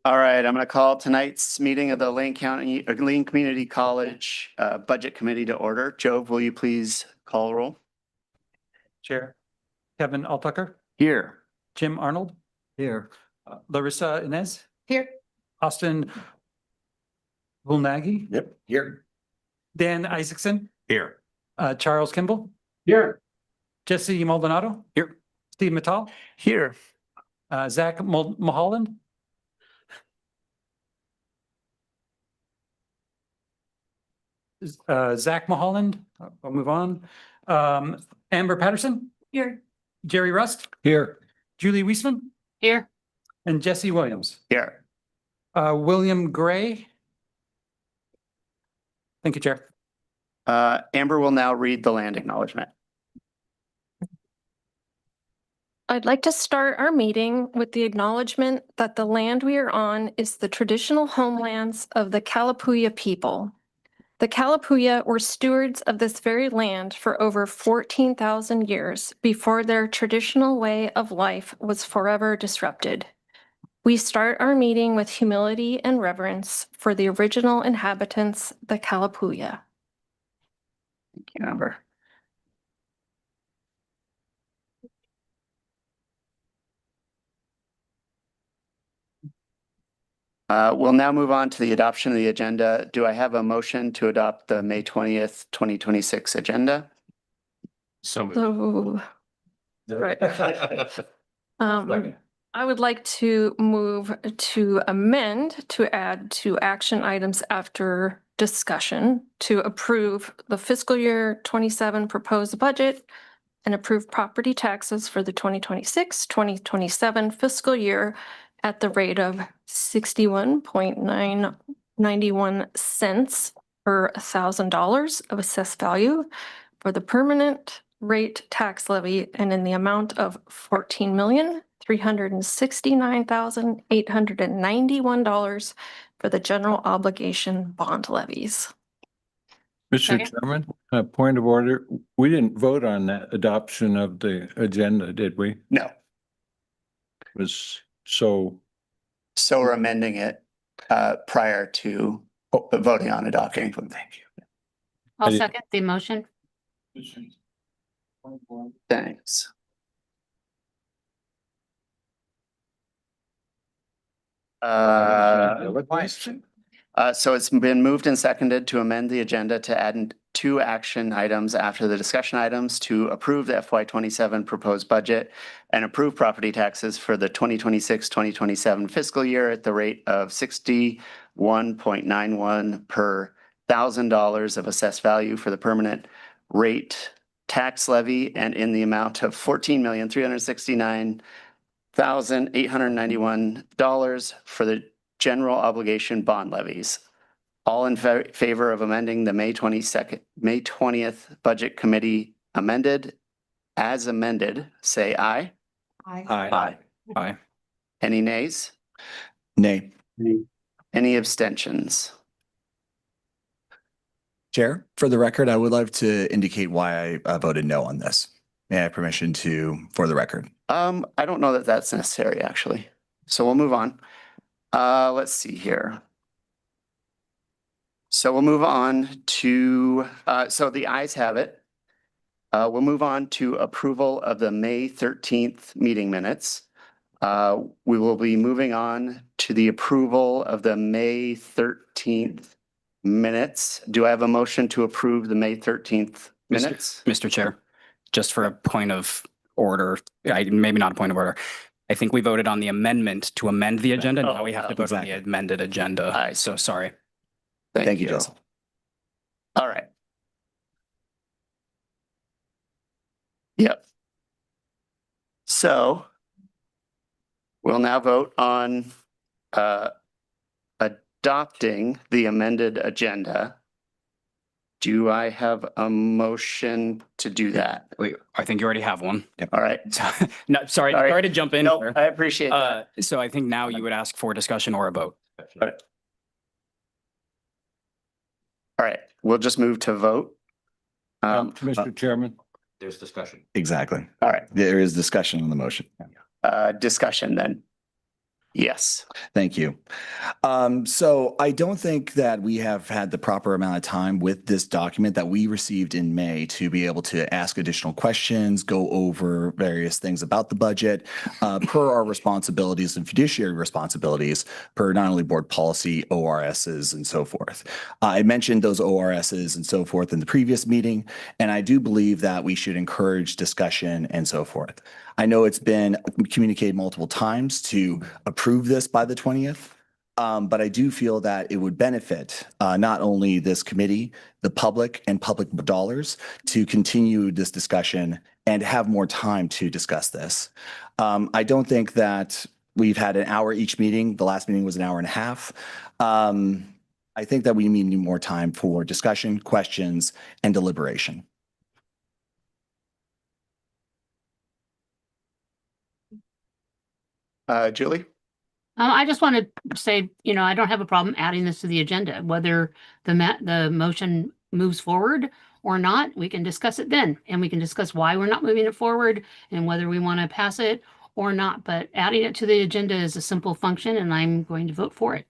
All right, I'm going to call tonight's meeting of the Lane Community College Budget Committee to order. Jove, will you please call roll? Chair Kevin Altucker, Here. Jim Arnold, Here. Larissa Inez, Here. Austin Vulnagi, Yep. Here. Dan Isaacson, Here. Charles Kimball, Here. Jesse Maldonado. Here. Steve Mattal, Here. Zach Mulholland. Zach Mulholland, I'll move on. Amber Patterson, Here. Jerry Rust, Here. Julie Weisman, Here. and Jesse Williams. Here. William Gray. Thank you, Chair. Amber will now read the land acknowledgement. I'd like to start our meeting with the acknowledgement that the land we are on is the traditional homelands of the Kalapuya people. The Kalapuya were stewards of this very land for over 14,000 years before their traditional way of life was forever disrupted. We start our meeting with humility and reverence for the original inhabitants, the Kalapuya. Thank you, Amber. We'll now move on to the adoption of the agenda. Do I have a motion to adopt the May 20th, 2026 agenda? So, right. I would like to move to amend to add to action items after discussion to approve the fiscal year 27 proposed budget and approve property taxes for the 2026-2027 fiscal year at the rate of 61.991 cents per $1,000 of assessed value for the permanent rate tax levy and in the amount of $14,369,891 for the general obligation bond levies. Mr. Chairman, point of order. We didn't vote on that adoption of the agenda, did we? No. Was so. So we're amending it prior to voting on adopting. Thank you. I'll second the motion. Thanks. So it's been moved and seconded to amend the agenda to add 2 action items after the discussion items to approve the FY27 proposed budget and approve property taxes for the 2026-2027 fiscal year at the rate of 61.91 per $1,000 of assessed value for the permanent rate tax levy and in the amount of $14,369,891 for the general obligation bond levies. All in favor of amending the May 20th Budget Committee as amended, say aye. Aye. Aye. Any nays? Nay. Any abstentions? Chair, for the record, I would like to indicate why I voted no on this. May I have permission for the record? I don't know that that's necessary, actually. So we'll move on. Let's see here. So we'll move on to, so the ayes have it. We'll move on to approval of the May 13th meeting minutes. We will be moving on to the approval of the May 13th minutes. Do I have a motion to approve the May 13th minutes? Mr. Chair, just for a point of order, maybe not a point of order. I think we voted on the amendment to amend the agenda. Now we have to vote on the amended agenda. So sorry. Thank you, Joseph. All right. Yep. So we'll now vote on adopting the amended agenda. Do I have a motion to do that? Wait, I think you already have one. All right. No, sorry to jump in. No, here. I appreciate that. So I think now you would ask for discussion or a vote. All right, we'll just move to vote. Mr. Chairman. There's discussion. Exactly. All right, There is discussion on the motion. discussion then. Yes. Thank you. So I don't think that we have had the proper amount of time with this document that we received in May to be able to ask additional questions, go over various things about the budget, per our responsibilities and fiduciary responsibilities, per not only board policy, ORSs, and so forth. I mentioned those ORSs and so forth in the previous meeting, and I do believe that we should encourage discussion and so forth. I know it's been communicated multiple times to approve this by the 20th. But I do feel that it would benefit not only this committee, the public and public dollars to continue this discussion and have more time to discuss this. I don't think that we've had an hour each meeting. The last meeting was an hour and a half. I think that we need more time for discussion, questions, and deliberation. Julie? I just want to say, I don't have a problem adding this to the agenda, whether the motion moves forward or not, we can discuss it then. And we can discuss why we're not moving it forward and whether we want to pass it or not. But adding it to the agenda is a simple function and I'm going to vote for it.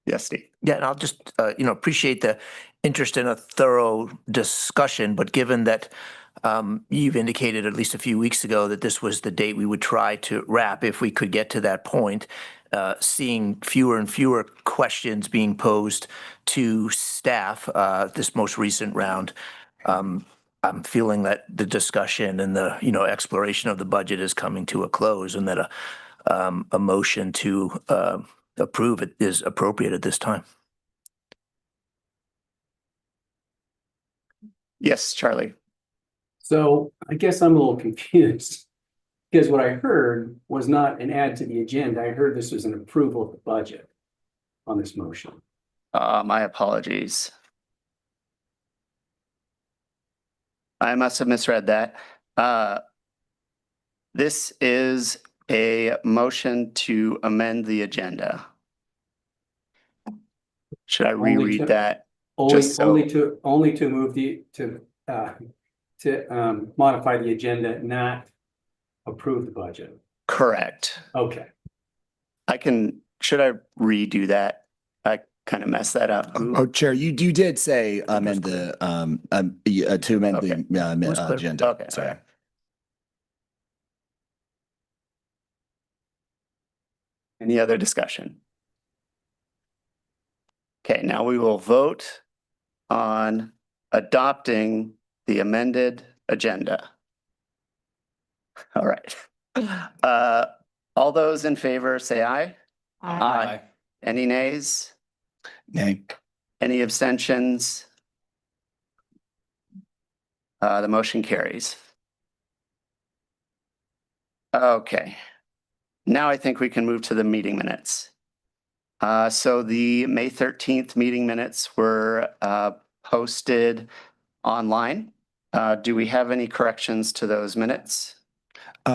Yes, Steve. Yeah, and I'll just, appreciate the interest in a thorough discussion, but given that you've indicated at least a few weeks ago that this was the date we would try to wrap if we could get to that point, seeing fewer and fewer questions being posed to staff this most recent round, I'm feeling that the discussion and the, exploration of the budget is coming to a close and that a motion to approve it is appropriate at this time. Yes, Charlie. So I guess I'm a little confused because what I heard was not an add to the agenda. I heard this was an approval of the budget on this motion. My apologies. I must have misread that. This is a motion to amend the agenda. Should I Only reread to- that? Only, Just so- only to move to modify the agenda, not approve the budget. Correct. Okay. Should I redo that? I kind of messed that up. Oh, Chair, you did say amend the, to amend Okay. Was clear. agenda. Okay, Sorry. okay. Any other discussion? Okay, now we will vote on adopting the amended agenda. All right. All those in favor say aye. Aye. Any nays? Nay. Any abstentions? The motion carries. Okay. Now I think we can move to the meeting minutes. So the May 13th meeting minutes were posted online. Do we have any corrections to those minutes?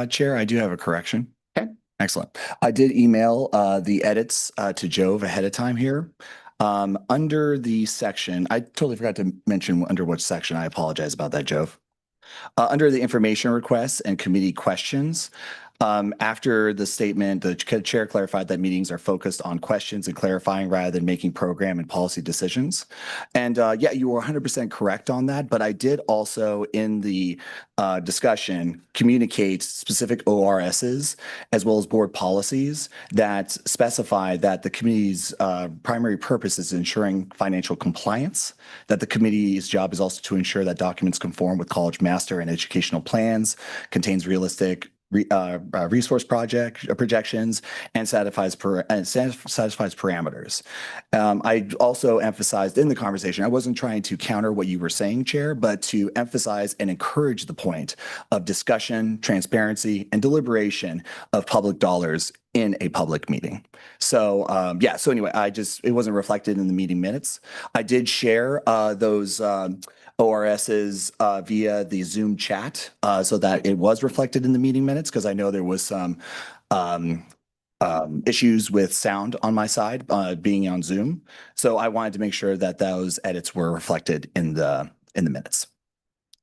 Chair, I do have a correction. Okay. Excellent. I did email the edits to Jove ahead of time here. Under the section, I totally forgot to mention under which section. I apologize about that, Jove. Under the information requests and committee questions, after the statement, the chair clarified that meetings are focused on questions and clarifying rather than making program and policy decisions. And yeah, you were 100% correct on that. But I did also in the discussion communicate specific ORSs as well as board policies that specify that the committee's primary purpose is ensuring financial compliance, that the committee's job is also to ensure that documents conform with college master and educational plans, contains realistic resource projections and satisfies parameters. I also emphasized in the conversation, I wasn't trying to counter what you were saying, Chair, but to emphasize and encourage the point of discussion, transparency, and deliberation of public dollars in a public meeting. So yeah, so anyway, it wasn't reflected in the meeting minutes. I did share those ORSs via the Zoom chat so that it was reflected in the meeting minutes, because I know there was some issues with sound on my side being on Zoom. So I wanted to make sure that those edits were reflected in the minutes.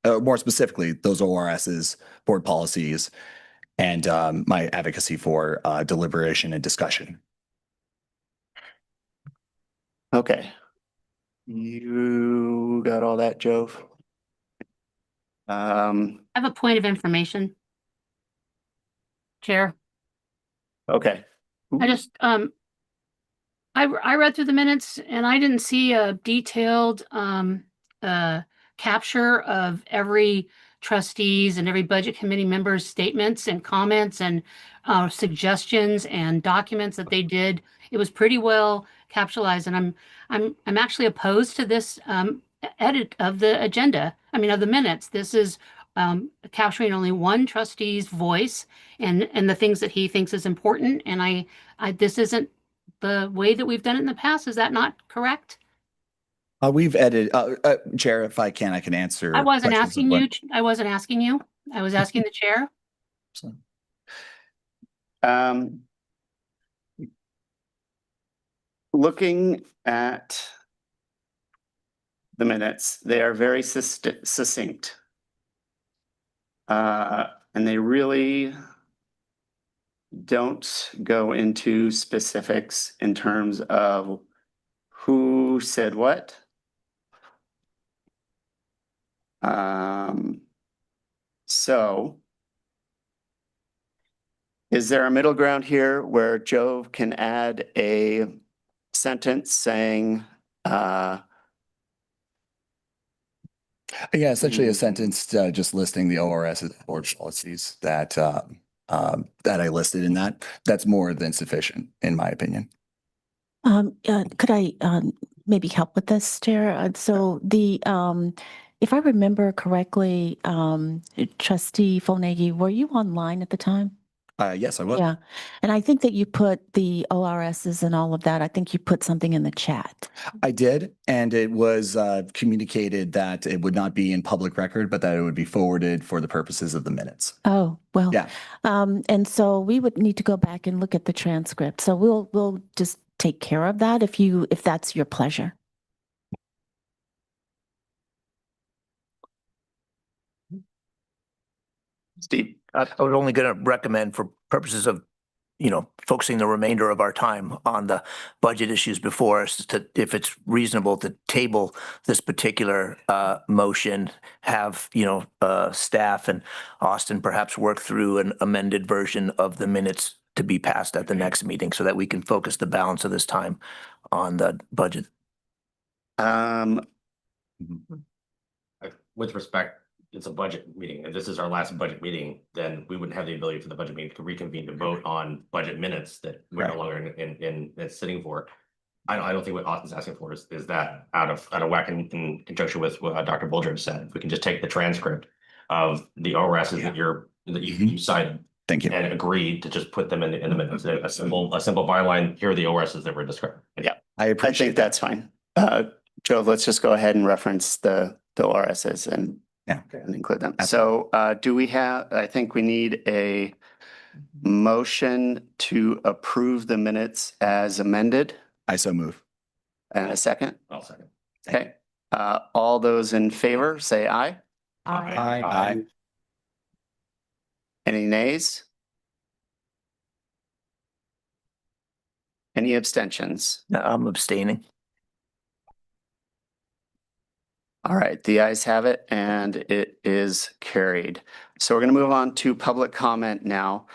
More specifically, those ORSs, board policies, and my advocacy for deliberation and discussion. Okay. You got all that, Jove? I have a point of information. Chair, Okay. I just, I read through the minutes and I didn't see a detailed, capture of every trustees and every budget committee member's statements and comments and, suggestions and documents that they did. It was pretty well capsulized, and I'm actually opposed to this, edit of the agenda. I mean, of the minutes. This is, capturing only one trustee's voice and the things that he thinks is important. And this isn't the way that we've done it in the past. Is that not correct? We've edited, Chair, if I can answer. I wasn't questions of asking what- you. I wasn't asking you. I was asking the chair. Looking at the minutes, they are very succinct. And they really don't go into specifics in terms of who said what. So is there a middle ground here where Jove can add a sentence saying, Yeah, essentially a sentence just listing the ORS as board policies that I listed in that. That's more than sufficient, in my opinion. Could I maybe help with this, Chair? So if I remember correctly, Trustee Fonagi, were you online at the time? Yes, I will. Yeah, and I think that you put the ORSs and all of that. I think you put something in the chat. I did, and it was communicated that it would not be in public record, but that it would be forwarded for the purposes of the minutes. Oh, well. Yeah. And so we would need to go back and look at the transcript. So we'll just take care of that if that's your pleasure. Steve? I was only going to recommend, for purposes of, focusing the remainder of our time on the budget issues before us, to, if it's reasonable, to table this particular motion, have, staff and Austin perhaps work through an amended version of the minutes to be passed at the next meeting so that we can focus the balance of this time on the budget. With respect, it's a budget meeting. If this is our last budget meeting, then we wouldn't have the ability for the budget meeting to reconvene to vote on budget minutes that we're no longer in sitting for. I don't think what Austin's asking for is that out of whack in conjunction with what Dr. Bolger said. If we can just take the transcript of the ORSs that you cited. Thank you. And agreed to just put them in the minutes. A simple byline. Here are the ORSs that were described. Yeah, I appreciate think that's fine. Joe, let's just go ahead and reference the ORSs and include them. So do we have, I think we need a motion to approve the minutes as amended. I so move. And a second? I'll second. Okay. All those in favor, say aye. Aye. Any nays? Any abstentions? I'm abstaining. All right, the ayes have it and it is carried. So we're going to move on to public comment now.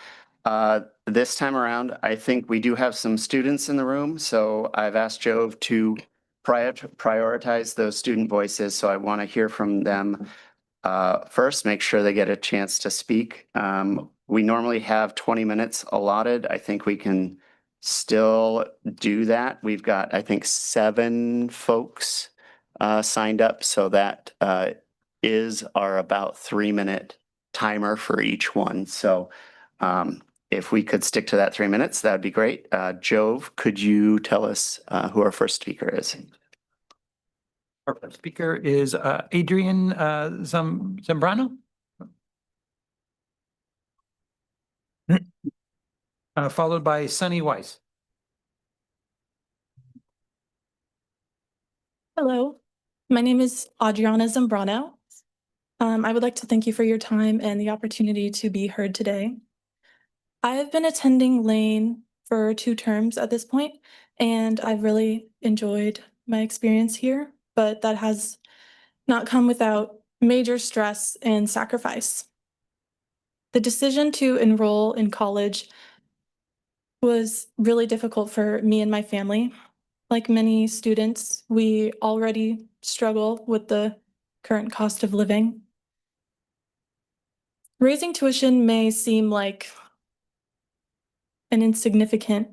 This time around, I think we do have some students in the room, so I've asked Jove to prioritize those student voices. So I want to hear from them first, make sure they get a chance to speak. We normally have 20 minutes allotted. I think we can still do that. We've got, I think, 7 folks signed up. So that is our about 3-minute timer for each one. So if we could stick to that 3 minutes, that'd be great. Jove, could you tell us who our first speaker is? Our first speaker is Adrian Zambrano. Followed by Sunny Weiss. Hello, my name is Adriana Zambrano. I would like to thank you for your time and the opportunity to be heard today. I have been attending Lane for 2 terms at this point, and I've really enjoyed my experience here, but that has not come without major stress and sacrifice. The decision to enroll in college was really difficult for me and my family. Like many students, we already struggle with the current cost of living. Raising tuition may seem like an insignificant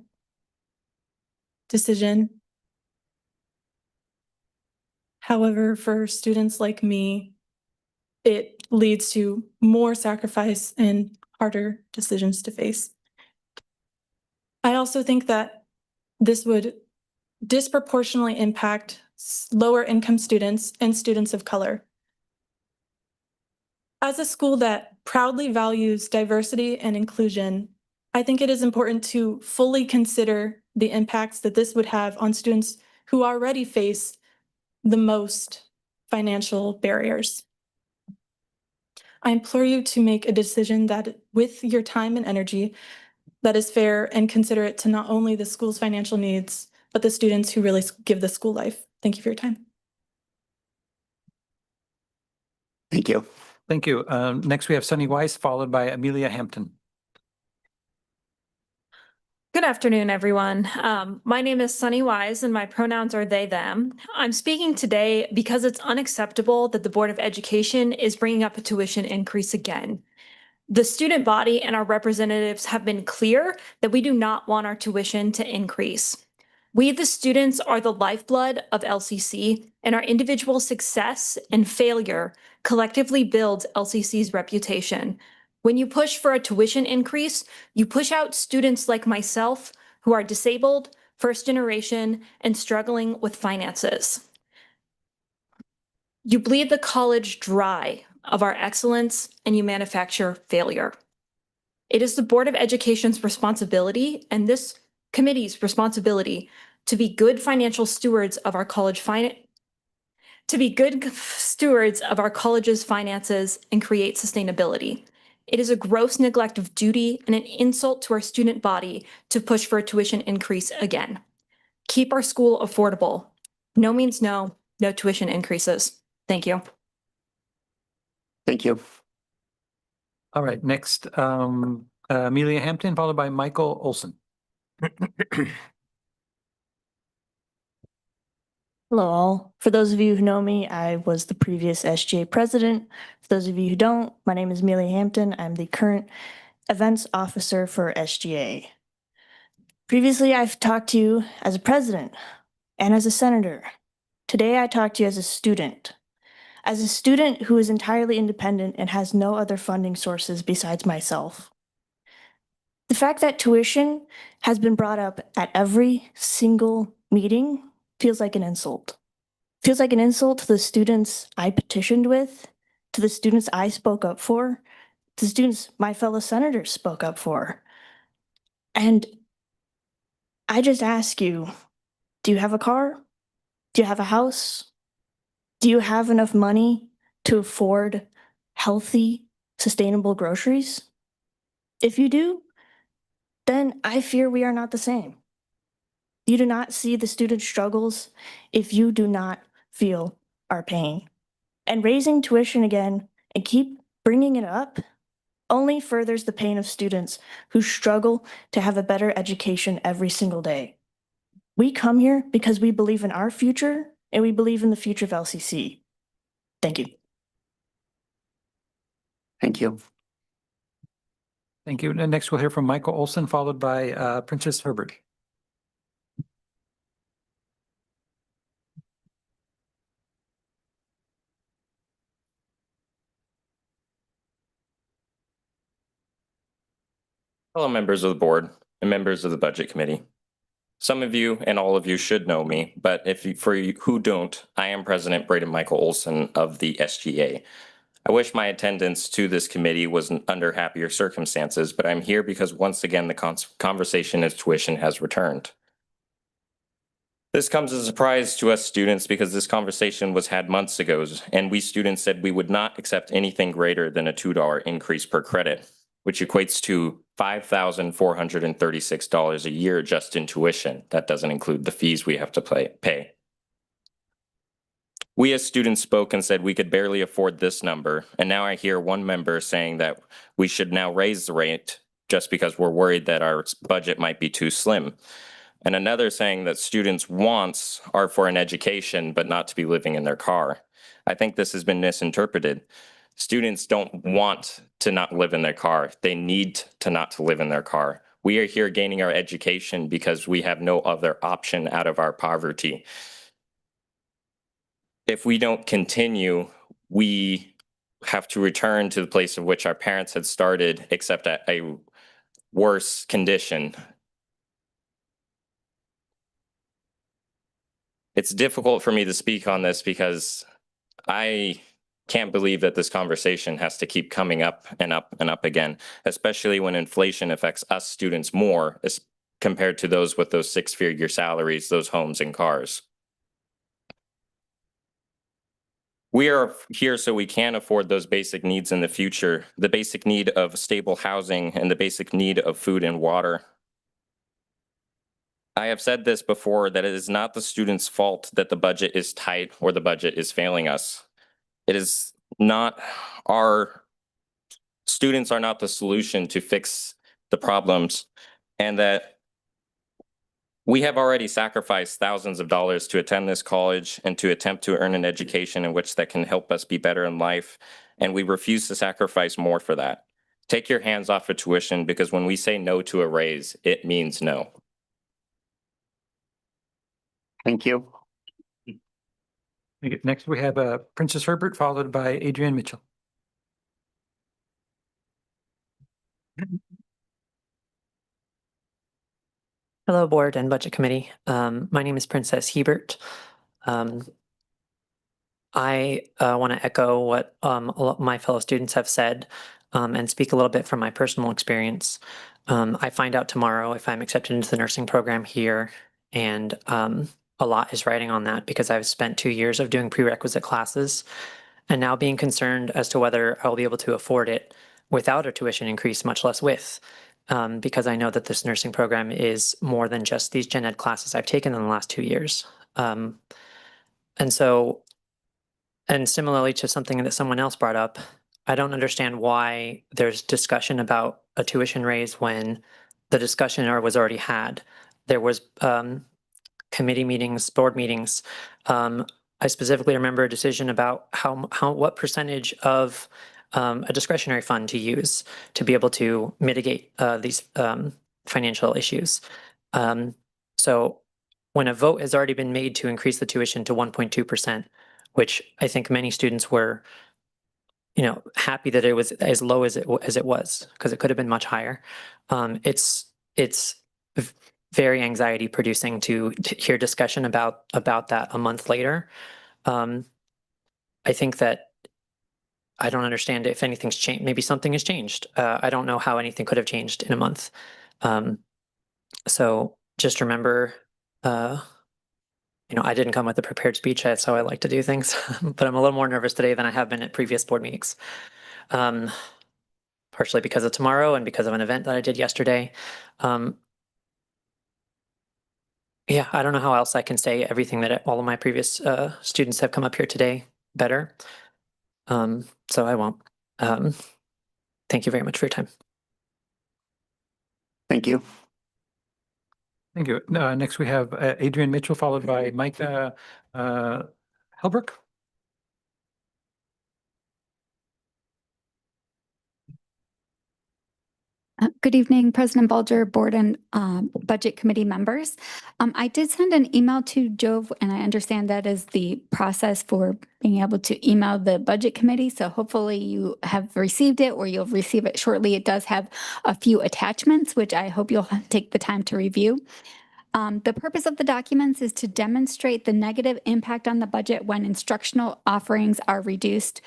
decision. However, for students like me, it leads to more sacrifice and harder decisions to face. I also think that this would disproportionately impact lower income students and students of color. As a school that proudly values diversity and inclusion, I think it is important to fully consider the impacts that this would have on students who already face the most financial barriers. I implore you to make a decision that, with your time and energy, that is fair and considerate to not only the school's financial needs, but the students who really give the school life. Thank you for your time. Thank you. Thank you. Next, we have Sunny Weiss, followed by Amelia Hampton. Good afternoon, everyone. My name is Sunny Wise and my pronouns are they, them. I'm speaking today because it's unacceptable that the Board of Education is bringing up a tuition increase again. The student body and our representatives have been clear that we do not want our tuition to increase. We, the students, are the lifeblood of LCC, and our individual success and failure collectively builds LCC's reputation. When you push for a tuition increase, you push out students like myself who are disabled, first generation, and struggling with finances. You bleed the college dry of our excellence and you manufacture failure. It is the Board of Education's responsibility and this committee's responsibility to be good financial stewards of our college's finances and create sustainability. It is a gross neglect of duty and an insult to our student body to push for a tuition increase again. Keep our school affordable. No means no, no tuition increases. Thank you. Thank you. All right, next, Amelia Hampton, followed by Michael Olson. Hello all. For those of you who know me, I was the previous SGA president. For those of you who don't, my name is Amelia Hampton. I'm the current events officer for SGA. Previously, I've talked to you as a president and as a senator. Today, I talk to you as a student. As a student who is entirely independent and has no other funding sources besides myself. The fact that tuition has been brought up at every single meeting feels like an insult. Feels like an insult to the students I petitioned with, to the students I spoke up for, to the students my fellow senators spoke up for. And I just ask you, do you have a car? Do you have a house? Do you have enough money to afford healthy, sustainable groceries? If you do, then I fear we are not the same. You do not see the student struggles if you do not feel our pain. And raising tuition again and keep bringing it up only furthers the pain of students who struggle to have a better education every single day. We come here because we believe in our future and we believe in the future of LCC. Thank you. Thank you. Thank you. And next we'll hear from Michael Olson, followed by Princess Herbert. Hello, members of the board and members of the budget committee. Some of you and all of you should know me, but for you who don't, I am President Braden Michael Olson of the SGA. I wish my attendance to this committee was under happier circumstances, but I'm here because once again, the conversation of tuition has returned. This comes as a surprise to us students because this conversation was had months ago, and we students said we would not accept anything greater than a $2 increase per credit. which equates to $5,436 a year just in tuition. That doesn't include the fees we have to pay. We as students spoke and said we could barely afford this number, and now I hear one member saying that we should now raise the rate just because we're worried that our budget might be too slim. And another saying that students' wants are for an education, but not to be living in their car. I think this has been misinterpreted. Students don't want to not live in their car. They need to not to live in their car. We are here gaining our education because we have no other option out of our poverty. If we don't continue, we have to return to the place of which our parents had started, except at a worse condition. It's difficult for me to speak on this because I can't believe that this conversation has to keep coming up and up and up again, especially when inflation affects us students more as compared to those with those six-figure salaries, those homes and cars. We are here so we can afford those basic needs in the future, the basic need of stable housing and the basic need of food and water. I have said this before, that it is not the student's fault that the budget is tight or the budget is failing us. It is not, our students are not the solution to fix the problems, and that we have already sacrificed thousands of dollars to attend this college and to attempt to earn an education in which that can help us be better in life, and we refuse to sacrifice more for that. Take your hands off of tuition, because when we say no to a raise, it means no. Thank you. Okay, next, we have Princess Herbert, followed by Adrienne Mitchell. Hello, Board and Budget Committee. My name is Princess Hebert. I want to echo what a lot of my fellow students have said and speak a little bit from my personal experience. I find out tomorrow if I'm accepted into the nursing program here, and a lot is riding on that because I've spent 2 years of doing prerequisite classes and now being concerned as to whether I'll be able to afford it without a tuition increase, much less with. Because I know that this nursing program is more than just these gen ed classes I've taken in the last 2 years. And similarly to something that someone else brought up, I don't understand why there's discussion about a tuition raise when the discussion was already had. There was committee meetings, board meetings. I specifically remember a decision about what percentage of a discretionary fund to use to be able to mitigate these financial issues. So when a vote has already been made to increase the tuition to 1.2%, which I think many students were, happy that it was as low as it was, because it could have been much higher. It's very anxiety producing to hear discussion about that a month later. I think that I don't understand if anything's changed. Maybe something has changed. I don't know how anything could have changed in a month. So just remember, I didn't come with a prepared speech. That's how I like to do things, but I'm a little more nervous today than I have been at previous board meetings. Partially because of tomorrow and because of an event that I did yesterday. Yeah, I don't know how else I can say everything that all of my previous students have come up here today better. So I won't. Thank you very much for your time. Thank you. Thank you. Next, we have Adrienne Mitchell, followed by Mike Helbrook. Good evening, President Bulger, Board and Budget Committee members. I did send an email to Jove, and I understand that is the process for being able to email the Budget Committee. So hopefully you have received it or you'll receive it shortly. It does have a few attachments, which I hope you'll take the time to review. The purpose of the documents is to demonstrate the negative impact on the budget when instructional offerings are reduced.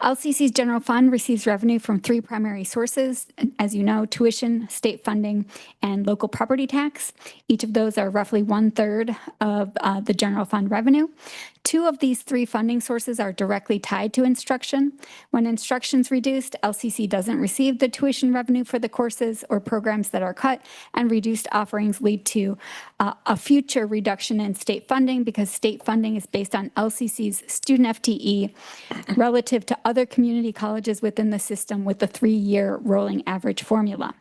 LCC's general fund receives revenue from three primary sources. As you know, tuition, state funding, and local property tax. Each of those are roughly 1/3 of the general fund revenue. Two of these three funding sources are directly tied to instruction. When instruction's reduced, LCC doesn't receive the tuition revenue for the courses or programs that are cut, and reduced offerings lead to a future reduction in state funding because state funding is based on LCC's student FTE relative to other community colleges within the system with the 3-year rolling average formula.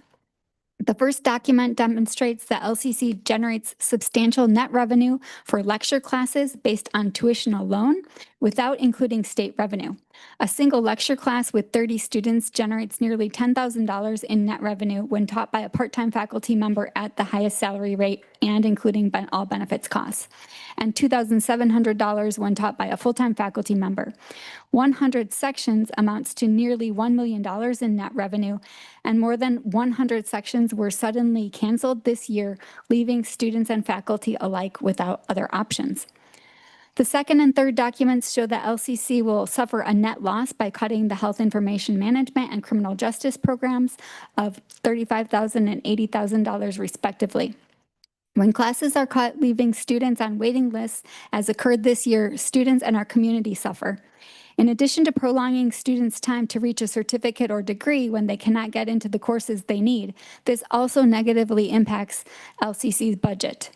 The first document demonstrates that LCC generates substantial net revenue for lecture classes based on tuition alone without including state revenue. A single lecture class with 30 students generates nearly $10,000 in net revenue when taught by a part-time faculty member at the highest salary rate and including all benefits costs, and $2,700 when taught by a full-time faculty member. 100 sections amounts to nearly $1 million in net revenue, and more than 100 sections were suddenly canceled this year, leaving students and faculty alike without other options. The second and third documents show that LCC will suffer a net loss by cutting the health information management and criminal justice programs of $35,000 and $80,000 respectively. When classes are cut, leaving students on waiting lists, as occurred this year, students and our community suffer. In addition to prolonging students' time to reach a certificate or degree when they cannot get into the courses they need, this also negatively impacts LCC's budget.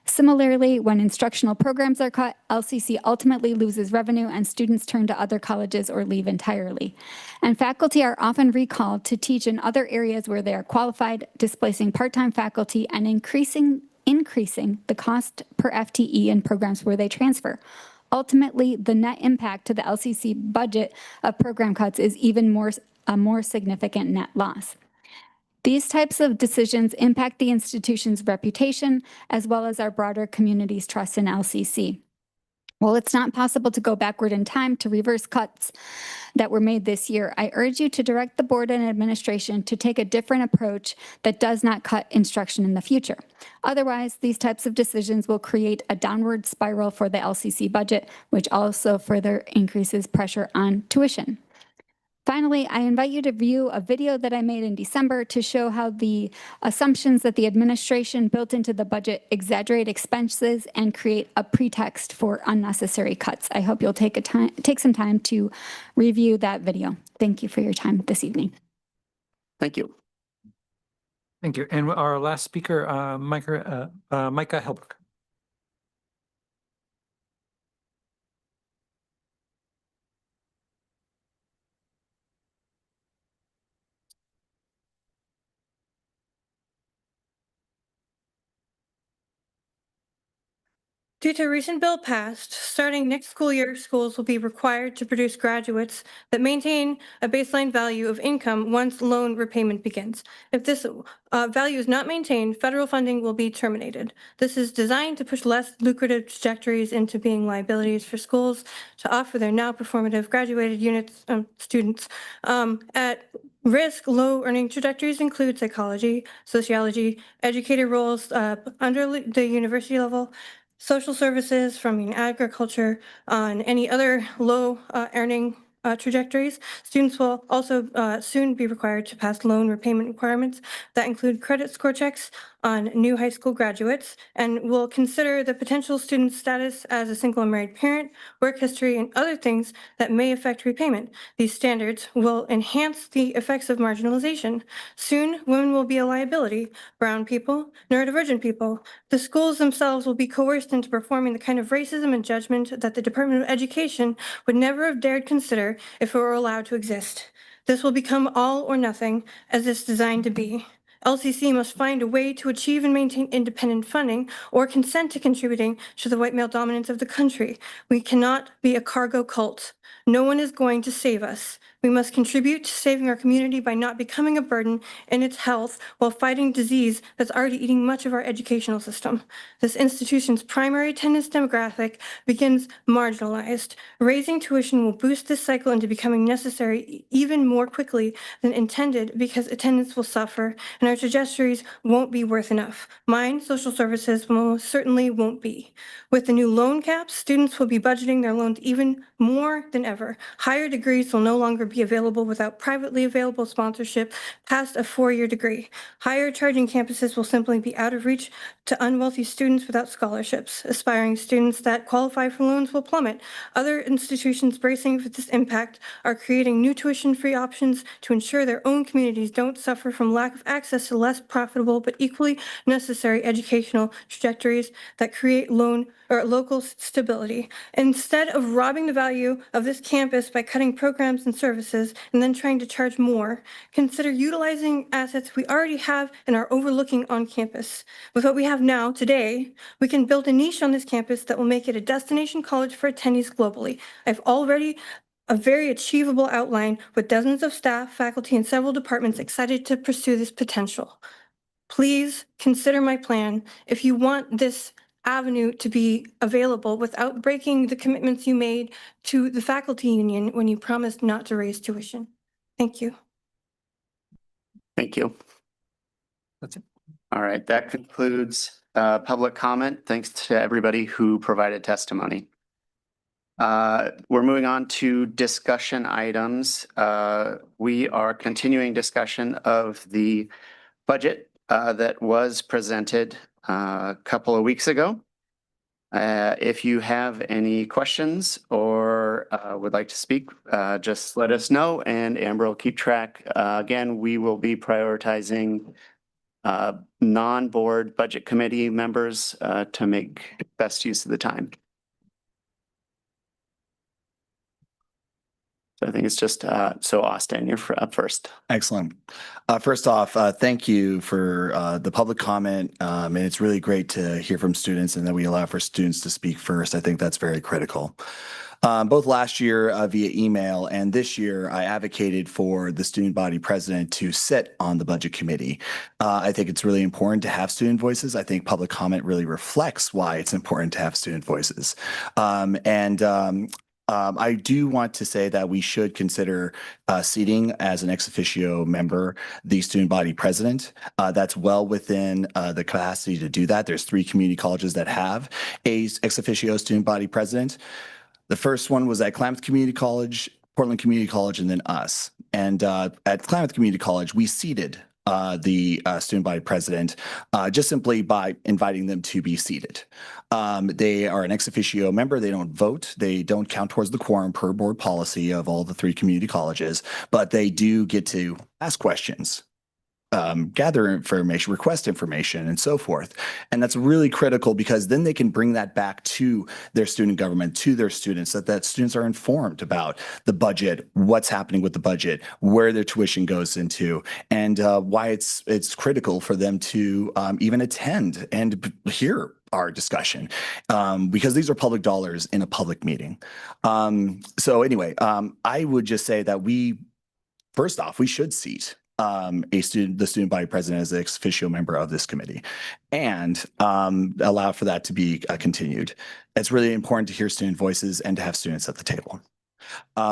Similarly, when instructional programs are cut, LCC ultimately loses revenue and students turn to other colleges or leave entirely. And faculty are often recalled to teach in other areas where they are qualified, displacing part-time faculty and increasing the cost per FTE in programs where they transfer. Ultimately, the net impact to the LCC budget of program cuts is even a more significant net loss. These types of decisions impact the institution's reputation as well as our broader community's trust in LCC. While it's not possible to go backward in time to reverse cuts that were made this year, I urge you to direct the board and administration to take a different approach that does not cut instruction in the future. Otherwise, these types of decisions will create a downward spiral for the LCC budget, which also further increases pressure on tuition. Finally, I invite you to view a video that I made in December to show how the assumptions that the administration built into the budget exaggerate expenses and create a pretext for unnecessary cuts. I hope you'll take some time to review that video. Thank you for your time this evening. Thank you. Thank you. And our last speaker, Micah Helbrook. Due to a recent bill passed, starting next school year, schools will be required to produce graduates that maintain a baseline value of income once loan repayment begins. If this value is not maintained, federal funding will be terminated. This is designed to push less lucrative trajectories into being liabilities for schools to offer their now performative graduated students. At risk, low earning trajectories include psychology, sociology, educator roles under the university level, social services from agriculture, on any other low earning trajectories. Students will also soon be required to pass loan repayment requirements that include credit score checks on new high school graduates, and will consider the potential student status as a single and married parent, work history, and other things that may affect repayment. These standards will enhance the effects of marginalization. Soon, women will be a liability. Brown people, neurodivergent people. The schools themselves will be coerced into performing the kind of racism and judgment that the Department of Education would never have dared consider if it were allowed to exist. This will become all or nothing, as it's designed to be. LCC must find a way to achieve and maintain independent funding or consent to contributing to the white male dominance of the country. We cannot be a cargo cult. No one is going to save us. We must contribute to saving our community by not becoming a burden in its health while fighting disease that's already eating much of our educational system. This institution's primary attendance demographic begins marginalized. Raising tuition will boost this cycle into becoming necessary even more quickly than intended because attendance will suffer and our our trajectories won't be worth enough. Mine, social services, most certainly won't be. With the new loan caps, students will be budgeting their loans even more than ever. Higher degrees will no longer be available without privately available sponsorship past a four-year degree. Higher charging campuses will simply be out of reach to unwealthy students without scholarships. Aspiring students that qualify for loans will plummet. Other institutions bracing for this impact are creating new tuition-free options to ensure their own communities don't suffer from lack of access to less profitable but equally necessary educational trajectories that create local stability. Instead of robbing the value of this campus by cutting programs and services and then trying to charge more, consider utilizing assets we already have and are overlooking on campus. With what we have now, today, we can build a niche on this campus that will make it a destination college for attendees globally. I've already a very achievable outline with dozens of staff, faculty, and several departments excited to pursue this potential. Please consider my plan if you want this avenue to be available without breaking the commitments you made to the faculty union when you promised not to raise tuition. Thank you. Thank you. That's it. All right, that concludes public comment. Thanks to everybody who provided testimony. We're moving on to discussion items. We are continuing discussion of the budget that was presented a couple of weeks ago. If you have any questions or would like to speak, just let us know and Amber will keep track. Again, we will be prioritizing non-board budget committee members to make best use of the time. So I think it's just, so Austin, you're up first. Excellent. First off, thank you for the public comment. And it's really great to hear from students and that we allow for students to speak first. I think that's very critical. Both last year via email and this year, I advocated for the student body president to sit on the budget committee. I think it's really important to have student voices. I think public comment really reflects why it's important to have student voices. I do want to say that we should consider seating as an ex officio member the student body president. That's well within the capacity to do that. There's 3 community colleges that have a ex officio student body president. The first one was at Klamath Community College, Portland Community College, and then us. And at Klamath Community College, we seated the student body president just simply by inviting them to be seated. They are an ex officio member. They don't vote. They don't count towards the quorum per board policy of all the 3 community colleges, but they do get to ask questions, gather information, request information, and so forth. And that's really critical because then they can bring that back to their student government, to their students, that students are informed about the budget, what's happening with the budget, where their tuition goes into, and why it's critical for them to even attend and hear our discussion, because these are public dollars in a public meeting. So anyway, I would just say that first off, we should seat the student body president as the ex officio member of this committee and allow for that to be continued. It's really important to hear student voices and to have students at the table. So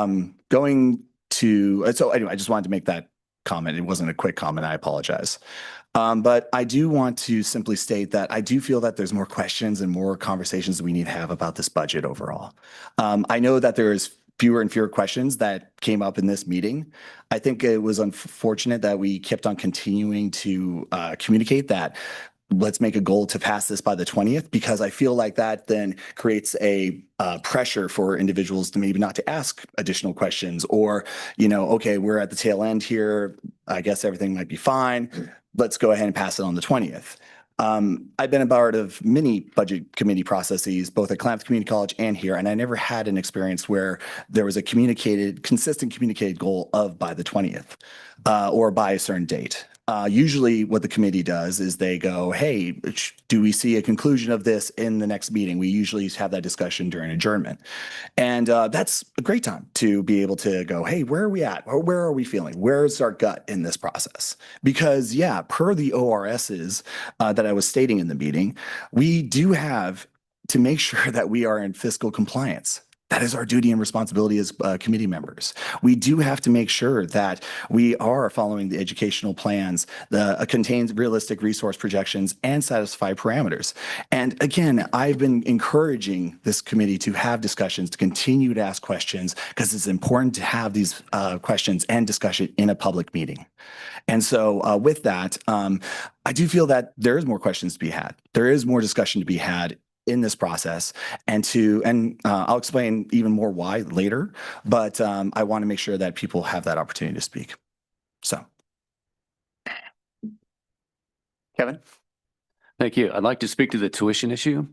anyway, I just wanted to make that comment. It wasn't a quick comment. I apologize. But I do want to simply state that I do feel that there's more questions and more conversations that we need to have about this budget overall. I know that there is fewer and fewer questions that came up in this meeting. I think it was unfortunate that we kept on continuing to communicate that let's make a goal to pass this by the 20th, because I feel like that then creates a pressure for individuals to maybe not to ask additional questions or, okay, we're at the tail end here. I guess everything might be fine. Let's go ahead and pass it on the 20th. I've been a part of many budget committee processes, both at Klamath Community College and here, and I never had an experience where there was a consistent communicated goal of by the 20th or by a certain date. Usually what the committee does is they go, hey, do we see a conclusion of this in the next meeting? We usually have that discussion during adjournment. And that's a great time to be able to go, hey, where are we at? Or where are we feeling? Where's our gut in this process? Because yeah, per the ORSs that I was stating in the meeting, we do have to make sure that we are in fiscal compliance. That is our duty and responsibility as committee members. We do have to make sure that we are following the educational plans, contains realistic resource projections and satisfy parameters. And again, I've been encouraging this committee to have discussions, to continue to ask questions, because it's important to have these questions and discussion in a public meeting. And so with that, I do feel that there is more questions to be had. There is more discussion to be had in this process, and I'll explain even more why later, but I want to make sure that people have that opportunity to speak. So. Kevin? Thank you. I'd like to speak to the tuition issue.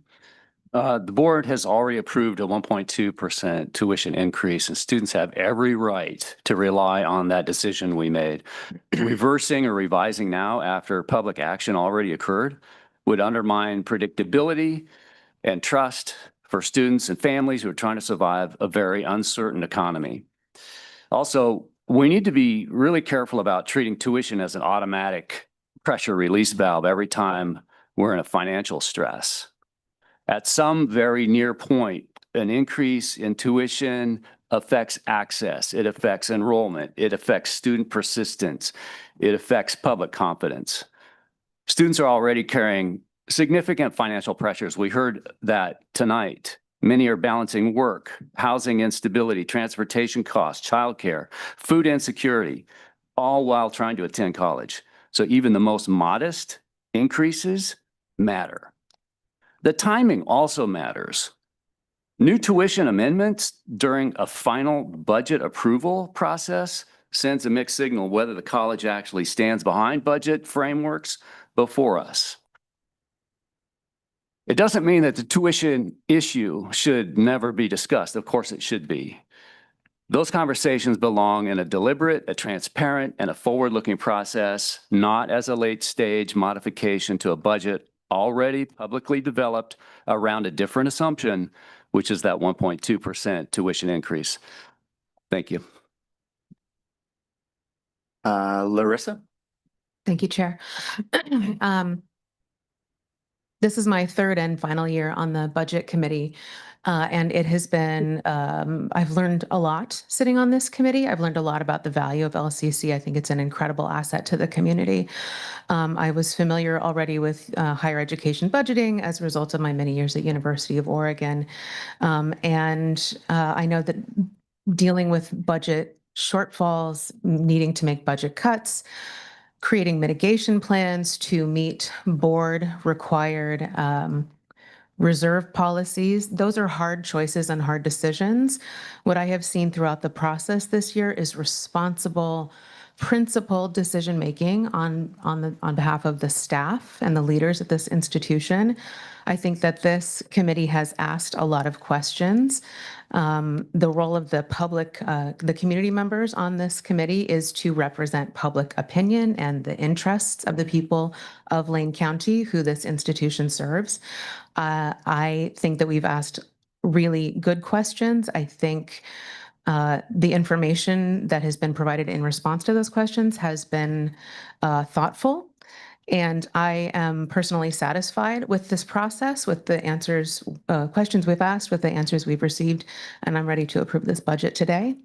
The board has already approved a 1.2% tuition increase, and students have every right to rely on that decision we made. Reversing or revising now after public action already occurred would undermine predictability and trust for students and families who are trying to survive a very uncertain economy. Also, we need to be really careful about treating tuition as an automatic pressure release valve every time we're in a financial stress. At some very near point, an increase in tuition affects access, it affects enrollment, it affects student persistence, it affects public confidence. Students are already carrying significant financial pressures. We heard that tonight. Many are balancing work, housing instability, transportation costs, childcare, food insecurity, all while trying to attend college. So even the most modest increases matter. The timing also matters. New tuition amendments during a final budget approval process sends a mixed signal whether the college actually stands behind budget frameworks before us. It doesn't mean that the tuition issue should never be discussed. Of course it should be. Those conversations belong in a deliberate, a transparent, and a forward-looking process, not as a late-stage modification to a budget already publicly developed around a different assumption, which is that 1.2% tuition increase. Thank you. Larissa? Thank you, Chair. This is my third and final year on the Budget Committee, and it has been, I've learned a lot sitting on this committee. I've learned a lot about the value of LCC. I think it's an incredible asset to the community. I was familiar already with higher education budgeting as a result of my many years at University of Oregon. And I know that dealing with budget shortfalls, needing to make budget cuts, creating mitigation plans to meet board required reserve policies. Those are hard choices and hard decisions. What I have seen throughout the process this year is responsible, principled decision-making on behalf of the staff and the leaders at this institution. I think that this committee has asked a lot of questions. The role of the public, the community members on this committee is to represent public opinion and the interests of the people of Lane County, who this institution serves. I think that we've asked really good questions. I think the information that has been provided in response to those questions has been thoughtful. And I am personally satisfied with this process, with the answers, questions we've asked, with the answers we've received, and I'm ready to approve this budget today.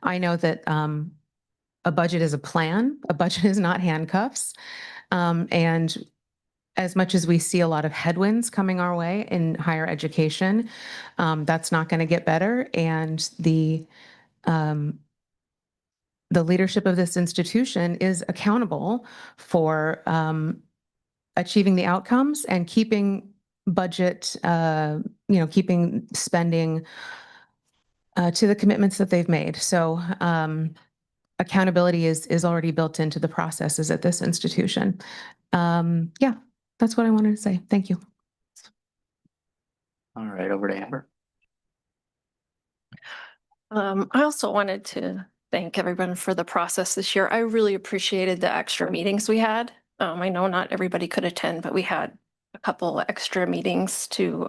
I know that a budget is a plan, a budget is not handcuffs. And as much as we see a lot of headwinds coming our way in higher education, that's not going to get better. And the leadership of this institution is accountable for achieving the outcomes and keeping budget, keeping spending to the commitments that they've made. So accountability is already built into the processes at this institution. Yeah, that's what I wanted to say. Thank you. All right, over to Amber. I also wanted to thank everyone for the process this year. I really appreciated the extra meetings we had. I know not everybody could attend, but we had a couple extra meetings to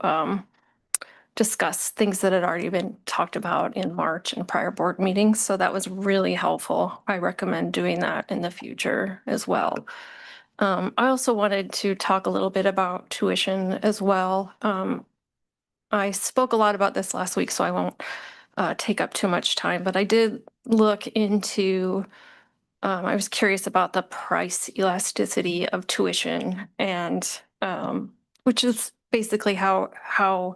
discuss things that had already been talked about in March and prior board meetings. So that was really helpful. I recommend doing that in the future as well. I also wanted to talk a little bit about tuition as well. I spoke a lot about this last week, so I won't take up too much time, but I did look into, I was curious about the price elasticity of tuition and which is basically how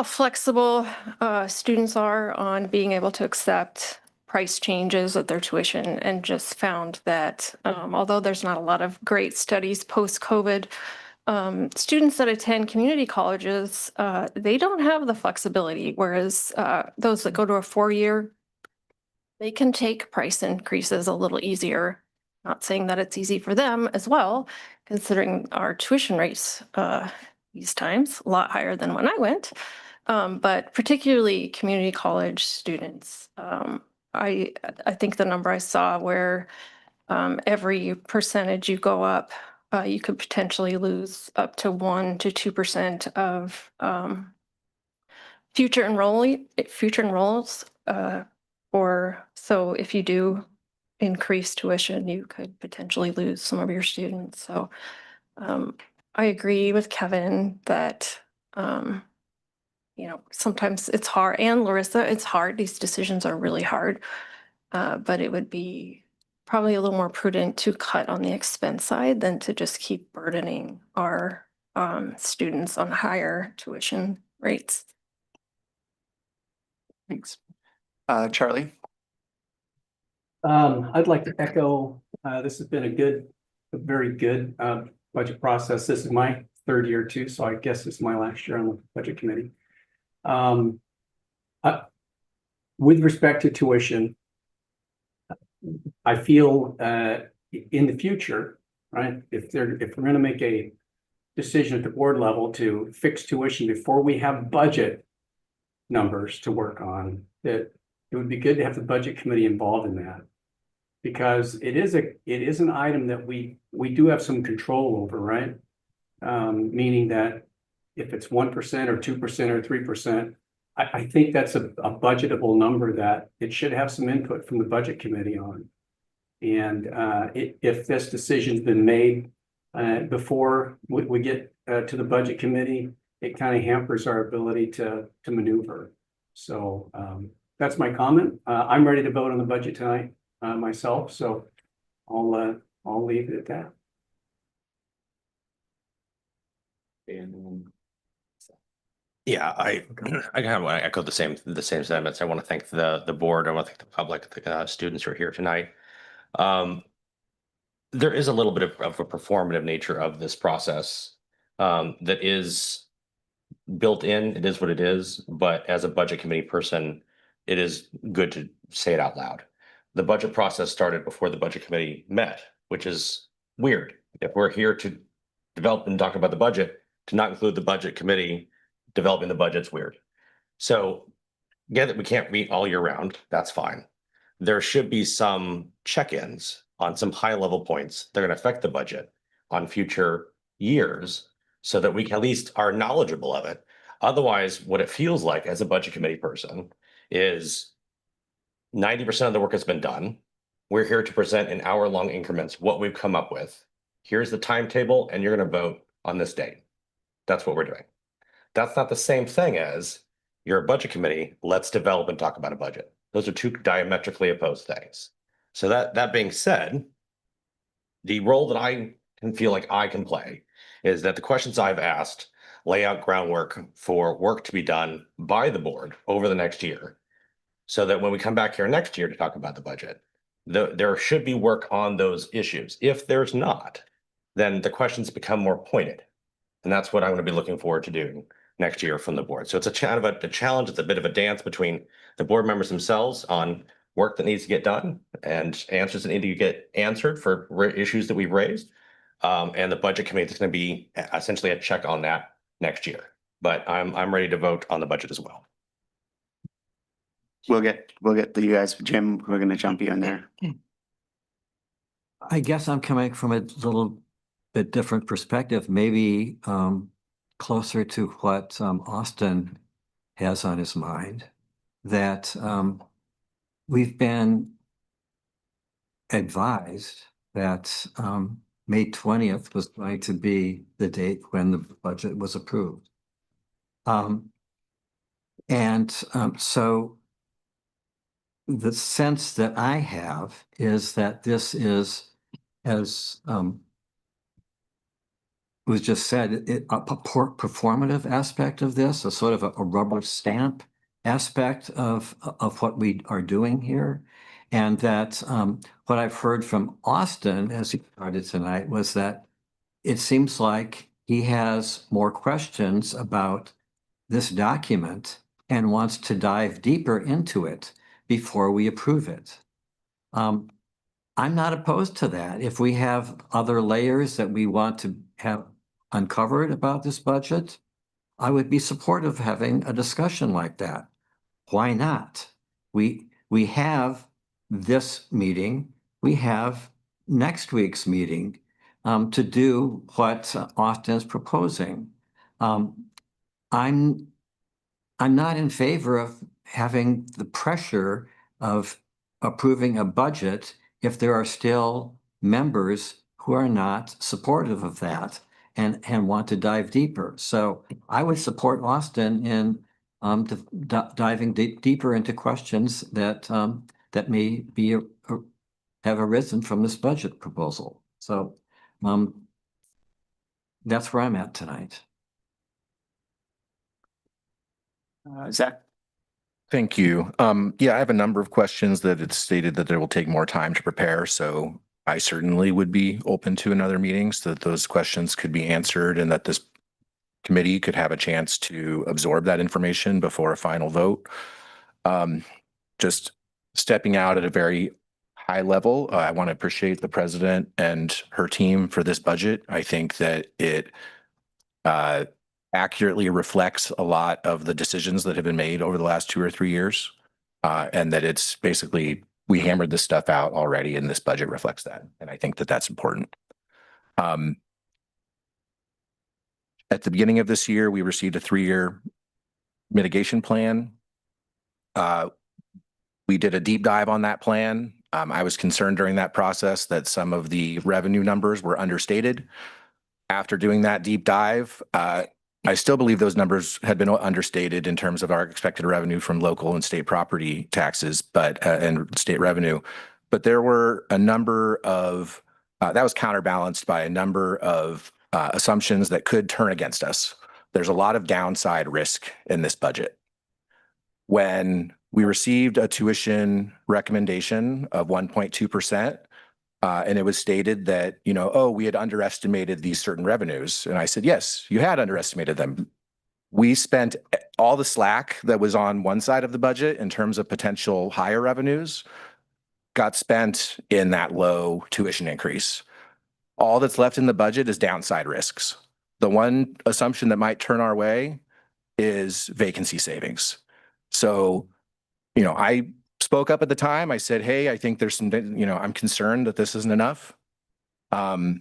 flexible students are on being able to accept price changes of their tuition, and just found that although there's not a lot of great studies post-COVID, students that attend community colleges, they don't have the flexibility, whereas those that go to a 4-year, they can take price increases a little easier. Not saying that it's easy for them as well, considering our tuition rates these times, a lot higher than when I went. But particularly community college students, I think the number I saw where every percentage you go up, you could potentially lose up to 1 to 2% of future enrolls. Or so if you do increase tuition, you could potentially lose some of your students. So I agree with Kevin that sometimes it's hard, and Larissa, it's hard. These decisions are really hard, but it would be probably a little more prudent to cut on the expense side than to just keep burdening our students on higher tuition rates. Thanks. Charlie? I'd like to echo, this has been a very good budget process. This is my 3rd year too, so I guess it's my last year on the budget committee. With respect to tuition, I feel in the future, right, if we're going to make a decision at the board level to fix tuition before we have budget numbers to work on, that it would be good to have the budget committee involved in that, because it is an item that we do have some control over, right? Meaning that if it's 1% or 2% or 3%, I think that's a budgetable number that it should have some input from the budget committee on. And if this decision's been made before we get to the budget committee, it kind of hampers our ability to maneuver. So that's my comment. I'm ready to vote on the budget tonight myself, so I'll leave it at that. Yeah, I kind of want to echo the same sentiments. I want to thank the board. I want to thank the public, the students who are here tonight. There is a little bit of a performative nature of this process that is built in. It is what it is, but as a budget committee person, it is good to say it out loud. The budget process started before the budget committee met, which is weird. If we're here to develop and talk about the budget, to not include the budget committee developing the budget's weird. So get that we can't meet all year round. That's fine. There should be some check-ins on some high-level points that are going to affect the budget on future years so that we at least are knowledgeable of it. Otherwise, what it feels like as a budget committee person is 90% of the work has been done. We're here to present in hour-long increments what we've come up with. Here's the timetable, and you're going to vote on this date. That's what we're doing. That's not the same thing as you're a budget committee. Let's develop and talk about a budget. Those are two diametrically opposed things. So that being said, the role that I can feel like I can play is that the questions I've asked lay out groundwork for work to be done by the board over the next year, so that when we come back here next year to talk about the budget, there should be work on those issues. If there's not, then the questions become more pointed. And that's what I'm going to be looking forward to doing next year from the board. So it's a challenge. It's a bit of a dance between the board members themselves on work that needs to get done and answers that need to get answered for issues that we've raised. And the budget committee is going to be essentially a check on that next year. But I'm ready to vote on the budget as well. We'll get you guys, Jim, we're going to jump you in there. I guess I'm coming from a little bit different perspective, maybe closer to what Austin has on his mind, that we've been advised that May 20th was going to be the date when the budget was approved. So the sense that I have is that this is, as was just said, a performative aspect of this, a sort of a rubber stamp aspect of what we are doing here. And that what I've heard from Austin as he started tonight was that it seems like he has more questions about this document and wants to dive deeper into it before we approve it. I'm not opposed to that. If we have other layers that we want to have uncovered about this budget, I would be supportive of having a discussion like that. Why not? We have this meeting, we have next week's meeting to do what Austin is proposing. I'm not in favor of having the pressure of approving a budget if there are still members who are not supportive of that and want to dive deeper. So I would support Austin in diving deeper into questions that that may be have arisen from this budget proposal. So that's where I'm at tonight. Zach? Thank you. Yeah, I have a number of questions that it's stated that it will take more time to prepare, so I certainly would be open to another meeting so that those questions could be answered and that this committee could have a chance to absorb that information before a final vote. Just stepping out at a very high level, I want to appreciate the president and her team for this budget. I think that it accurately reflects a lot of the decisions that have been made over the last 2 or 3 years. And that it's basically, we hammered this stuff out already and this budget reflects that. And I think that that's important. At the beginning of this year, we received a 3-year mitigation plan. We did a deep dive on that plan. I was concerned during that process that some of the revenue numbers were understated. After doing that deep dive, I still believe those numbers had been understated in terms of our expected revenue from local and state property taxes, but and state revenue. But there were a number of that was counterbalanced by a number of assumptions that could turn against us. There's a lot of downside risk in this budget. When we received a tuition recommendation of 1.2%, and it was stated that, you know, oh, we had underestimated these certain revenues. And I said, yes, you had underestimated them. We spent all the slack that was on one side of the budget in terms of potential higher revenues, got spent in that low tuition increase. All that's left in the budget is downside risks. The one assumption that might turn our way is vacancy savings. So, you know, I spoke up at the time. I said, hey, I think there's some, you know, I'm concerned that this isn't enough. The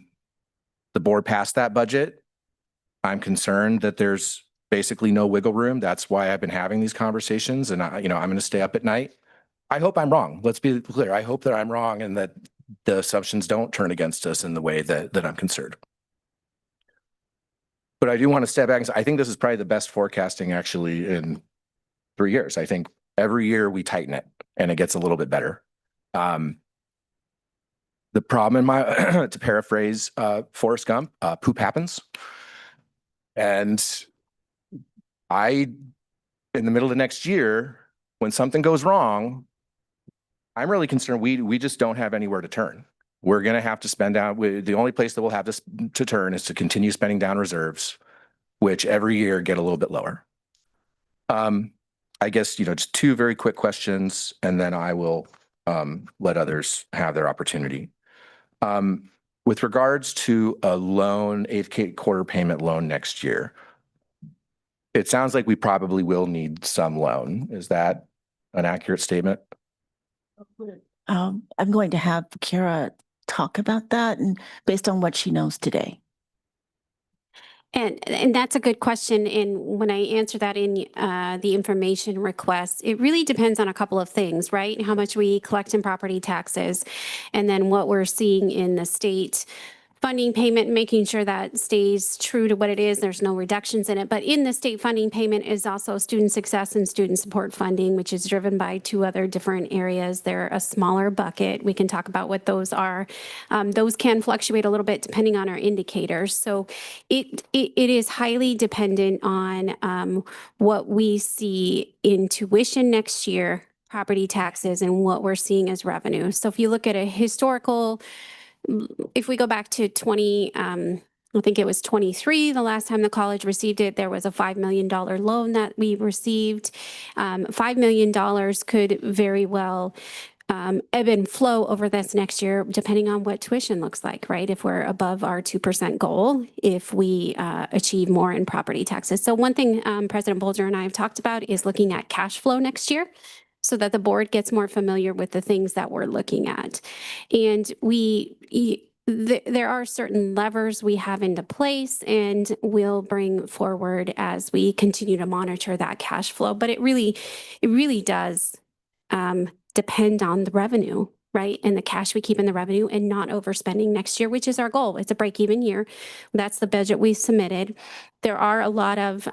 board passed that budget. I'm concerned that there's basically no wiggle room. That's why I've been having these conversations and I'm going to stay up at night. I hope I'm wrong. Let's be clear. I hope that I'm wrong and that the assumptions don't turn against us in the way that I'm concerned. But I do want to step back and say, I think this is probably the best forecasting actually in 3 years. I think every year we tighten it and it gets a little bit better. The problem in my, to paraphrase Forrest Gump, poop happens. And in the middle of next year, when something goes wrong, I'm really concerned we just don't have anywhere to turn. We're going to have to spend down, the only place that we'll have to turn is to continue spending down reserves, which every year get a little bit lower. I guess, just 2 very quick questions, and then I will let others have their opportunity. With regards to a loan, 8th quarter payment loan next year, it sounds like we probably will need some loan. Is that an accurate statement? I'm going to have Kara talk about that and based on what she knows today. And that's a good question. And when I answer that in the information request, it really depends on a couple of things, right? How much we collect in property taxes, and then what we're seeing in the state funding payment, making sure that stays true to what it is. There's no reductions in it. But in the state funding payment is also student success and student support funding, which is driven by two other different areas. They're a smaller bucket. We can talk about what those are. Those can fluctuate a little bit depending on our indicators. So it is highly dependent on what we see in tuition next year, property taxes, and what we're seeing as revenue. So if you look at a historical, if we go back to I think it was 23, the last time the college received it, there was a $5 million loan that we received. $5 million could very well ebb and flow over this next year, depending on what tuition looks like, right? If we're above our 2% goal, if we achieve more in property taxes. So one thing President Bolger and I have talked about is looking at cash flow next year, so that the board gets more familiar with the things that we're looking at. And there are certain levers we have into place, and we'll bring forward as we continue to monitor that cash flow. But it really does depend on the revenue, right? And the cash we keep in the revenue and not overspending next year, which is our goal. It's a break-even year. That's the budget we submitted. There are a lot of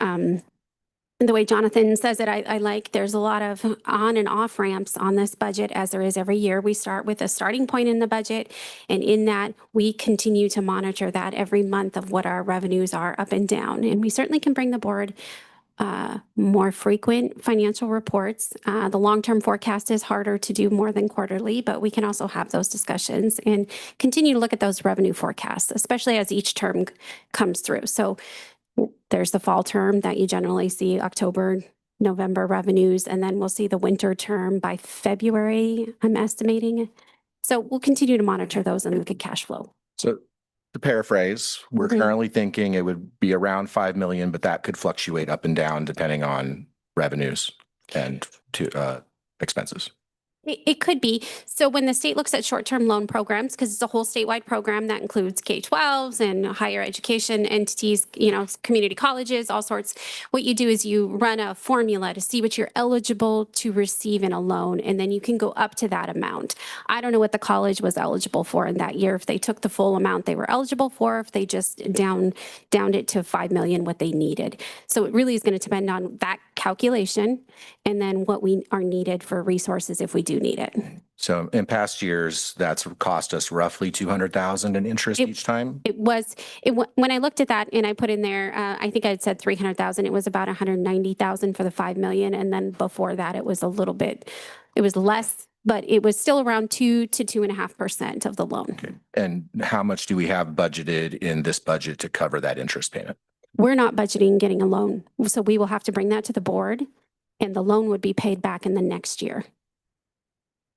the way Jonathan says it, I like, there's a lot of on and off ramps on this budget, as there is every year. We start with a starting point in the budget, and in that we continue to monitor that every month of what our revenues are up and down. And we certainly can bring the board more frequent financial reports. The long-term forecast is harder to do more than quarterly, but we can also have those discussions and continue to look at those revenue forecasts, especially as each term comes through. So there's the fall term that you generally see October, November revenues, and then we'll see the winter term by February, I'm estimating. So we'll continue to monitor those and look at cash flow. So to paraphrase, we're currently thinking it would be around 5 million, but that could fluctuate up and down depending on revenues and expenses. It could be. So when the state looks at short-term loan programs, because it's a whole statewide program that includes K-12s and higher education entities, community colleges, all sorts, what you do is you run a formula to see what you're eligible to receive in a loan, and then you can go up to that amount. I don't know what the college was eligible for in that year, if they took the full amount they were eligible for, if they just downed it to 5 million, what they needed. So it really is going to depend on that calculation and then what we are needed for resources if we do need it. So in past years, that's cost us roughly 200,000 in interest each time. When I looked at that and I put in there, I think I had said 300,000. It was about 190,000 for the 5 million. And then before that, it was a little bit, it was less, but it was still around 2 to 2.5% of the loan. Okay. And how much do we have budgeted in this budget to cover that interest payment? We're not budgeting getting a loan. So we will have to bring that to the board, and the loan would be paid back in the next year.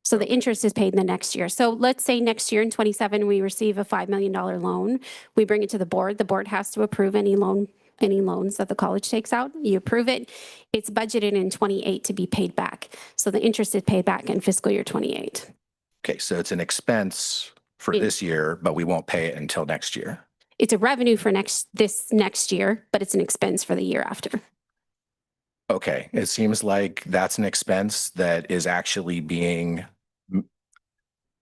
So the interest is paid in the next year. So let's say next year in 27, we receive a $5 million loan. We bring it to the board. The board has to approve any loans that the college takes out. You approve it. It's budgeted in 28 to be paid back. So the interest is paid back in fiscal year 28. Okay, so it's an expense for this year, but we won't pay it until next year. It's a revenue for this next year, but it's an expense for the year after. Okay, it seems like that's an expense that is actually being,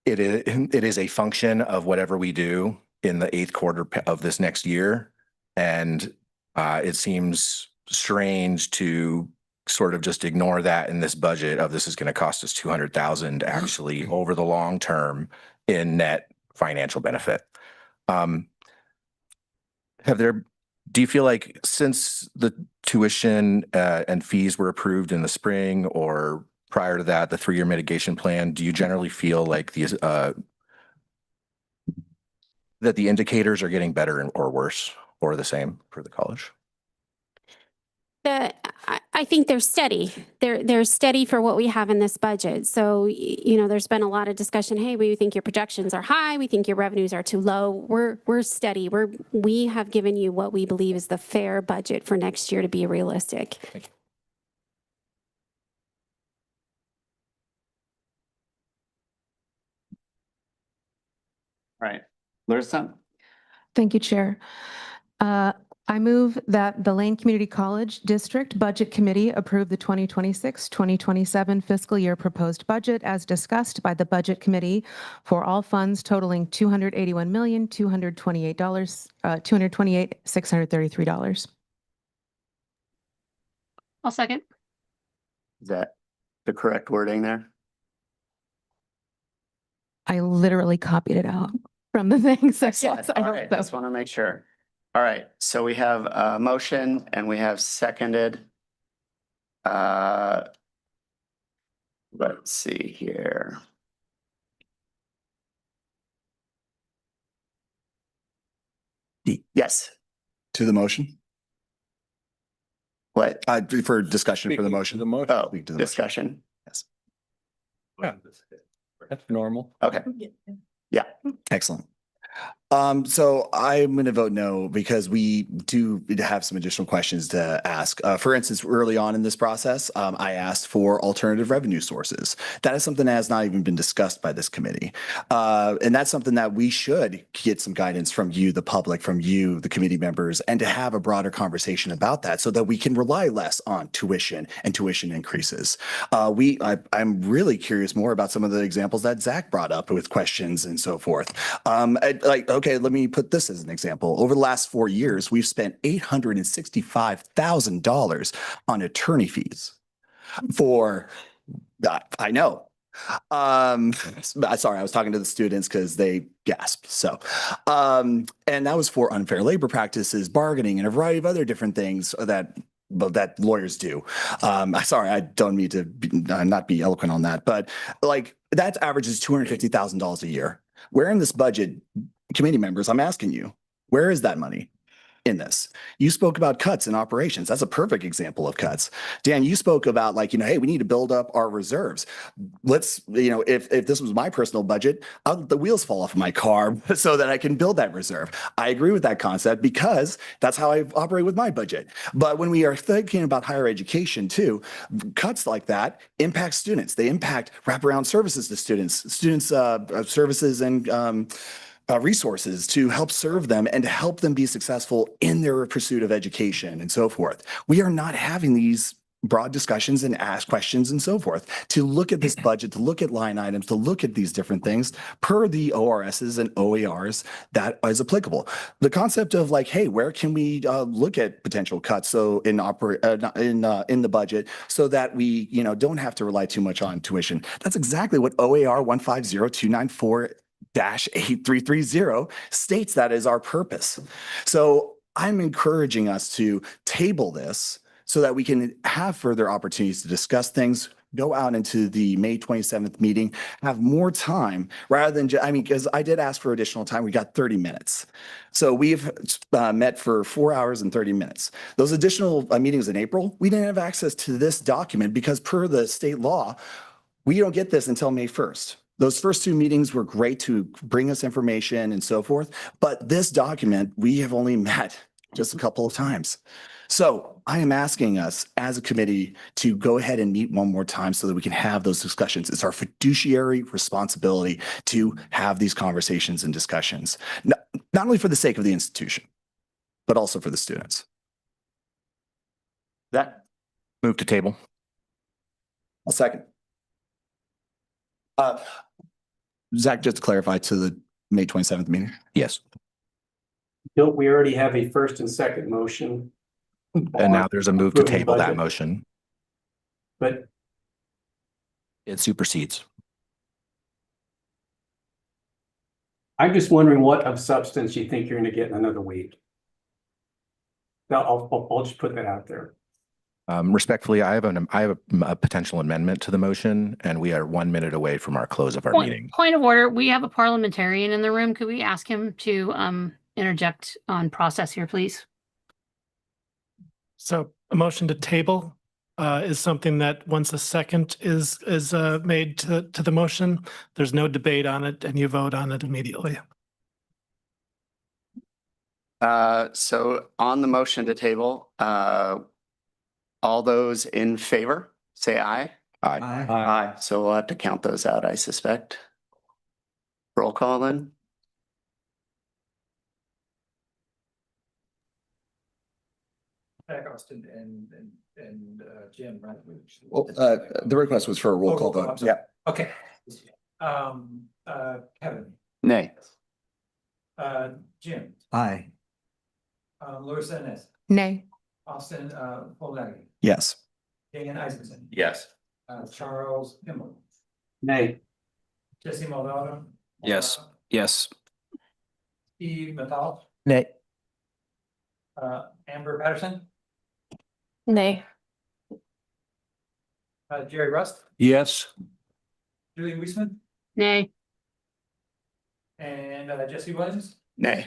it is a function of whatever we do in the 8th quarter of this next year. And it seems strange to sort of just ignore that in this budget of this is going to cost us 200,000 actually over the long term in net financial benefit. Do you feel like since the tuition and fees were approved in the spring or prior to that, the 3-year mitigation plan, do you generally feel like that the indicators are getting better or worse or the same for the college? I think they're steady. They're steady for what we have in this budget. So, there's been a lot of discussion. Hey, we think your projections are high. We think your revenues are too low. We're steady. We have given you what we believe is the fair budget for next year to be realistic. All right, Larissa. Thank you, Chair. I move that the Lane Community College District Budget Committee approve the 2026-2027 fiscal year proposed budget as discussed by the Budget Committee for all funds totaling $228,633. I'll second. Is that the correct wording there? I literally copied it out from the thing. So yes, I All hope right, so. just want to make sure. All right, so we have a motion and we have seconded. Let's see here. Yes, To the motion? what? For discussion for the motion. Oh, Speak to the motion. discussion. Yes. That's normal. Okay, yeah. Excellent. So I'm going to vote no because we do have some additional questions to ask. For instance, early on in this process, I asked for alternative revenue sources. That is something that has not even been discussed by this committee. And that's something that we should get some guidance from you, the public, from you, the committee members, and to have a broader conversation about that so that we can rely less on tuition and tuition increases. I'm really curious more about some of the examples that Zach brought up with questions and so forth. Okay, let me put this as an example. Over the last 4 years, we've spent $865,000 on attorney fees for, I know. Sorry, I was talking to the students because they gasped. So, and that was for unfair labor practices, bargaining, and a variety of other different things that lawyers do. Sorry, I don't mean to not be eloquent on that, but like that averages $250,000 a year. Where in this budget, committee members, I'm asking you, where is that money in this? You spoke about cuts in operations. That's a perfect example of cuts. Dan, you spoke about hey, we need to build up our reserves. Let's, if this was my personal budget, I'll let the wheels fall off of my car so that I can build that reserve. I agree with that concept because that's how I operate with my budget. But when we are thinking about higher education too, cuts like that impact students. They impact wraparound services to students, services and resources to help serve them and to help them be successful in their pursuit of education and so forth. We are not having these broad discussions and ask questions and so forth to look at this budget, to look at line items, to look at these different things per the ORSs and OERs that is applicable. The concept of hey, where can we look at potential cuts so in the budget so that we don't have to rely too much on tuition. That's exactly what OER 150294-8330 states that is our purpose. So I'm encouraging us to table this so that we can have further opportunities to discuss things, go out into the May 27th meeting, have more time rather than because I did ask for additional time. We got 30 minutes. So we've met for 4 hours and 30 minutes. Those additional meetings in April, we didn't have access to this document because per the state law, we don't get this until May 1st. Those first 2 meetings were great to bring us information and so forth, but this document, we have only met just a couple of times. So I am asking us as a committee to go ahead and meet one more time so that we can have those discussions. It's our fiduciary responsibility to have these conversations and discussions, not only for the sake of the institution, but also for the students. That Move to table. I'll second. Zach, just to clarify to the May 27th meeting. Yes. Don't we already have a first and second motion? And now there's a move to Approving table that budget. motion. But It supersedes. I'm just wondering what of substance you think you're gonna get in another week. I'll just put that out there. Respectfully, I have a potential amendment to the motion, and we are 1 minute away from our close of our meeting. Point of order, we have a parliamentarian in the room. Could we ask him to interject on process here, please? So a motion to table is something that once a second is made to the motion, there's no debate on it and you vote on it immediately. So on the motion to table, all those in favor, say aye. Aye. Aye. So we'll have to count those out, I suspect. Roll call then. Zach, Austin, and Jim, right? Well, the request was for a roll Oh, call roll call, I'm vote. sorry. Yeah. Okay. Kevin, Nay. Jim, Aye. Larissa Inez, Nay. Austin, Polari, Yes. Dan Isaacson, Yes. Charles Kimball, Nay. Jesse Maldonado. Yes. Yes. Steve Metal, Nay. Amber Patterson, Nay. Jerry Rust, Yes. Julie Weisman, Nay. and Jesse Williams. Nay.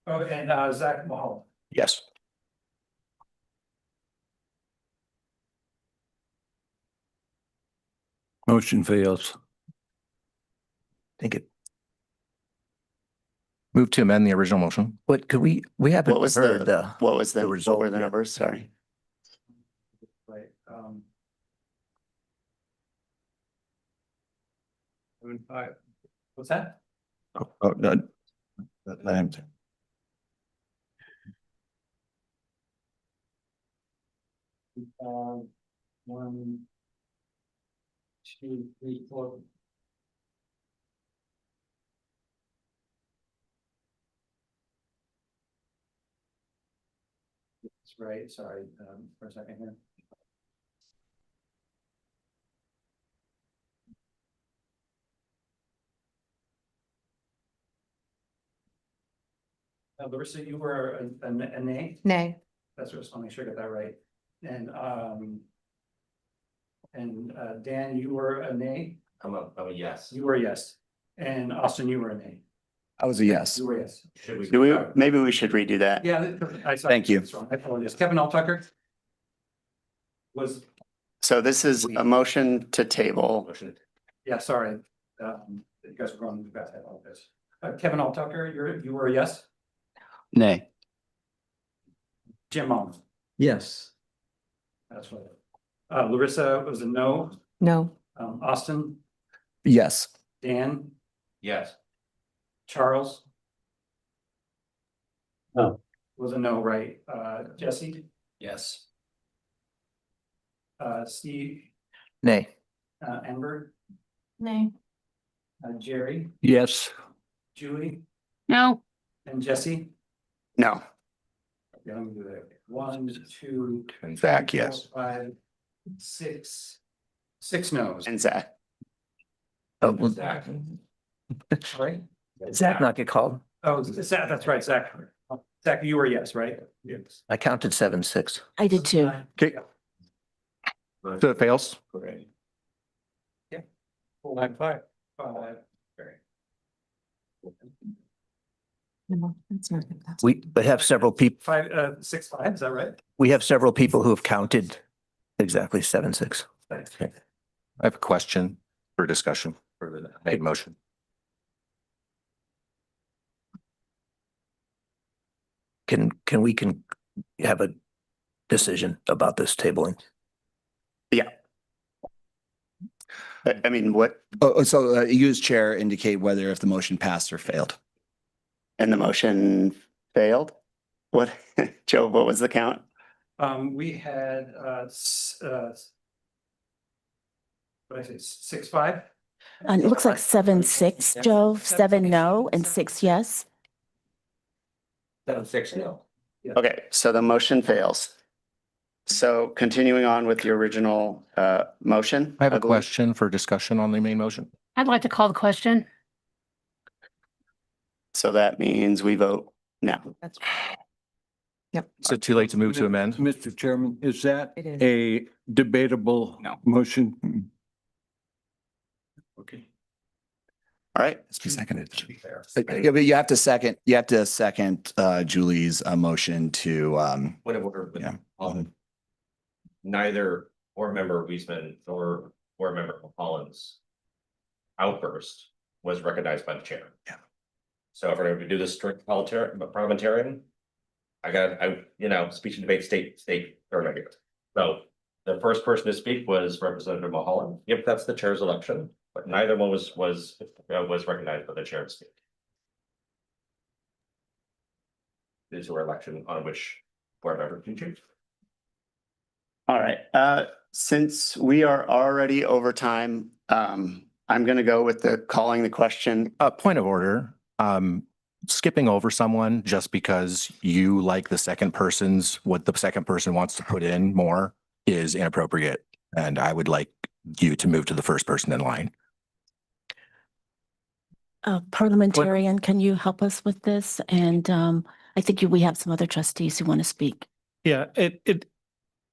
Oh, and Zach Mulholland. Yes. Motion fails. Thank you. Move to amend the original motion. What could we What haven't was heard what was the, what result were the yet. numbers? Sorry. Right, 7-5. What's that? Oh, no. Let him. One, two, three, four. That's right, sorry, for a second here. Larissa, you were a nay? Nay. That's what I just want to make sure I got that right. And Dan, you were a nay? I'm a yes. You were a yes. And Austin, you were a nay. I was a yes. You were a yes. Should we? Do we, maybe we should redo that. Yeah. Thank you. That's wrong. I apologize. Kevin Tucker was, So this is a motion to table. Motion. yeah, sorry. You guys were going fast. I apologize. Kevin Tucker, you were a yes? Nay. Jim Mullins, Yes. that's right. Larissa was a no. No. Austin, Yes. Dan, Yes. Charles No. was a no, right? Jesse, Yes. Steve, Nay. Amber, Nay. Jerry, Yes. Julie, No. and Jesse. No. Okay, let me do that. 1, 2. And Zach, 3, 4, yes. 5, 6. 6 no's. And Zach. Oh, well, Zach. Sorry? did Zach not get called? Oh, Zach, that's right, Zach. Zach, you were yes, right? Yes. I counted 7-6. I did too. Okay. So it fails? Great. 9, 5. 5. No, that's not good. We have several people, 5, 6, 5, is that right? we have several people who have counted exactly 7-6. Thanks. I have a question for discussion for the made motion. Can we have a decision about this tabling? Yeah. I mean, what, So you as chair indicate whether if the motion passed or failed. and the motion failed? What, Joe, what was the count? We had, what did I say, 6, 5? It looks like 7-6, Joe, 7 no, and 6 yes. 7-6 no. Okay, so the motion fails. So continuing on with the original motion. I have a believe. question for discussion on the main motion. I'd like to call the question. So that means we vote now. Yep. Is it too late to move to amend? Mr. Chairman, is that It is. a debatable motion? Okay. All right. It's been seconded. To be fair. Yeah, but you have to second Julie's motion to Point of order, but, yeah. neither board member Weisman nor board member Collins' outburst was recognized by the chair. Yeah. So if we're going to do this strict parliamentarian, speech and debate state or negative. So the first person to speak was Representative Mulholland. Yep, that's the chair's election, but neither one was recognized by the chair to speak. These were election on which board member can choose. All right, since we are already over time, I'm gonna go with the calling the question. Point of order, skipping over someone just because you like what the second person wants to put in more is inappropriate. And I would like you to move to the first person in line. Parliamentarian, can you help us with this? And I think we have some other trustees who want to speak. Yeah, I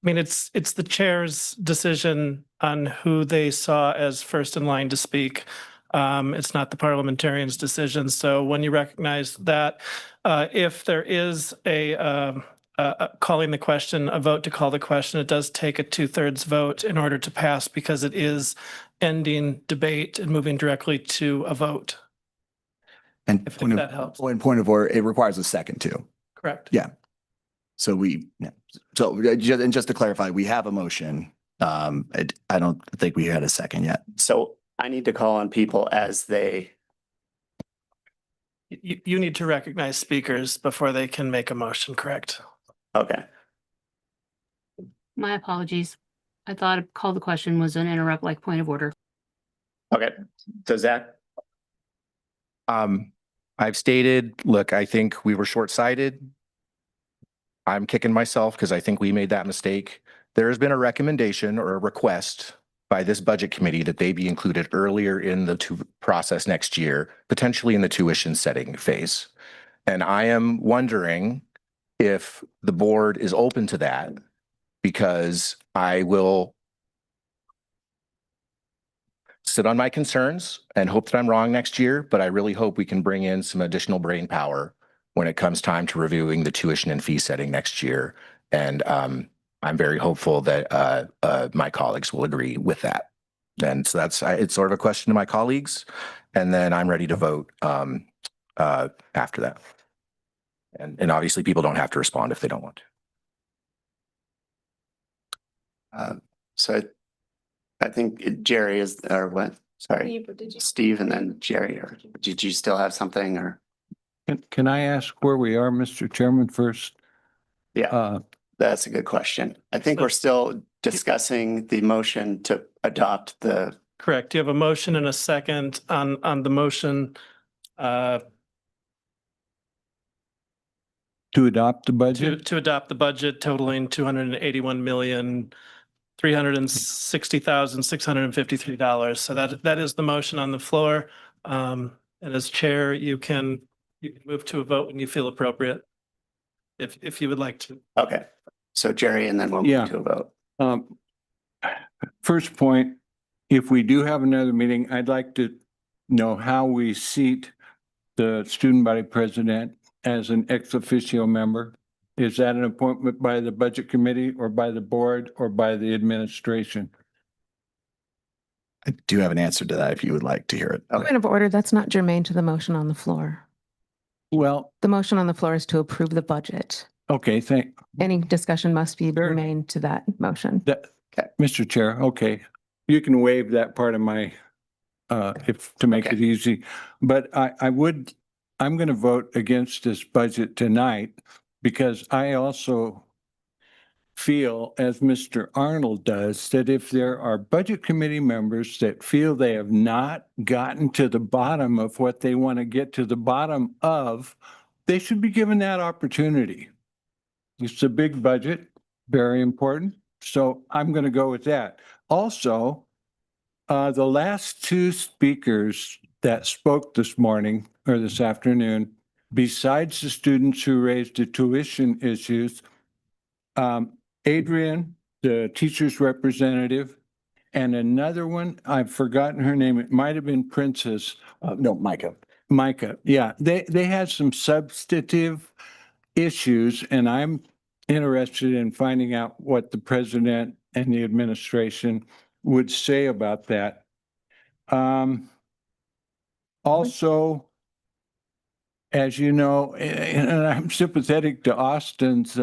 mean, it's the chair's decision on who they saw as first in line to speak. It's not the parliamentarian's decision. So when you recognize that, if there is a calling the question, a vote to call the question, it does take a 2/3 vote in order to pass because it is ending debate and moving directly to a vote. And If point that helps. point of order, it requires a second too. Correct. Yeah. So and just to clarify, we have a motion. I don't think we had a second yet. So I need to call on people as they, You need to recognize speakers before they can make a motion, correct? okay. My apologies. I thought call the question was an interrupt like point of order. Okay, so Zach? I've stated, look, I think we were short-sighted. I'm kicking myself because I think we made that mistake. There has been a recommendation or a request by this budget committee that they be included earlier in the process next year, potentially in the tuition setting phase. And I am wondering if the board is open to that, because I will sit on my concerns and hope that I'm wrong next year, but I really hope we can bring in some additional brain power when it comes time to reviewing the tuition and fee setting next year. And I'm very hopeful that my colleagues will agree with that. And so it's sort of a question to my colleagues, and then I'm ready to vote after that. And obviously people don't have to respond if they don't want to. So I think Jerry is, or what? Sorry, Steve and then Jerry, or did you still have something or? Can I ask where we are, Mr. Chairman, first? Yeah, that's a good question. I think we're still discussing the motion to adopt the. Correct. You have a motion and a second on the motion. To adopt the budget? To adopt the budget totaling $281,360,653. So that is the motion on the floor. And as chair, you can move to a vote when you feel appropriate, if you would like to. Okay, so Jerry, and then we'll move to a vote. First point, if we do have another meeting, I'd like to know how we seat the student body president as an ex officio member. Is that an appointment by the budget committee or by the board or by the administration? I do have an answer to that if you would like to hear it. Point of order, that's not germane to the motion on the floor. Well, the motion on the floor is to approve the budget. Okay, Any discussion must be germane to that motion. Mr. Chair, okay. You can waive that part of my, to make it easy. But I'm going to vote against this budget tonight because I also feel, as Mr. Arnold does, that if there are budget committee members that feel they have not gotten to the bottom of what they want to get to the bottom of, they should be given that opportunity. It's a big budget, very important. So I'm going to go with that. Also, the last two speakers that spoke this morning or this afternoon, besides the students who raised the tuition issues, Adrian, the teacher's representative, and another one, I've forgotten her name. It might have been Princess. No, Micah. Micah, yeah. They had some substantive issues, and I'm interested in finding out what the president and the administration would say about that. Also, as you know, and I'm sympathetic to Austin's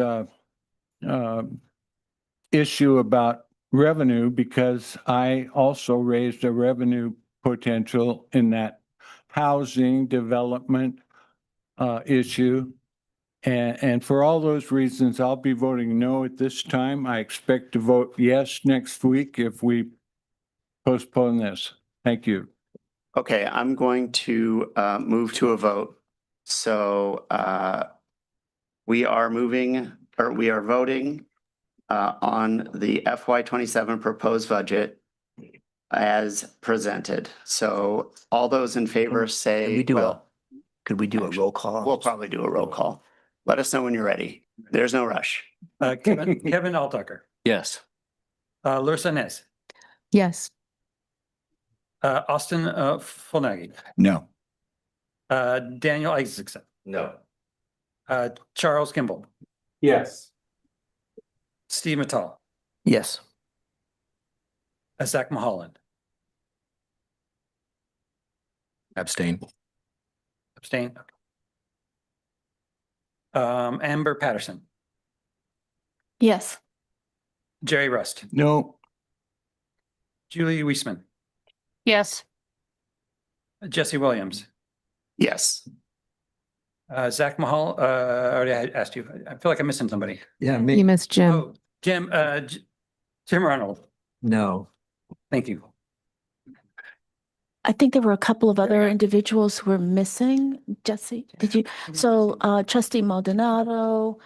issue about revenue because I also raised a revenue potential in that housing development issue. And for all those reasons, I'll be voting no at this time. I expect to vote yes next week if we postpone this. Thank you. Okay, I'm going to move to a vote. So we are voting on the FY 27 proposed budget as presented. So all those in favor say, Could we do a roll call? we'll probably do a roll call. Let us know when you're ready. There's no rush. Kevin Altucker, Yes. Larissa Nez, Yes. Austin Fulnagi, No. Daniel Isaacson, No. Charles Kimball, Yes. Steve Mattal, Yes. Zach Mulholland, Abstain. abstain. Amber Patterson, Yes. Jerry Rust, No. Julie Weisman, Yes. Jesse Williams, Yes. Zach Mahal, already I asked you. I feel like I'm missing somebody. Yeah, You me, missed Jim. Oh, Jim, Jim Arnold. no. Thank you. I think there were a couple of other individuals who were missing. Jesse, did you? So trustee Maldonado,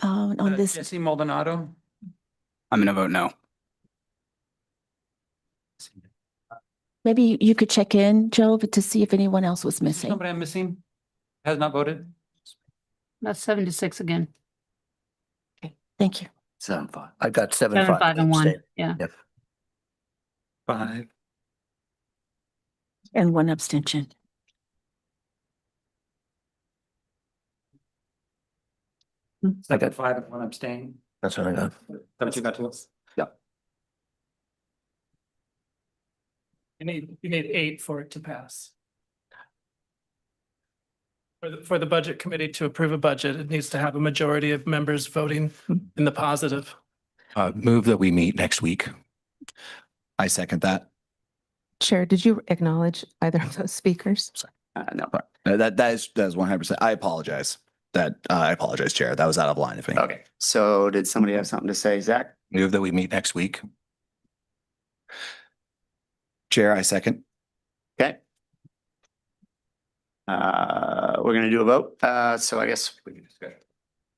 on this, Jesse Maldonado. I'm gonna vote no. maybe you could check in, Joe, to see if anyone else was missing. Somebody I'm missing has not voted. That's 7-6 again. Thank you. 7-5. I got 7, 7-5. 5 and 1. Abstain. Yeah. Yep. 5. And one abstention. I got 5 and 1 abstain. That's what I got. That you got to? Yeah. You need 8 for it to pass. For the budget committee to approve a budget, it needs to have a majority of members voting in the positive. Move that we meet next week. I second that. Chair, did you acknowledge either of those speakers? No. That is 100%. I apologize. I apologize, Chair. That was out of line of me. Okay. So did somebody have something to say, Zach? Move that we meet next week. Chair, I second. Okay. We're gonna do a vote. So I guess we can discuss.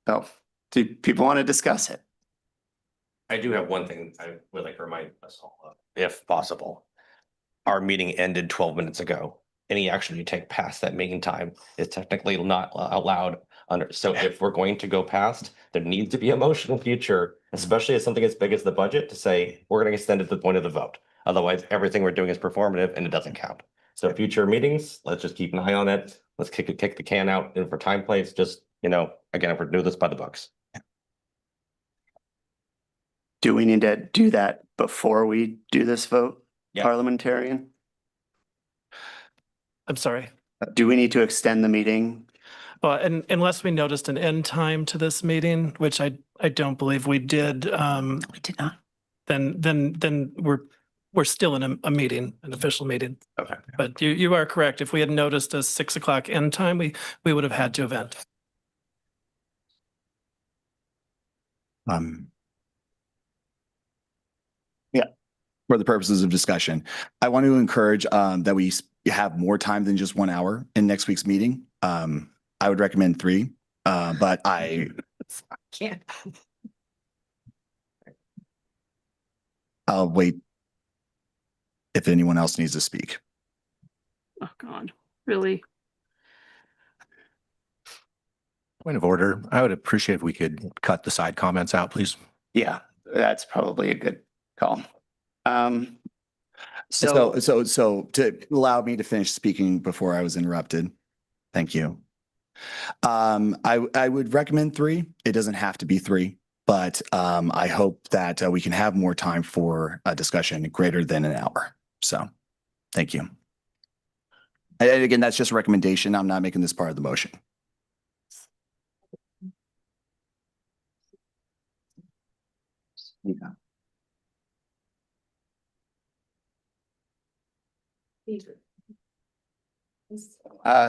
Oh, do people want to discuss it? I do have one thing I would like to remind us all of, if possible. Our meeting ended 12 minutes ago. Any action you take past that meeting time is technically not allowed under. So if we're going to go past, there needs to be a motion in future, especially as something as big as the budget, to say, we're going to extend it to the point of the vote. Otherwise, everything we're doing is performative and it doesn't count. So future meetings, let's just keep an eye on it. Let's kick the can out and for time plays, just, again, if we're doing this by the books. Do we need to do that before we do this vote? Yeah. Parliamentarian? I'm sorry. Do we need to extend the meeting? Well, and unless we noticed an end time to this meeting, which I don't believe we did. We did not. Then we're still in a meeting, an official meeting. Okay. But you are correct. If we had noticed a 6 o'clock end time, we would have had to event. Yeah. For the purposes of discussion, I want to encourage that we have more time than just 1 hour in next week's meeting. I would recommend 3, but I Can't. I'll wait if anyone else needs to speak. Oh, God, really? Point of order. I would appreciate if we could cut the side comments out, please. Yeah, that's probably a good call. So to allow me to finish speaking before I was interrupted. Thank you. I would recommend 3. It doesn't have to be 3, but I hope that we can have more time for a discussion greater than an hour. So, thank you. And again, that's just a recommendation. I'm not making this part of the motion. Yeah.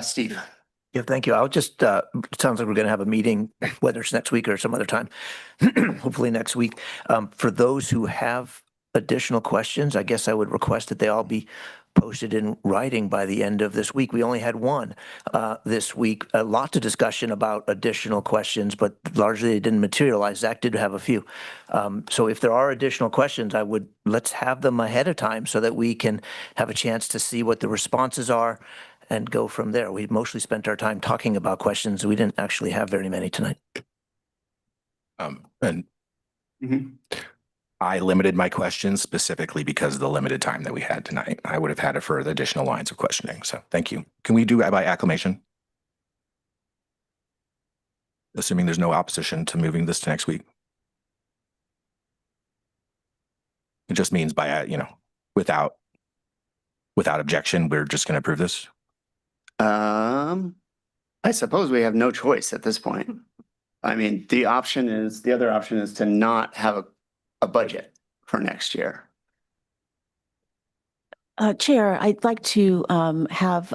Steve. Yeah, thank you. I'll just, it sounds like we're going to have a meeting, whether it's next week or some other time, hopefully next week. For those who have additional questions, I guess I would request that they all be posted in writing by the end of this week. We only had one this week. A lot of discussion about additional questions, but largely it didn't materialize. Zach did have a few. So if there are additional questions, let's have them ahead of time so that we can have a chance to see what the responses are and go from there. We mostly spent our time talking about questions. We didn't actually have very many tonight. And I limited my questions specifically because of the limited time that we had tonight. I would have had it for the additional lines of questioning. So thank you. Can we do it by acclamation? Assuming there's no opposition to moving this to next week. It just means by, without objection, we're just going to approve this. I suppose we have no choice at this point. I mean, the other option is to not have a budget for next year. Chair, I'd like to have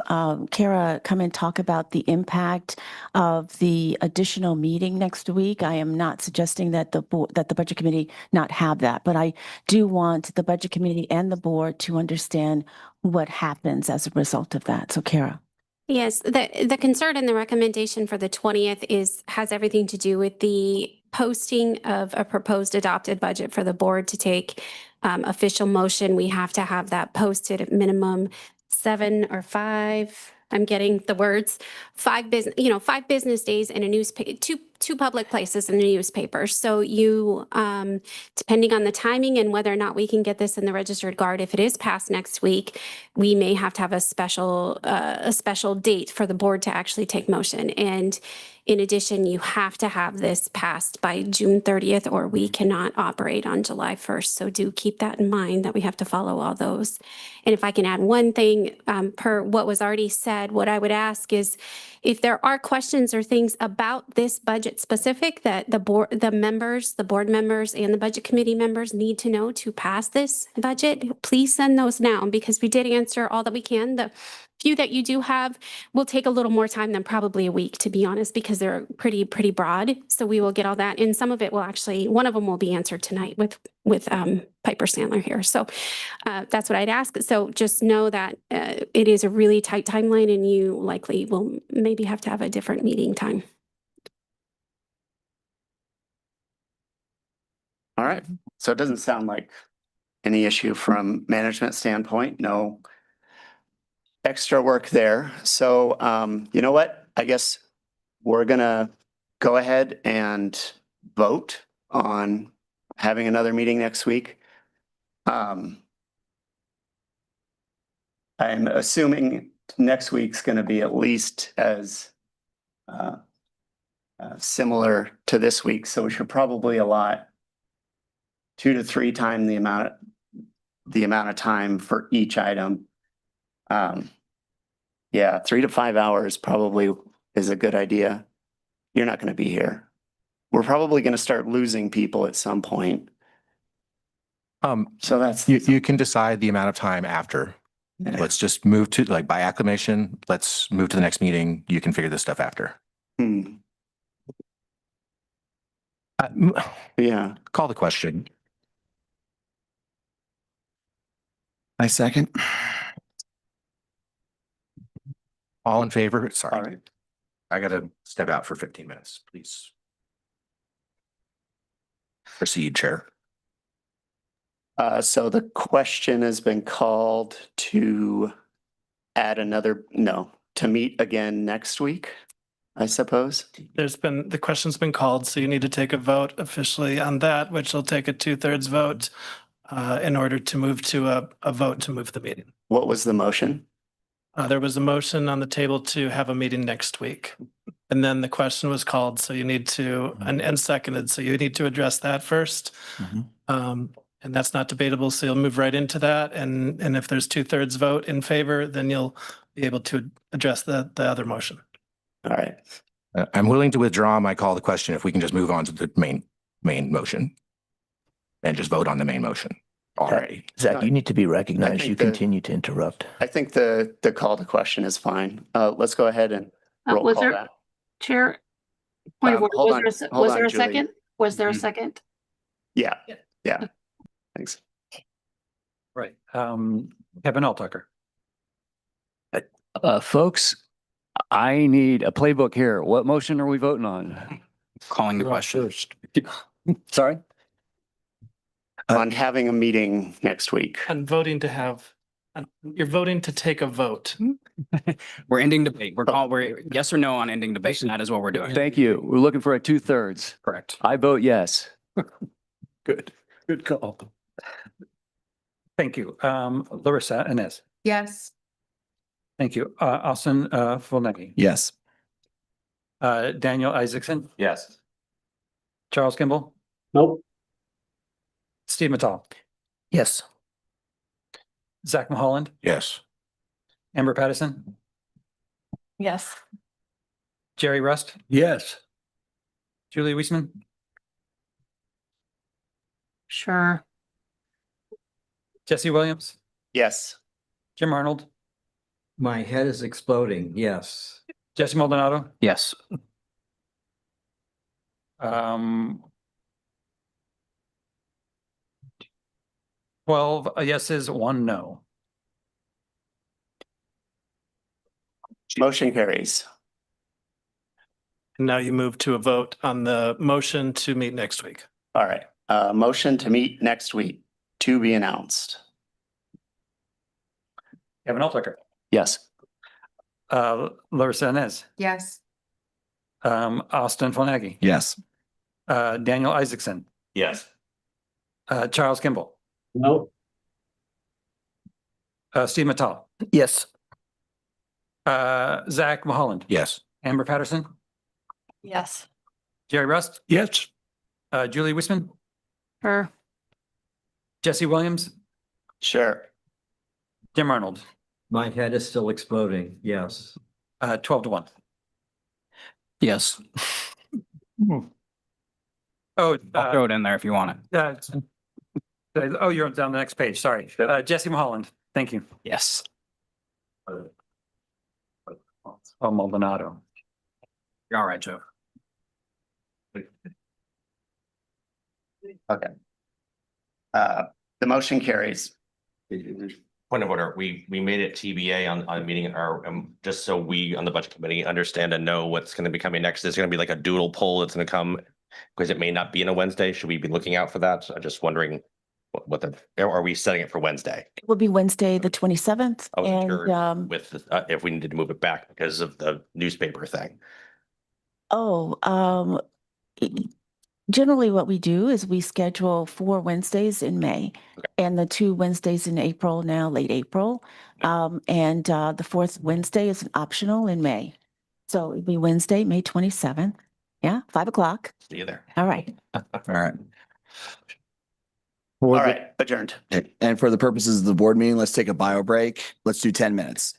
Kara come and talk about the impact of the additional meeting next week. I am not suggesting that the Budget Committee not have that, but I do want the Budget Committee and the board to understand what happens as a result of that. So Kara. Yes, the concern and the recommendation for the 20th has everything to do with the posting of a proposed adopted budget for the board to take official motion. We have to have that posted at minimum 7 or 5. I'm getting the words, 5 business days in a newspaper, two public places in the newspaper. So you, depending on the timing and whether or not we can get this in the registered guard, if it is passed next week, we may have to have a special date for the board to actually take motion. And in addition, you have to have this passed by June 30th or we cannot operate on July 1st. So do keep that in mind that we have to follow all those. And if I can add one thing per what was already said, what I would ask is if there are questions or things about this budget specific that the board members and the budget committee members need to know to pass this budget, please send those now because we did answer all that we can. The few that you do have will take a little more time than probably a week, to be honest, because they're pretty broad. So we will get all that. And some of it will actually, one of them will be answered tonight with Piper Sandler here. So that's what I'd ask. So just know that it is a really tight timeline and you likely will maybe have to have a different meeting time. All right. So it doesn't sound like any issue from management standpoint. No extra work there. So you know what? I guess we're gonna go ahead and vote on having another meeting next week. I'm assuming next week's gonna be at least as similar to this week. So we should probably allot 2 to 3 times the amount of time for each item. Yeah, 3 to 5 hours probably is a good idea. You're not going to be here. We're probably going to start losing people at some point. So that's you can decide the amount of time after. Yeah. Let's just move to by acclamation. Let's move to the next meeting. You can figure this stuff after. Yeah. Call the question. I second. All in favor? Sorry. All right. I got to step out for 15 minutes, please. Proceed, Chair. So the question has been called to add to meet again next week, I suppose. The question's been called, so you need to take a vote officially on that, which will take a 2/3 vote in order to move to a vote to move the meeting. What was the motion? There was a motion on the table to have a meeting next week. And then the question was called, so you need to, and seconded, so you need to address that first. And that's not debatable, so you'll move right into that. And if there's 2/3 vote in favor, then you'll be able to address the other motion. All right. I'm willing to withdraw my call to question if we can just move on to the main motion and just vote on the main motion already. Zach, you need to be recognized. You continue to interrupt. I think the call to question is fine. Let's go ahead and Roll Was call there, that. Chair? Point of order, Hold was on, there, a se- hold was there on, a Julie. second? Was there a Mhm. second? Yeah, yeah. Thanks. Right. Kevin Alltucker. Folks, I need a playbook here. What motion are we voting on? Calling the You're up question. first. Sorry? On having a meeting next week. On voting to have, you're voting to take a vote. We're ending debate. We're yes or no on ending debate. And that is what we're doing. Thank you. We're looking for a 2/3. Correct. I vote yes. Good call. Thank you. Larissa Inez. Yes. Thank you. Austin Fulnegi. Yes. Daniel Isaacson. Yes. Charles Kimball. Nope. Steve Mattal. Yes. Zach Mulholland. Yes. Amber Patterson. Yes. Jerry Rust. Yes. Julie Weisman. Sure. Jesse Williams. Yes. Jim Arnold. My head is exploding. Yes. Jesse Maldonado. Yes. 12 yeses, 1 no. Motion carries. And now you move to a vote on the motion to meet next week. All right. Motion to meet next week to be announced. Kevin Alltucker. Yes. Larissa Inez. Yes. Austin Fulnegi. Yes. Daniel Isaacson. Yes. Charles Kimball. Nope. Steve Mattal. Yes. Zach Mulholland. Yes. Amber Patterson. Yes. Jerry Rust. Yes. Julie Weisman. Sure. Jesse Williams. Sure. Jim Arnold. My head is still exploding. Yes. 12-1. Yes. Oh, I'll throw it in there if you want it. oh, you're down the next page. Sorry. Jesse Mulholland. Thank you. Yes. Oh, Maldonado. You're all right, Joe. Okay. The motion carries. Point of order, we made it TBA on meeting our, just so we on the budget committee understand and know what's going to be coming next. There's going to be like a doodle poll that's going to come because it may not be in a Wednesday. Should we be looking out for that? I'm just wondering what or are we setting it for Wednesday? It will be Wednesday, the 27th. I wasn't sure And, with if we needed to move it back because of the newspaper thing. generally what we do is we schedule 4 Wednesdays in May and the 2 Wednesdays in April, now late April. And the 4th Wednesday is optional in May. So it'll be Wednesday, May 27th. Yeah, 5 o'clock. See you there. All right. All right. All right, adjourned. And for the purposes of the board meeting, let's take a bio break. Let's do 10 minutes.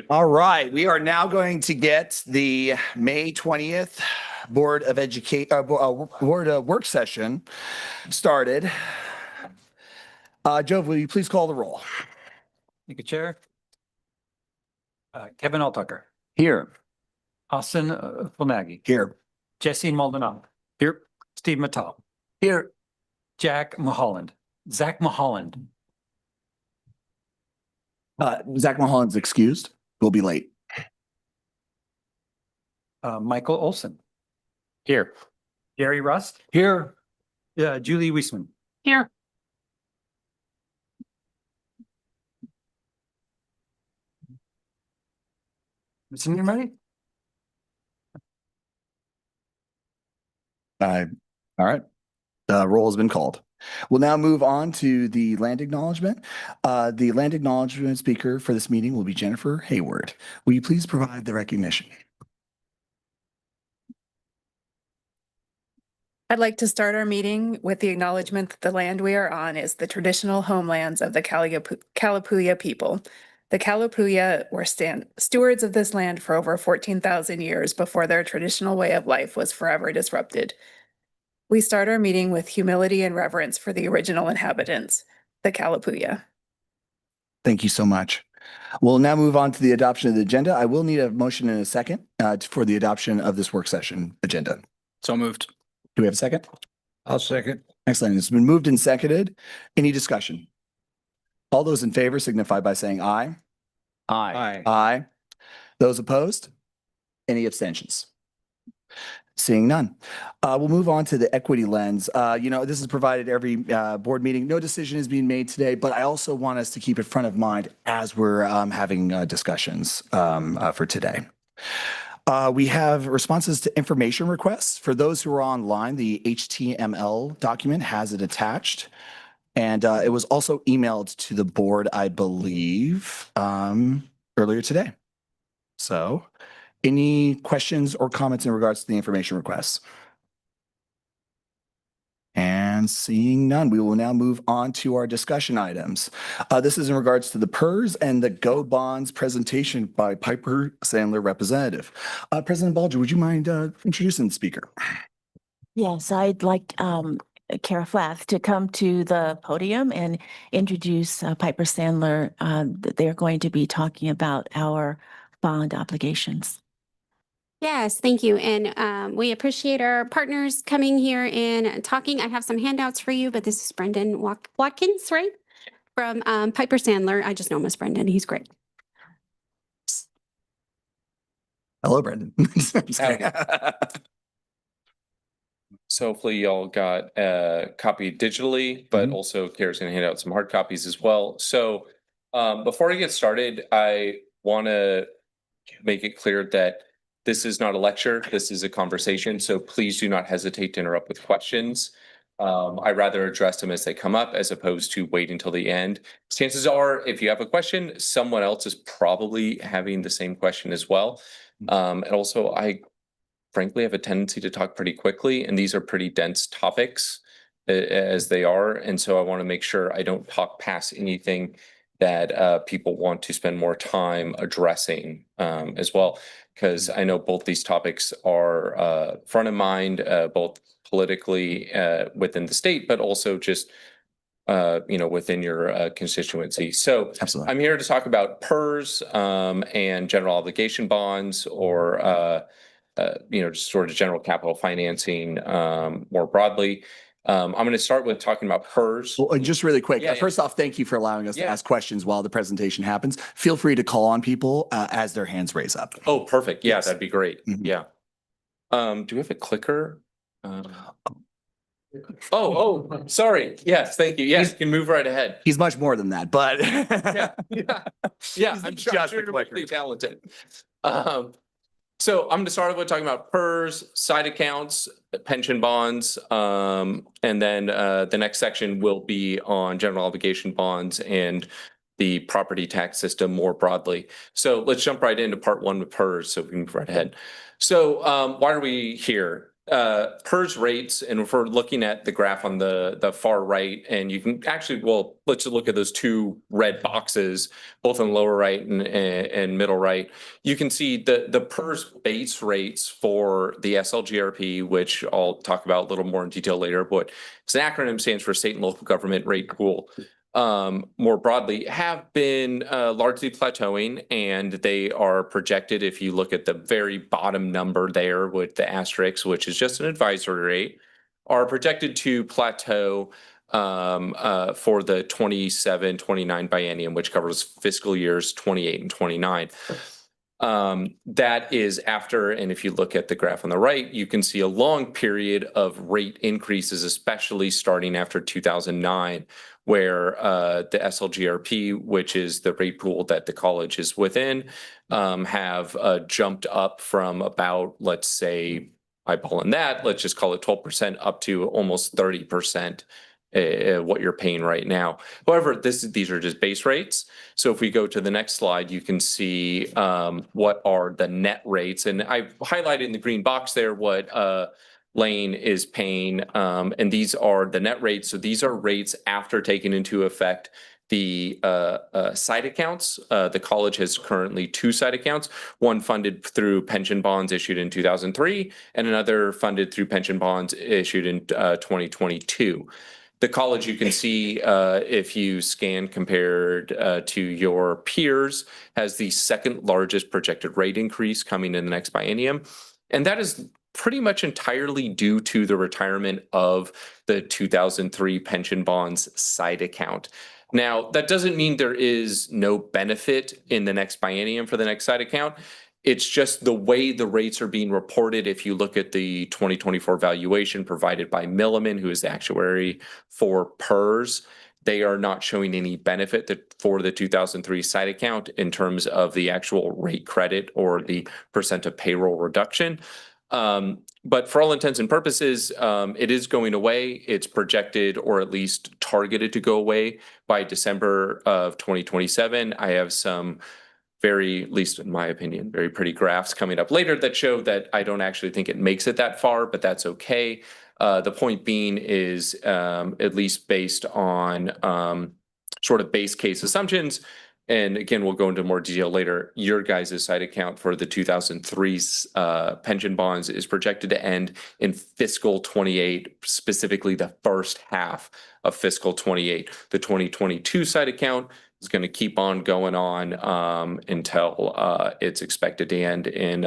All right, we are now going to get the May 20th Board of Work Session started. Jove, will you please call the roll? Thank you, Chair. Kevin Altucker, Here. Austin Fulnagi, Here. Jesse Maldonado. Here. Steve Mattel, Here. Zach Mulholland. Zach Mulholland's excused. We'll be late. Michael Olson, Here. Gary Rust, Here. Julie Weisman. Here. Mr. Newman? All right. Roll has been called. We'll now move on to the land acknowledgement. The land acknowledgement speaker for this meeting will be Jennifer Hayward. Will you please provide the recognition? I'd like to start our meeting with the acknowledgement that the land we are on is the traditional homelands of the Kalapuya people. The Kalapuya were stewards of this land for over 14,000 years before their traditional way of life was forever disrupted. We start our meeting with humility and reverence for the original inhabitants, the Kalapuya. Thank you so much. We'll now move on to the adoption of the agenda. I will need a motion in a second for the adoption of this work session agenda. So moved. Do we have a second? I'll second. Excellent. It's been moved and seconded. Any discussion? All those in favor signify by saying aye. Aye. Aye. Those opposed? Any abstentions? Seeing none. We'll move on to the equity lens. This is provided every board meeting. No decision is being made today, but I also want us to keep it front of mind as we're having discussions for today. We have responses to information requests. For those who are online, the HTML document has it attached. And it was also emailed to the board, I believe, earlier today. So any questions or comments in regards to the information requests? And seeing none, we will now move on to our discussion items. This is in regards to the PERS and the Go Bonds presentation by Piper Sandler representative. President Balger, would you mind introducing the speaker? Yes, I'd like Kara Flath to come to the podium and introduce Piper Sandler. They're going to be talking about our bond obligations. Yes, thank you. And we appreciate our partners coming here and talking. I have some handouts for you, but this is Brendan Watkins, right? From Piper Sandler. I just know him as Brendan. He's great. Hello, Brendan. So hopefully y'all got a copy digitally, but also Kara's gonna hand out some hard copies as well. So before I get started, I want to make it clear that this is not a lecture, this is a conversation. So please do not hesitate to interrupt with questions. I rather address them as they come up as opposed to wait until the end. Chances are, if you have a question, someone else is probably having the same question as well. And also, I frankly have a tendency to talk pretty quickly, and these are pretty dense topics as they are. And so I want to make sure I don't talk past anything that people want to spend more time addressing as well, because I know both these topics are front of mind, both politically within the state, but also just within your constituency. So absolutely, I'm here to talk about PERS and general obligation bonds, or just sort of general capital financing more broadly. I'm going to start with talking about PERS. Well, just really quick. Yeah, First off, thank you for allowing us to ask questions while the presentation happens. Feel free to call on people as their hands raise up. Oh, perfect. Yeah, that'd be great. Yeah. Do we have a clicker? Sorry. Yes, thank you. Yes, you can move right ahead. He's much more than that, but yeah, I'm just really talented. So I'm going to start with talking about PERS, side accounts, pension bonds, and then the next section will be on general obligation bonds and the property tax system more broadly. So let's jump right into part one with PERS so we can move right ahead. So why are we here? PERS rates, and if we're looking at the graph on the far right, and you can actually, well, let's just look at those two red boxes, both in lower right and middle right. You can see the PERS base rates for the SLGRP, which I'll talk about a little more in detail later, but it's an acronym, stands for State and Local Government Rate Pool. More broadly, have been largely plateauing, and they are projected, if you look at the very bottom number there with the asterisk, which is just an advisory rate, are projected to plateau for the 27-29 biennium, which covers fiscal years 28 and 29. That is after, and if you look at the graph on the right, you can see a long period of rate increases, especially starting after 2009, where the SLGRP, which is the rate pool that the college is within, have jumped up from about, let's say, eyeballing that, let's just call it 12% up to almost 30%. What you're paying right now. However, these are just base rates. So if we go to the next slide, you can see what are the net rates. And I've highlighted in the green box there what Lane is paying. And these are the net rates. So these are rates after taking into effect the side accounts. The college has currently 2 side accounts, one funded through pension bonds issued in 2003 and another funded through pension bonds issued in 2022. The college, you can see if you scan compared to your peers, has the second largest projected rate increase coming in the next biennium. And that is pretty much entirely due to the retirement of the 2003 pension bonds side account. Now, that doesn't mean there is no benefit in the next biennium for the next side account. It's just the way the rates are being reported. If you look at the 2024 valuation provided by Milliman, who is the actuary for PERS, they are not showing any benefit for the 2003 side account in terms of the actual rate credit or the percent of payroll reduction. But for all intents and purposes, it is going away. It's projected or at least targeted to go away by December of 2027. I have some very, at least in my opinion, very pretty graphs coming up later that show that I don't actually think it makes it that far, but that's okay. The point being is, at least based on sort of base case assumptions, and again, we'll go into more detail later, your guys' side account for the 2003 pension bonds is projected to end in fiscal 28, specifically the first half of fiscal 28. The 2022 side account is going to keep on going on until it's expected to end in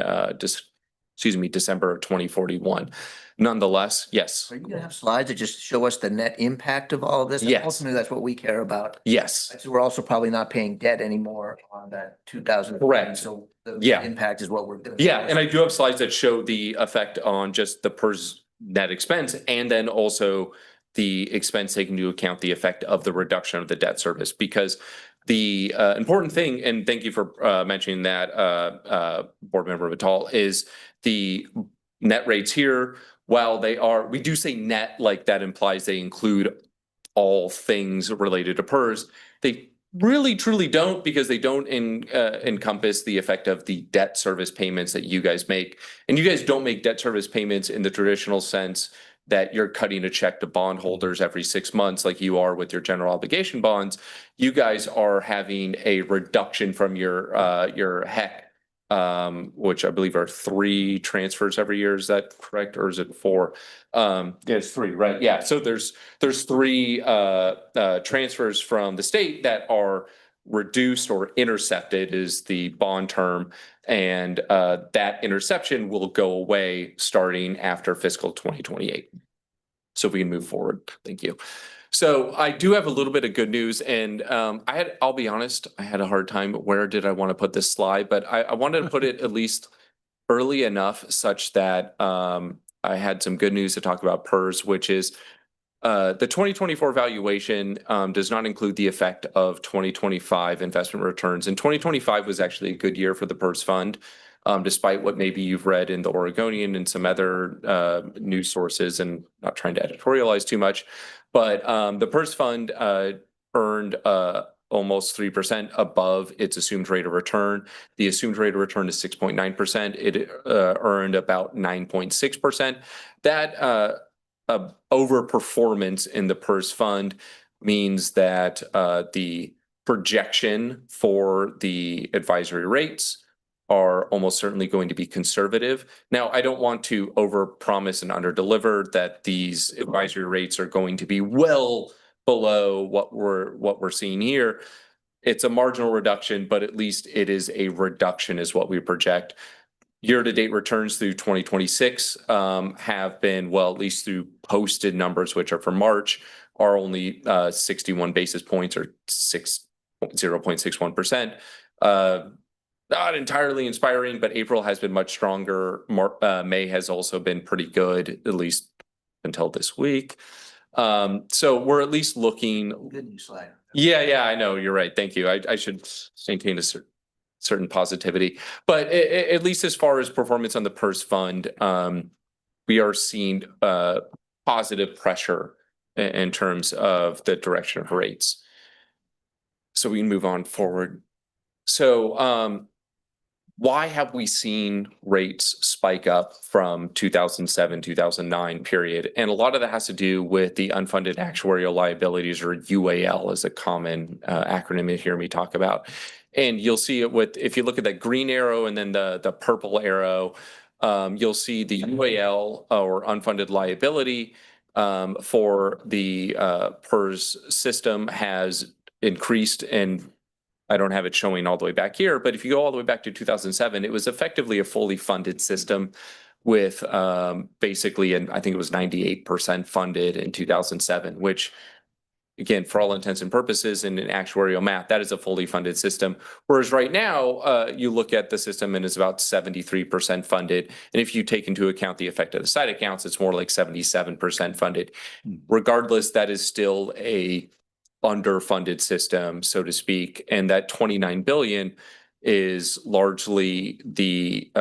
December of 2041. Nonetheless, yes. Are you gonna have slides that just show us the net impact of all of this? Yes. Ultimately, that's what we care about. Yes. So we're also probably not paying debt anymore on that 2000. Correct. So the Yeah. impact is what we're gonna. Yeah, and I do have slides that show the effect on just the PERS net expense and then also the expense taking into account the effect of the reduction of the debt service. Because the important thing, and thank you for mentioning that, Board Member Vital, is the net rates here. While they are, we do say net, like that implies they include all things related to PERS. They really truly don't, because they don't encompass the effect of the debt service payments that you guys make. And you guys don't make debt service payments in the traditional sense that you're cutting a check to bondholders every 6 months like you are with your general obligation bonds. You guys are having a reduction from your HEC, which I believe are 3 transfers every year. Is that correct? Or is it 4? Yeah, it's 3, right? Yeah. So there's 3 transfers from the state that are reduced or intercepted is the bond term. And that interception will go away starting after fiscal 2028. So if we can move forward. Thank you. So I do have a little bit of good news, and I'll be honest, I had a hard time. Where did I want to put this slide? But I wanted to put it at least early enough such that I had some good news to talk about PERS, which is the 2024 valuation does not include the effect of 2025 investment returns. And 2025 was actually a good year for the PERS fund, despite what maybe you've read in the Oregonian and some other news sources, and not trying to editorialize too much. But the PERS fund earned almost 3% above its assumed rate of return. The assumed rate of return is 6.9%. It earned about 9.6%. That overperformance in the PERS fund means that the projection for the advisory rates are almost certainly going to be conservative. Now, I don't want to overpromise and underdeliver that these advisory rates are going to be well below what we're seeing here. It's a marginal reduction, but at least it is a reduction is what we project. Year-to-date returns through 2026 have been, well, at least through posted numbers, which are for March, are only 61 basis points or 0.61%. Not entirely inspiring, but April has been much stronger. May has also been pretty good, at least until this week. So we're at least looking. Good news slide. Yeah, I know. You're right. Thank you. I should maintain a certain positivity, but at least as far as performance on the PERS fund, we are seeing positive pressure in terms of the direction of rates. So we can move on forward. So why have we seen rates spike up from 2007, 2009 period? And a lot of that has to do with the unfunded actuarial liabilities, or UAL is a common acronym you hear me talk about. And you'll see it with, if you look at that green arrow and then the purple arrow, you'll see the UAL or unfunded liability for the PERS system has increased, and I don't have it showing all the way back here, but if you go all the way back to 2007, it was effectively a fully funded system with basically, and I think it was 98% funded in 2007, which again, for all intents and purposes in an actuarial math, that is a fully funded system. Whereas right now, you look at the system and it's about 73% funded. And if you take into account the effect of the side accounts, it's more like 77% funded. Regardless, that is still a underfunded system, so to speak, and that 29 billion is largely the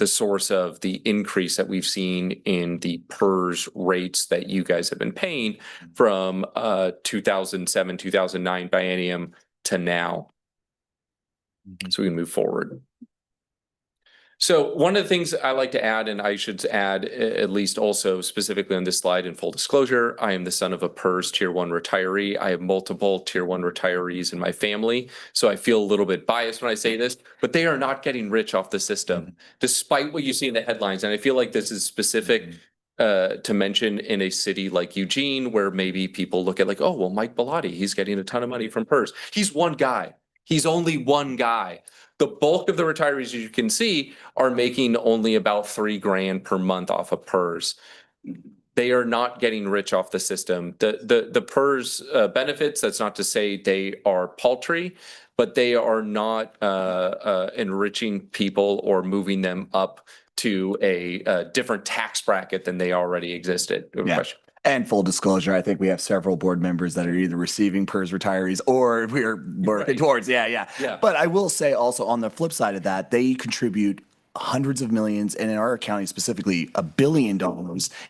source of the increase that we've seen in the PERS rates that you guys have been paying from 2007, 2009 biennium to now. So we can move forward. So one of the things I like to add, and I should add at least also specifically on this slide in full disclosure, I am the son of a PERS Tier 1 retiree. I have multiple Tier 1 retirees in my family, so I feel a little bit biased when I say this, but they are not getting rich off the system, despite what you see in the headlines. And I feel like this is specific to mention in a city like Eugene, where maybe people look at like, oh, well, Mike Bellotti, he's getting a ton of money from PERS. He's one guy. He's only one guy. The bulk of the retirees, as you can see, are making only about $3,000 per month off of PERS. They are not getting rich off the system. The PERS benefits, that's not to say they are paltry, but they are not enriching people or moving them up to a different tax bracket than they already existed. Yeah. And full disclosure, I think we have several board members that are either receiving PERS retirees or we're working towards. Yeah. But I will say also on the flip side of that, they contribute hundreds of millions, and in our county specifically, $1 billion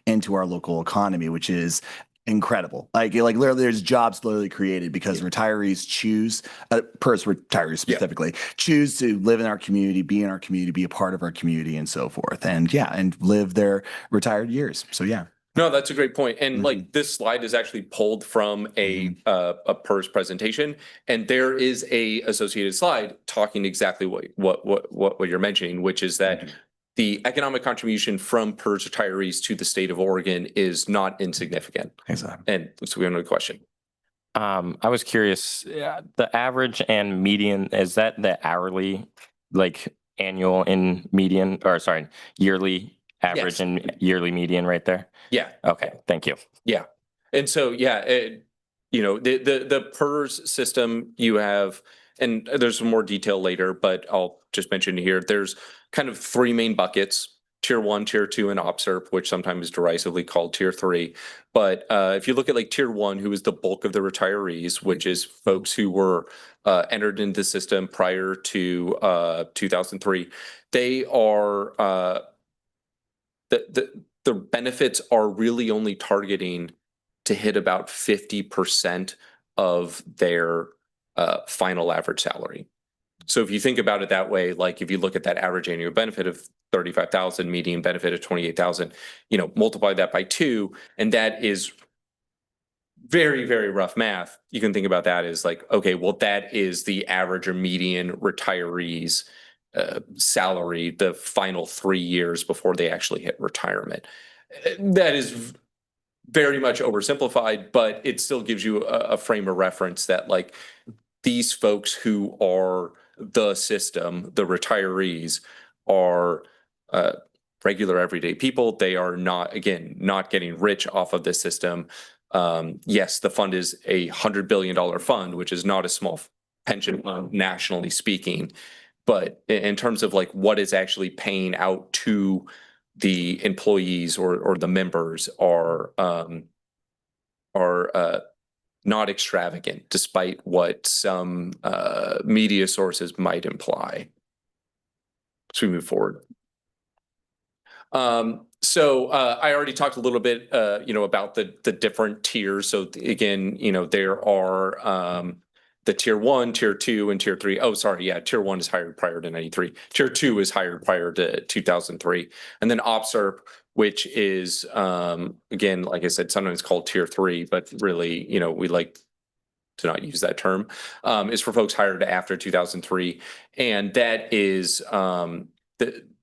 into our local economy, which is incredible. Like literally there's jobs literally created because retirees choose, PERS retirees specifically, choose to live in our community, be in our community, be a part of our community and so forth. And and live their retired years. So yeah. No, that's a great point. And like this slide is actually pulled from a PERS presentation, and there is a associated slide talking exactly what you're mentioning, which is that the economic contribution from PERS retirees to the state of Oregon is not insignificant. Exactly. And so we have another question. I was curious, the average and median, is that the hourly, like annual and median, or sorry, yearly average and yearly median right there? Yeah. Okay. Thank you. Yeah. And so, the PERS system you have, and there's some more detail later, but I'll just mention here, there's kind of three main buckets: Tier 1, Tier 2, and OPSERP, which sometimes is derisively called Tier 3. But if you look at like Tier 1, who is the bulk of the retirees, which is folks who were entered into the system prior to 2003, they are the benefits are really only targeting to hit about 50% of their final average salary. So if you think about it that way, like if you look at that average annual benefit of 35,000, median benefit of 28,000, multiply that by 2, and that is very, very rough math. You can think about that as like, okay, well, that is the average or median retiree's salary the final 3 years before they actually hit retirement. That is very much oversimplified, but it still gives you a frame of reference that like these folks who are the system, the retirees, are regular everyday people. They are not getting rich off of this system. Yes, the fund is $100 billion fund, which is not a small pension fund nationally speaking. But in terms of like what is actually paying out to the employees or the members are not extravagant, despite what some media sources might imply. So we move forward. So I already talked a little bit, about the different tiers. So again, there are the tier 1, tier 2, and tier 3. Oh, sorry. Yeah. Tier 1 is hired prior to 93. Tier 2 is hired prior to 2003. And then OPSERP, which is, again, like I said, sometimes called tier 3, but really, we like to not use that term, is for folks hired after 2003. And that is the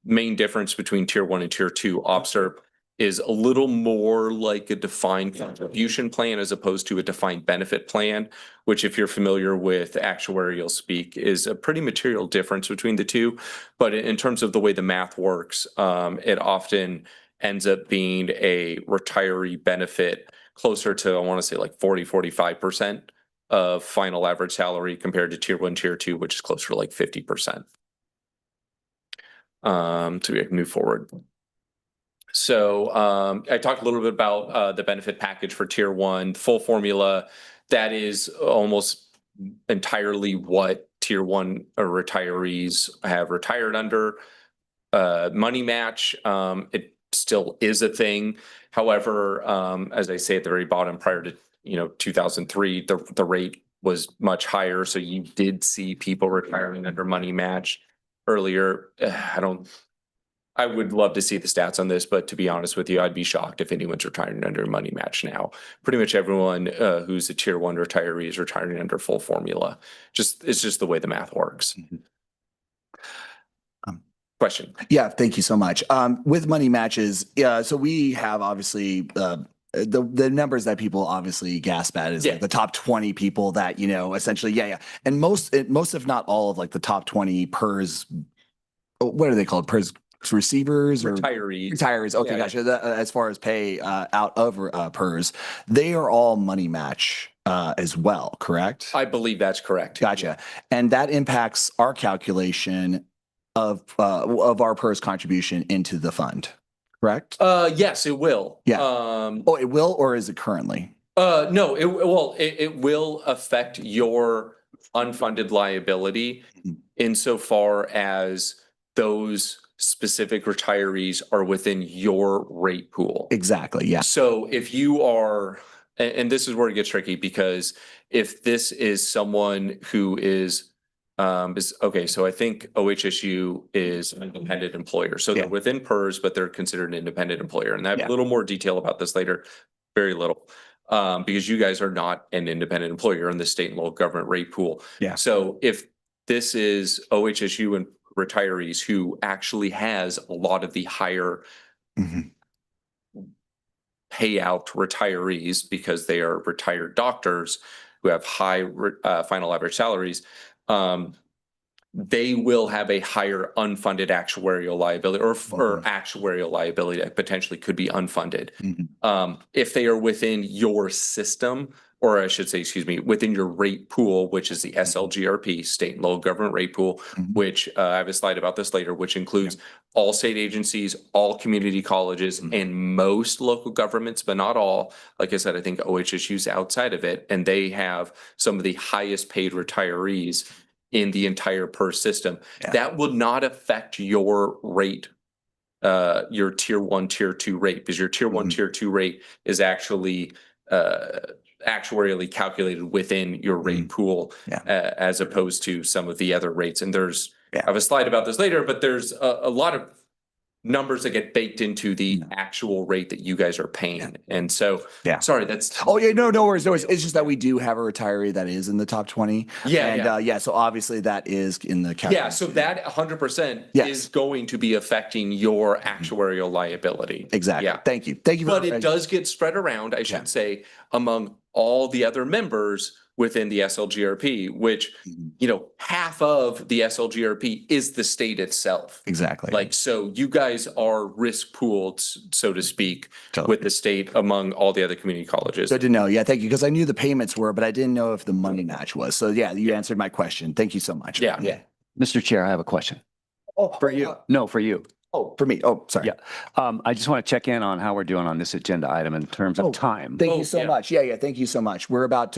main difference between tier 1 and tier 2. OPSERP is a little more like a defined contribution plan as opposed to a defined benefit plan, which if you're familiar with actuarial speak is a pretty material difference between the two. But in terms of the way the math works, it often ends up being a retiree benefit closer to, I want to say like 45% of final average salary compared to tier 1, tier 2, which is closer to like 50%. So we can move forward. So I talked a little bit about the benefit package for tier 1, full formula. That is almost entirely what tier 1 retirees have retired under. Money match, it still is a thing. However, as I say at the very bottom, prior to 2003, the rate was much higher. So you did see people retiring under money match earlier. I would love to see the stats on this, but to be honest with you, I'd be shocked if anyone's retiring under money match now. Pretty much everyone who's a tier 1 retiree is retiring under full formula. It's just the way the math works. Question. Yeah, thank you so much. With money matches, so we have obviously the numbers that people obviously gasp at is like the top 20 people that, essentially, and most if not all of like the top 20 PERS, what are they called? PERS receivers or retirees. Okay, gotcha. As far as pay out of PERS, they are all money match as well, correct? I believe that's correct. Gotcha. And that impacts our calculation of our PERS contribution into the fund, correct? Yes, it will. Yeah. It will, or is it currently? No, it will affect your unfunded liability insofar as those specific retirees are within your rate pool. Exactly. Yeah. So if you are, and this is where it gets tricky, because if this is someone who is okay, so I think OHSU is an independent employer. So they're within PERS, but they're considered an independent employer. And I have a little more detail about this later, very little, because you guys are not an independent employer in the state and local government rate pool. Yeah. So if this is OHSU and retirees who actually has a lot of the higher payout retirees because they are retired doctors who have high final average salaries, they will have a higher unfunded actuarial liability or actuarial liability that potentially could be unfunded. If they are within your system, or I should say, excuse me, within your rate pool, which is the SLGRP, state and local government rate pool, which I have a slide about this later, which includes all state agencies, all community colleges, and most local governments, but not all. Like I said, I think OHSU is outside of it, and they have some of the highest paid retirees in the entire PERS system. That will not affect your rate, your tier 1, tier 2 rate, because your tier 1, tier 2 rate is actually actuarially calculated within your rate pool as opposed to some of the other rates. And there's, I have a slide about this later, but there's a lot of numbers that get baked into the actual rate that you guys are paying. And so, sorry, that's. Oh, yeah, no worries, no worries. It's just that we do have a retiree that is in the top 20. And so obviously that is in the calculation. Yeah, so that 100% is going to be affecting your actuarial liability. Exactly. Yeah. Thank you. Thank you. But it does get spread around, I should say, among all the other members within the SLGRP, which, you know, half of the SLGRP is the state itself. Exactly. Like, so you guys are risk pooled, so to speak, with the state among all the other community colleges. Good to know. Yeah, thank you. Because I knew the payments were, but I didn't know if the money match was. So yeah, you answered my question. Thank you so much. Yeah. Mr. Chair, I have a question. Oh, for you. No, for you. Oh, for me. Oh, sorry. Yeah. I just want to check in on how we're doing on this agenda item in terms of time. Thank you so much. Yeah. Thank you so much. We're about,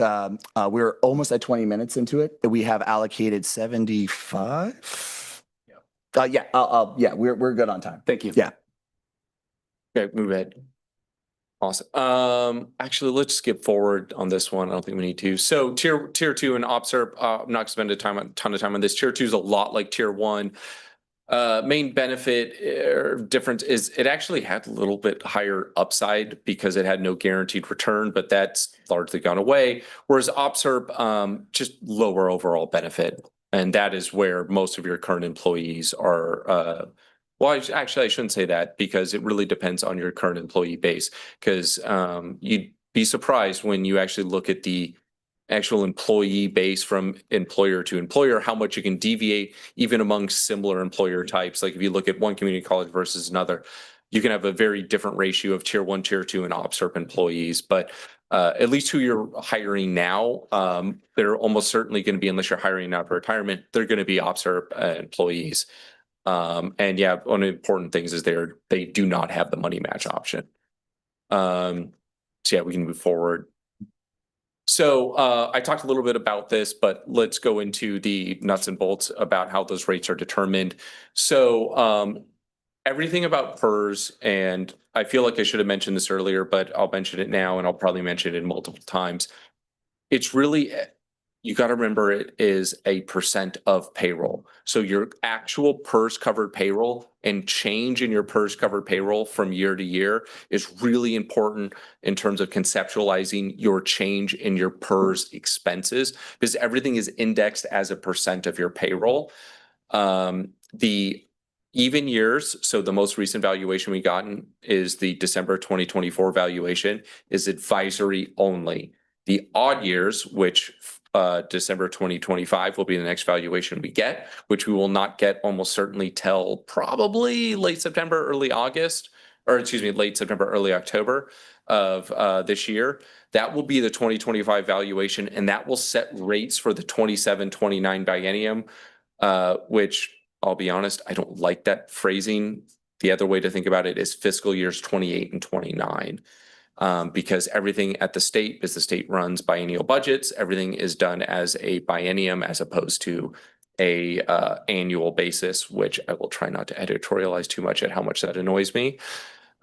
we're almost at 20 minutes into it. We have allocated 75. We're good on time. Thank you. Yeah. Okay, move ahead. Awesome. Actually, let's skip forward on this one. I don't think we need to. So tier 2 and OPSRP, I'm not gonna spend a ton of time on this. Tier 2 is a lot like tier 1. Main benefit or difference is it actually had a little bit higher upside because it had no guaranteed return, but that's largely gone away. Whereas OPSRP, just lower overall benefit. And that is where most of your current employees are, well, actually, I shouldn't say that because it really depends on your current employee base. Because you'd be surprised when you actually look at the actual employee base from employer to employer, how much you can deviate even among similar employer types. Like if you look at one community college versus another, you can have a very different ratio of tier 1, tier 2 and OPSRP employees. But at least who you're hiring now, they're almost certainly going to be, unless you're hiring out for retirement, they're going to be OPSRP employees. And yeah, one of the important things is they do not have the money match option. So yeah, we can move forward. So I talked a little bit about this, but let's go into the nuts and bolts about how those rates are determined. So everything about PERS, and I feel like I should have mentioned this earlier, but I'll mention it now and I'll probably mention it multiple times. It's really, you got to remember it is a percent of payroll. So your actual PERS covered payroll and change in your PERS covered payroll from year to year is really important in terms of conceptualizing your change in your PERS expenses, because everything is indexed as a percent of your payroll. The even years, so the most recent valuation we gotten is the December 2024 valuation, is advisory only. The odd years, which December 2025 will be the next valuation we get, which we will not get almost certainly till probably late September, early August, or excuse me, late September, early October of this year. That will be the 2025 valuation, and that will set rates for the 27-29 biennium, which I'll be honest, I don't like that phrasing. The other way to think about it is fiscal years 28 and 29. Because everything at the state, as the state runs biennial budgets, everything is done as a biennium as opposed to a annual basis, which I will try not to editorialize too much at how much that annoys me.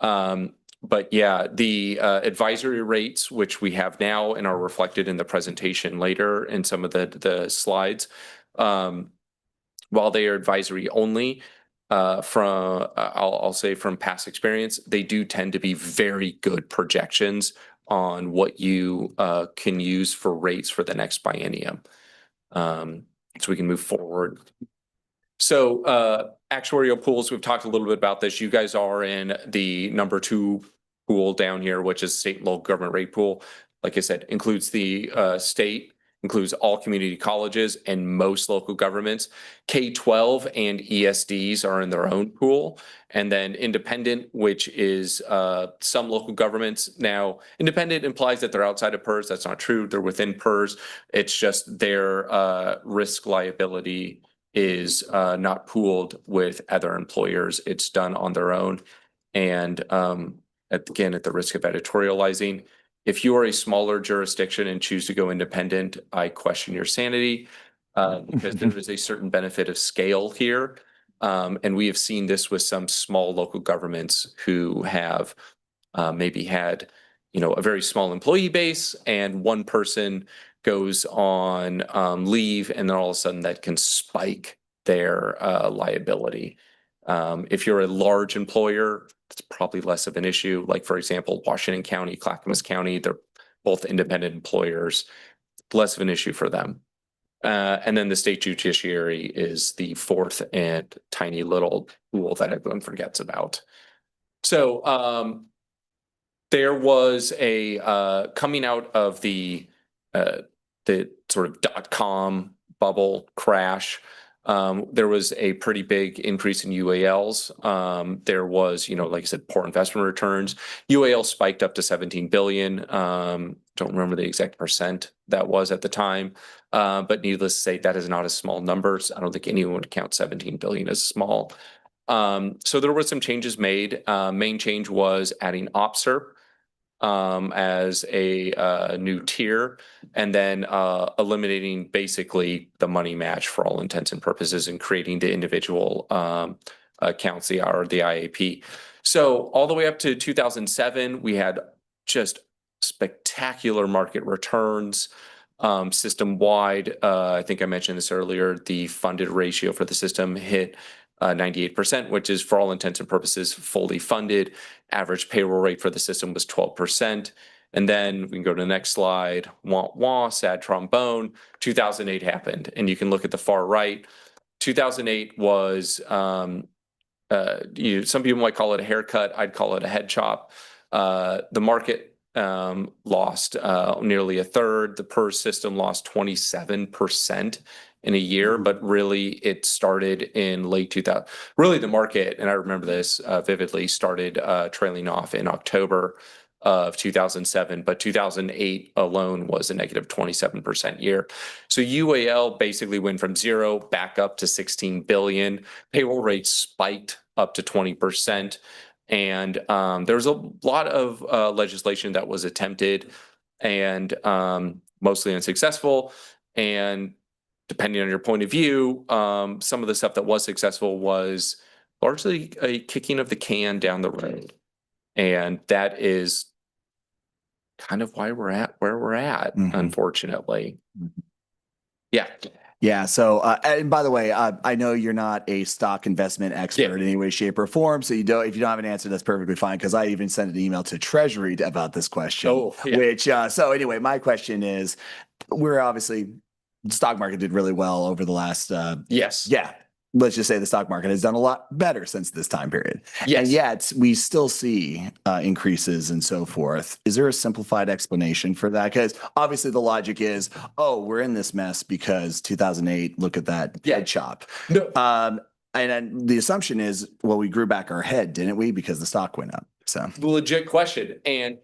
But yeah, the advisory rates, which we have now and are reflected in the presentation later in some of the slides, while they are advisory only, I'll say from past experience, they do tend to be very good projections on what you can use for rates for the next biennium. So we can move forward. So actuarial pools, we've talked a little bit about this. You guys are in the number 2 pool down here, which is state and local government rate pool. Like I said, includes the state, includes all community colleges and most local governments. K-12 and ESDs are in their own pool. And then independent, which is some local governments. Now, independent implies that they're outside of PERS. That's not true. They're within PERS. It's just their risk liability is not pooled with other employers. It's done on their own. And again, at the risk of editorializing, if you are a smaller jurisdiction and choose to go independent, I question your sanity because there is a certain benefit of scale here. And we have seen this with some small local governments who have maybe had a very small employee base and one person goes on leave, and then all of a sudden that can spike their liability. If you're a large employer, it's probably less of an issue. Like, for example, Washington County, Clackamas County, they're both independent employers, less of an issue for them. And then the state judiciary is the fourth and tiny little tool that everyone forgets about. So there was a coming out of the sort of .com bubble crash. There was a pretty big increase in UALs. There was, like I said, poor investment returns. UAL spiked up to 17 billion. Don't remember the exact percent that was at the time. But needless to say, that is not a small number. I don't think anyone would count 17 billion as small. So there were some changes made. Main change was adding OPSER as a new tier, and then eliminating basically the money match for all intents and purposes and creating the individual accounts, the IAP. So all the way up to 2007, we had just spectacular market returns. System-wide, I think I mentioned this earlier, the funded ratio for the system hit 98%, which is for all intents and purposes fully funded. Average payroll rate for the system was 12%. And then we can go to the next slide. Wah, wah, sad trombone. 2008 happened. And you can look at the far right. 2008 was, some people might call it a haircut. I'd call it a head chop. The market lost nearly a third. The PERS system lost 27% in a year, but really it started in late 2000. Really the market, and I remember this vividly, started trailing off in October of 2007, but 2008 alone was a negative 27% year. So UAL basically went from 0 back up to 16 billion. Payroll rates spiked up to 20%. And there was a lot of legislation that was attempted and mostly unsuccessful. And depending on your point of view, some of the stuff that was successful was largely a kicking of the can down the road. And that is kind of why we're at where we're at, unfortunately. Yeah. Yeah. So, and by the way, I know you're not a stock investment expert in any way, shape, or form. So if you don't have an answer, that's perfectly fine. Because I even sent an email to Treasury about this question. Which, so anyway, my question is, we're obviously, the stock market did really well over the last. Yes. Yeah. Let's just say the stock market has done a lot better since this time period. Yes. And yet we still see increases and so forth. Is there a simplified explanation for that? Because obviously the logic is, oh, we're in this mess because 2008, look at that head chop. No. And then the assumption is, well, we grew back our head, didn't we? Because the stock went up. So legit question. And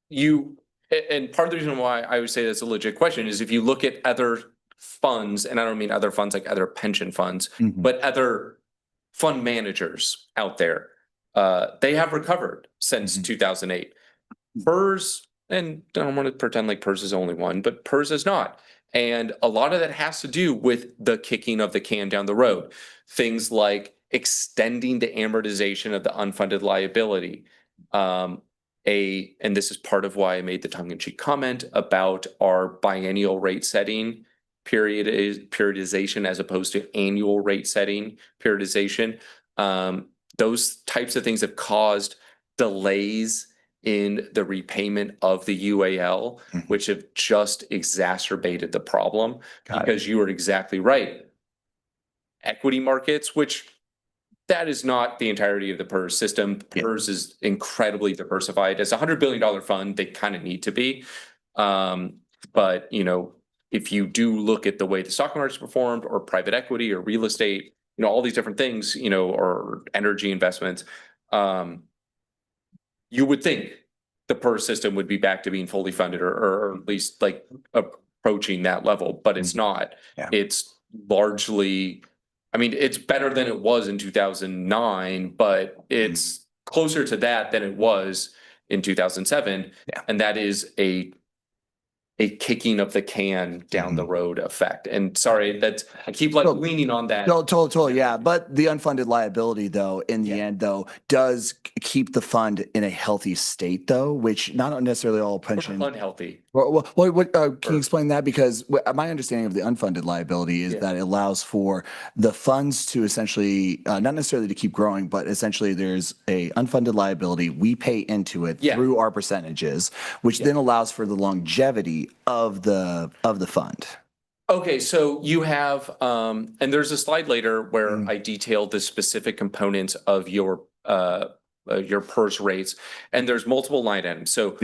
part of the reason why I would say that's a legit question is if you look at other funds, and I don't mean other funds like other pension funds, but other fund managers out there, they have recovered since 2008. PERS, and I don't want to pretend like PERS is only one, but PERS is not. And a lot of that has to do with the kicking of the can down the road. Things like extending the amortization of the unfunded liability. And this is part of why I made the tongue-in-cheek comment about our biennial rate setting periodization as opposed to annual rate setting periodization. Those types of things have caused delays in the repayment of the UAL, which have just exacerbated the problem. Because you are exactly right. Equity markets, which that is not the entirety of the PERS system. PERS is incredibly diversified. As a $100 billion fund, they kind of need to be. But, if you do look at the way the stock market's performed or private equity or real estate, all these different things, or energy investments, you would think the PERS system would be back to being fully funded or at least like approaching that level, but it's not. It's largely, it's better than it was in 2009, but it's closer to that than it was in 2007. And that is a a kicking of the can down the road effect. And sorry, that's, I keep like No, leaning on that. No, totally, yeah. But the unfunded liability, though, in the end, though, does keep the fund in a healthy state, though, which not necessarily all pension. Unhealthy. Can you explain that? Because my understanding of the unfunded liability is that it allows for the funds to essentially, not necessarily to keep growing, but essentially there's a unfunded liability. We pay into it through our percentages, which then allows for the longevity of the fund. Okay, so you have, and there's a slide later where I detailed the specific components of your PERS rates, and there's multiple line items. So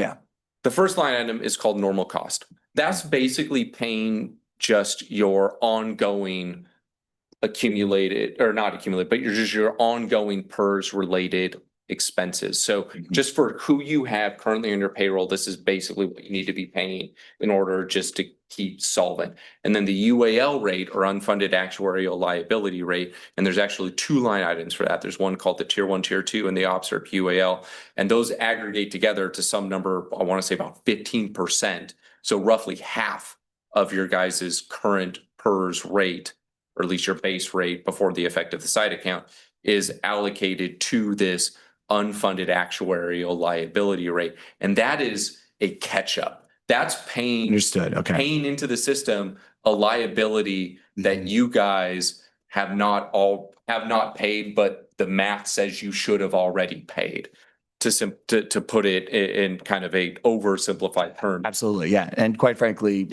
the first line item is called normal cost. That's basically paying just your ongoing accumulated, or not accumulated, but your ongoing PERS related expenses. So just for who you have currently on your payroll, this is basically what you need to be paying in order just to keep solvent. And then the UAL rate, or unfunded actuarial liability rate, and there's actually two line items for that. There's one called the Tier 1, Tier 2, and the OPSRP UAL, and those aggregate together to some number, I want to say about 15%. So roughly half of your guys' current PERS rate, or at least your base rate before the effect of the side account, is allocated to this unfunded actuarial liability rate. And that is a catch up. That's paying, paying into the system a liability that you guys have not paid, but the math says you should have already paid. To put it in kind of a oversimplified term. Absolutely, yeah. And quite frankly,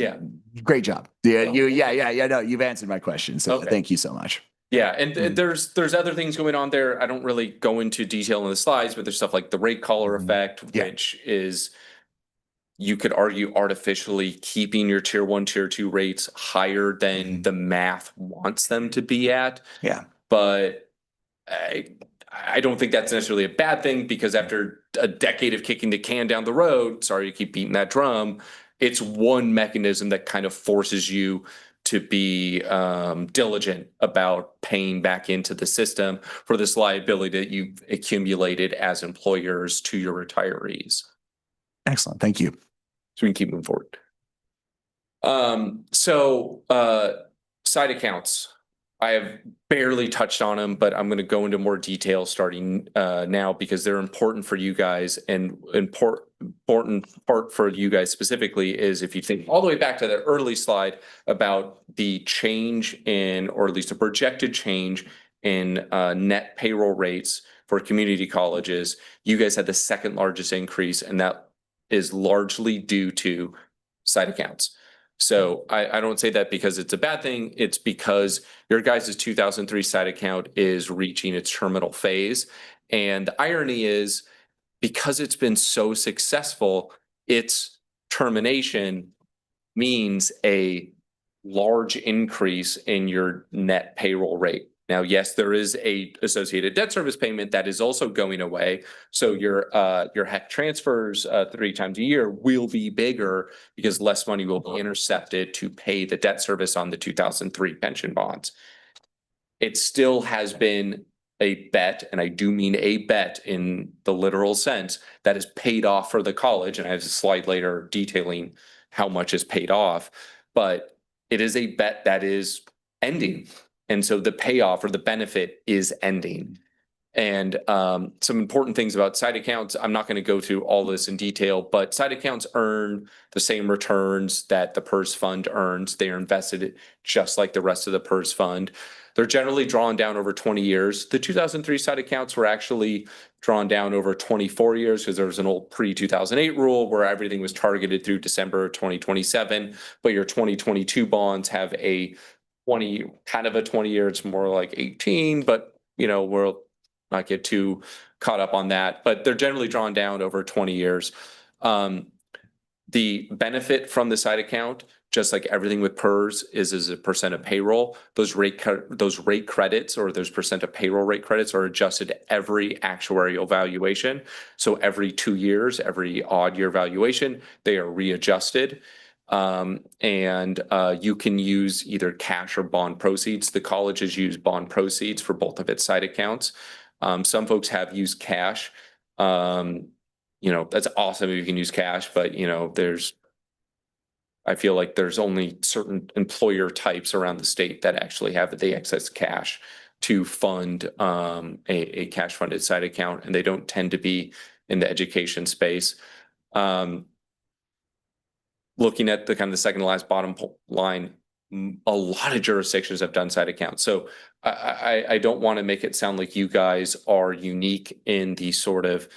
great job. Yeah, no, you've answered my question. So thank you so much. Yeah, and there's other things going on there. I don't really go into detail in the slides, but there's stuff like the rate collar effect, which is, you could argue, artificially keeping your Tier 1, Tier 2 rates higher than the math wants them to be at. Yeah. But I don't think that's necessarily a bad thing, because after a decade of kicking the can down the road, sorry to keep beating that drum, it's one mechanism that kind of forces you to be diligent about paying back into the system for this liability that you've accumulated as employers to your retirees. Excellent, thank you. So we can keep moving forward. Side accounts. I have barely touched on them, but I'm going to go into more detail starting now, because they're important for you guys, and important part for you guys specifically is, if you think all the way back to the early slide about the change in, or at least a projected change in net payroll rates for community colleges, you guys had the second largest increase, and that is largely due to side accounts. So I don't say that because it's a bad thing. It's because your guys' 2003 side account is reaching its terminal phase. And the irony is, because it's been so successful, its termination means a large increase in your net payroll rate. Now, yes, there is a associated debt service payment that is also going away. So your HEC transfers 3 times a year will be bigger, because less money will be intercepted to pay the debt service on the 2003 pension bonds. It still has been a bet, and I do mean a bet in the literal sense, that is paid off for the college. And I have a slide later detailing how much is paid off, but it is a bet that is ending. And so the payoff, or the benefit, is ending. And some important things about side accounts, I'm not going to go through all this in detail, but side accounts earn the same returns that the PERS fund earns. They are invested just like the rest of the PERS fund. They're generally drawn down over 20 years. The 2003 side accounts were actually drawn down over 24 years, because there was an old pre-2008 rule where everything was targeted through December 2027, but your 2022 bonds have a 20 year, it's more like 18, but we'll not get too caught up on that, but they're generally drawn down over 20 years. The benefit from the side account, just like everything with PERS, is as a percent of payroll. Those rate credits, or those percent of payroll rate credits, are adjusted every actuarial valuation. So every 2 years, every odd year valuation, they are readjusted. You can use either cash or bond proceeds. The college has used bond proceeds for both of its side accounts. Some folks have used cash. That's awesome if you can use cash, but there's I feel like there's only certain employer types around the state that actually have the excess cash to fund a cash funded side account, and they don't tend to be in the education space. Looking at the kind of the second to last bottom line, a lot of jurisdictions have done side accounts. So I don't want to make it sound like you guys are unique in the sort of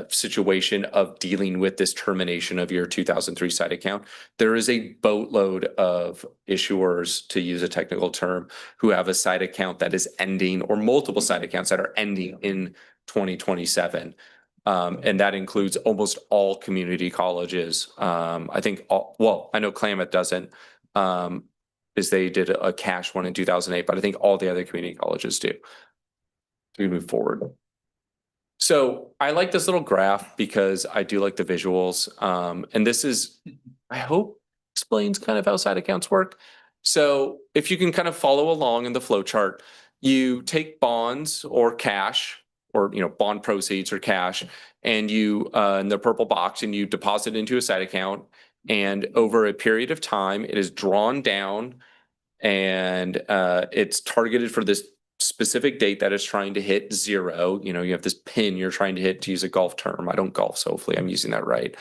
situation of dealing with this termination of your 2003 side account. There is a boatload of issuers, to use a technical term, who have a side account that is ending, or multiple side accounts that are ending in 2027. And that includes almost all community colleges. I think, I know Klamath doesn't, is they did a cash one in 2008, but I think all the other community colleges do. We move forward. So I like this little graph because I do like the visuals. And this is, I hope, explains kind of how side accounts work. So if you can kind of follow along in the flow chart, you take bonds or cash, or bond proceeds or cash, and you in the purple box, and you deposit into a side account. And over a period of time, it is drawn down, and it's targeted for this specific date that is trying to hit zero. You have this pin you're trying to hit, to use a golf term. I don't golf, so hopefully I'm using that right.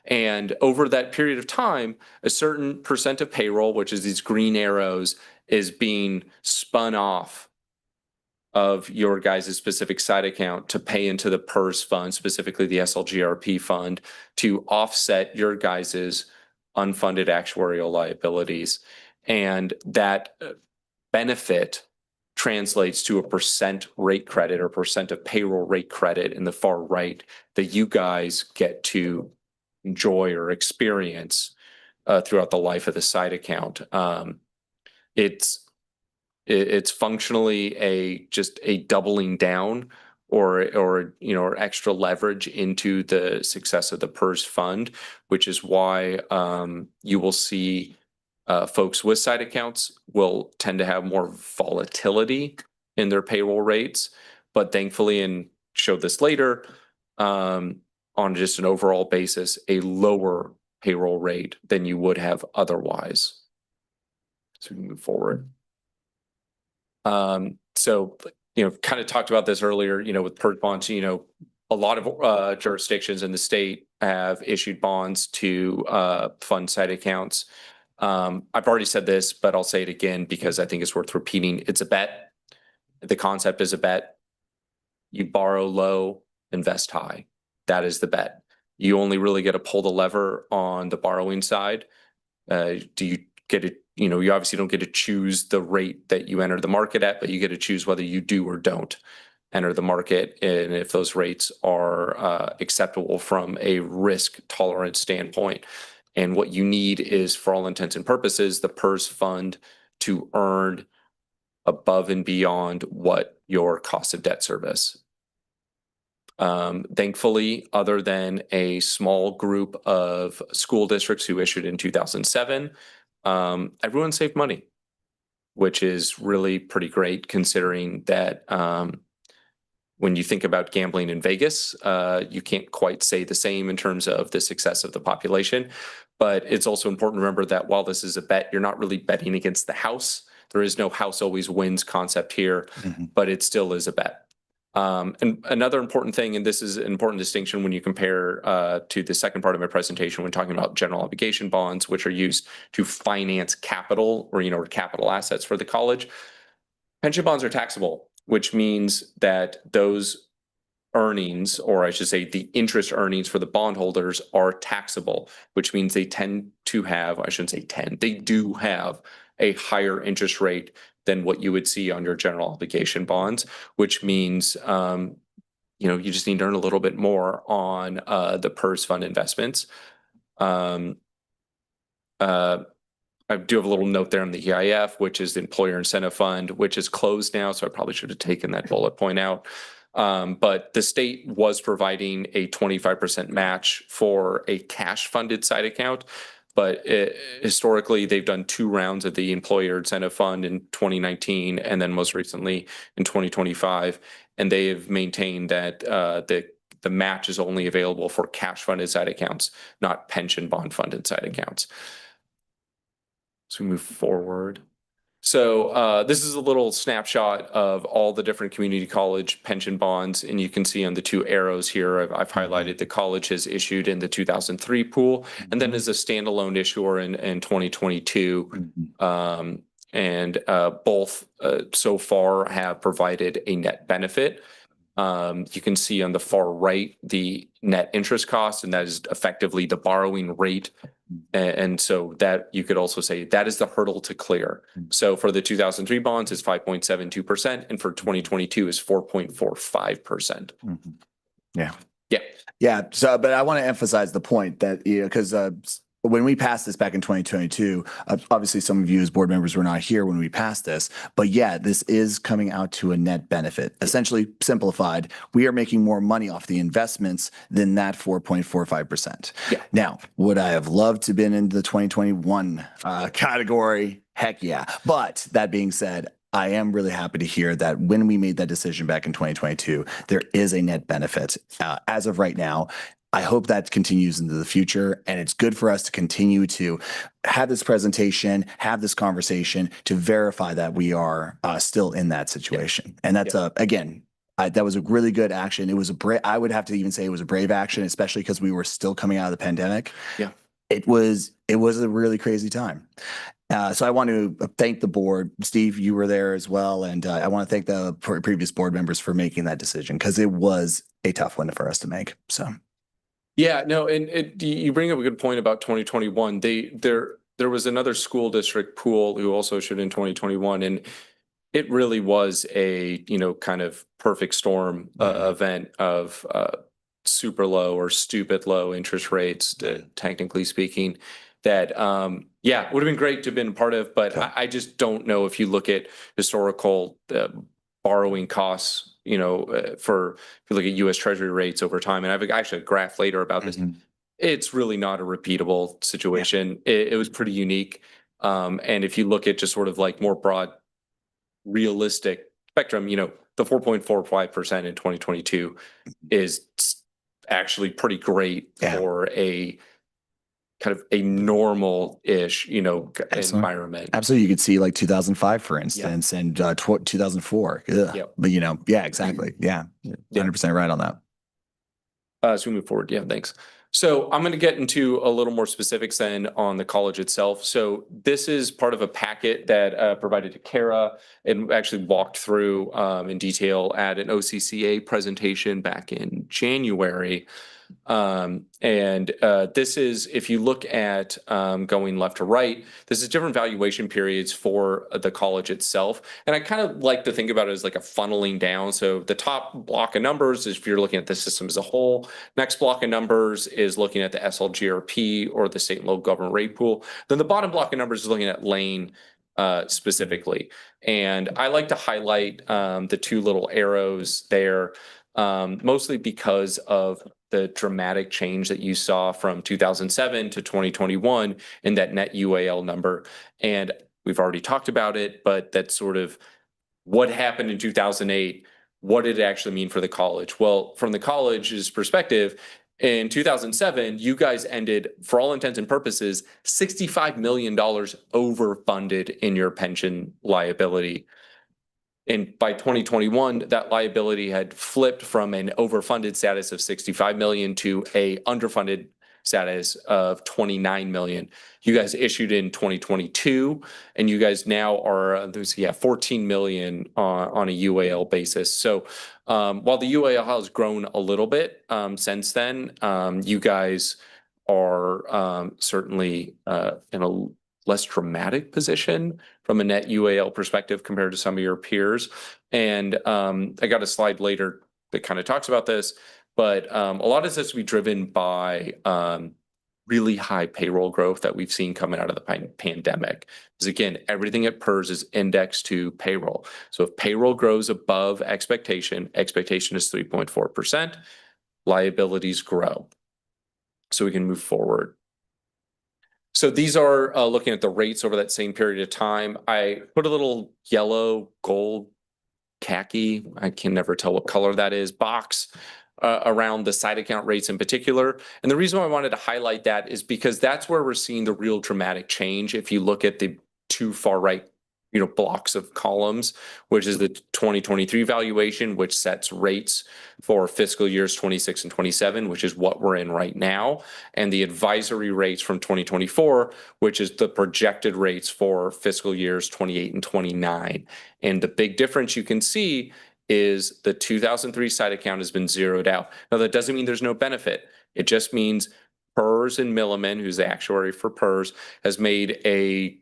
And over that period of time, a certain percent of payroll, which is these green arrows, is being spun off of your guys' specific side account to pay into the PERS fund, specifically the SLGRP fund, to offset your guys' unfunded actuarial liabilities. And that benefit translates to a percent rate credit, or percent of payroll rate credit in the far right, that you guys get to enjoy or experience throughout the life of the side account. It's functionally just a doubling down, or extra leverage into the success of the PERS fund, which is why you will see folks with side accounts will tend to have more volatility in their payroll rates, but thankfully, and show this later, on just an overall basis, a lower payroll rate than you would have otherwise. So we can move forward. So, kind of talked about this earlier, with PERS bonds, a lot of jurisdictions in the state have issued bonds to fund side accounts. I've already said this, but I'll say it again because I think it's worth repeating. It's a bet. The concept is a bet. You borrow low, invest high. That is the bet. You only really get to pull the lever on the borrowing side. Do you get it? You obviously don't get to choose the rate that you enter the market at, but you get to choose whether you do or don't enter the market, and if those rates are acceptable from a risk tolerance standpoint. And what you need is, for all intents and purposes, the PERS fund to earn above and beyond what your cost of debt service. Thankfully, other than a small group of school districts who issued in 2007, everyone saved money, which is really pretty great, considering that when you think about gambling in Vegas, you can't quite say the same in terms of the success of the population. But it's also important to remember that while this is a bet, you're not really betting against the house. There is no house always wins concept here, but it still is a bet. And another important thing, and this is an important distinction when you compare to the second part of my presentation when talking about general obligation bonds, which are used to finance capital, or capital assets for the college. Pension bonds are taxable, which means that those earnings, or I should say the interest earnings for the bondholders, are taxable, which means they tend to have, I shouldn't say tend, they do have a higher interest rate than what you would see on your general obligation bonds, which means, you just need to earn a little bit more on the PERS fund investments. I do have a little note there on the EIF, which is the Employer Incentive Fund, which is closed now, so I probably should have taken that bullet point out. But the state was providing a 25% match for a cash funded side account. But historically, they've done 2 rounds of the Employer Incentive Fund in 2019 and then most recently in 2025. And they have maintained that the match is only available for cash funded side accounts, not pension bond funded side accounts. So we move forward. So this is a little snapshot of all the different community college pension bonds. And you can see on the two arrows here, I've highlighted the college has issued in the 2003 pool and then as a standalone issuer in 2022. And both so far have provided a net benefit. You can see on the far right, the net interest cost, and that is effectively the borrowing rate. And so that you could also say that is the hurdle to clear. So for the 2003 bonds is 5.72%, and for 2022 is 4.45%. Yeah. Yeah. Yeah. So, but I want to emphasize the point that, you know, because when we passed this back in 2022, obviously some of you as board members were not here when we passed this, but yeah, this is coming out to a net benefit. Essentially simplified, we are making more money off the investments than that 4.45%. Yeah. Now, would I have loved to have been in the 2021 category? Heck yeah. But that being said, I am really happy to hear that when we made that decision back in 2022, there is a net benefit as of right now. I hope that continues into the future, and it's good for us to continue to have this presentation, have this conversation to verify that we are still in that situation. And that's again, that was a really good action. It was I would have to even say it was a brave action, especially because we were still coming out of the pandemic. Yeah, it was a really crazy time. So I want to thank the board. Steve, you were there as well. And I want to thank the previous board members for making that decision because it was a tough one for us to make. So. Yeah, no, and you bring up a good point about 2021. There was another school district pool who also issued in 2021, and it really was a, you know, kind of perfect storm event of super low or stupid low interest rates, technically speaking, that yeah, would have been great to have been a part of, but I just don't know if you look at historical borrowing costs, you know, if you look at US Treasury rates over time, and I have actually a graph later about this, it's really not a repeatable situation. It was pretty unique. And if you look at just sort of like more broad, realistic spectrum, you know, the 4.45% in 2022 is actually pretty great for a kind of a normal-ish, you know, environment. Absolutely. You could see like 2005, for instance, and 2004. But, you know, yeah, exactly. Yeah. 100% right on that. So we move forward. Yeah, thanks. So I'm going to get into a little more specifics then on the college itself. So this is part of a packet that provided to Kara and actually walked through in detail at an OCCA presentation back in January. And this is, if you look at going left to right, this is different valuation periods for the college itself. And I kind of like to think about it as like a funneling down. So the top block of numbers is if you're looking at the system as a whole. Next block of numbers is looking at the SLGRP or the state and local government rate pool. Then the bottom block of numbers is looking at Lane specifically. And I like to highlight the two little arrows there, mostly because of the dramatic change that you saw from 2007 to 2021 in that net UAL number. And we've already talked about it, but that's sort of what happened in 2008. What did it actually mean for the college? Well, from the college's perspective, in 2007, you guys ended, for all intents and purposes, $65 million overfunded in your pension liability. And by 2021, that liability had flipped from an overfunded status of 65 million to a underfunded status of 29 million. You guys issued in 2022, and you guys now are 14 million on a UAL basis. So while the UAL has grown a little bit since then, you guys are certainly in a less dramatic position from a net UAL perspective compared to some of your peers. And I got a slide later that kind of talks about this, but a lot of this will be driven by really high payroll growth that we've seen coming out of the pandemic. Because again, everything at PERS is indexed to payroll. So if payroll grows above expectation is 3.4%, liabilities grow. So we can move forward. So these are looking at the rates over that same period of time. I put a little yellow, gold, khaki, I can never tell what color that is, box around the side account rates in particular. And the reason why I wanted to highlight that is because that's where we're seeing the real dramatic change. If you look at the two far right, blocks of columns, which is the 2023 valuation, which sets rates for fiscal years 26 and 27, which is what we're in right now, and the advisory rates from 2024, which is the projected rates for fiscal years 28 and 29. And the big difference you can see is the 2003 side account has been zeroed out. Now, that doesn't mean there's no benefit. It just means PERS and Milliman, who's the actuary for PERS, has made a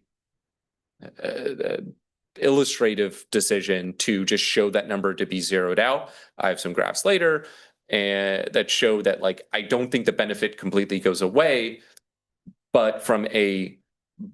illustrative decision to just show that number to be zeroed out. I have some graphs later and that show that, like, I don't think the benefit completely goes away, but from a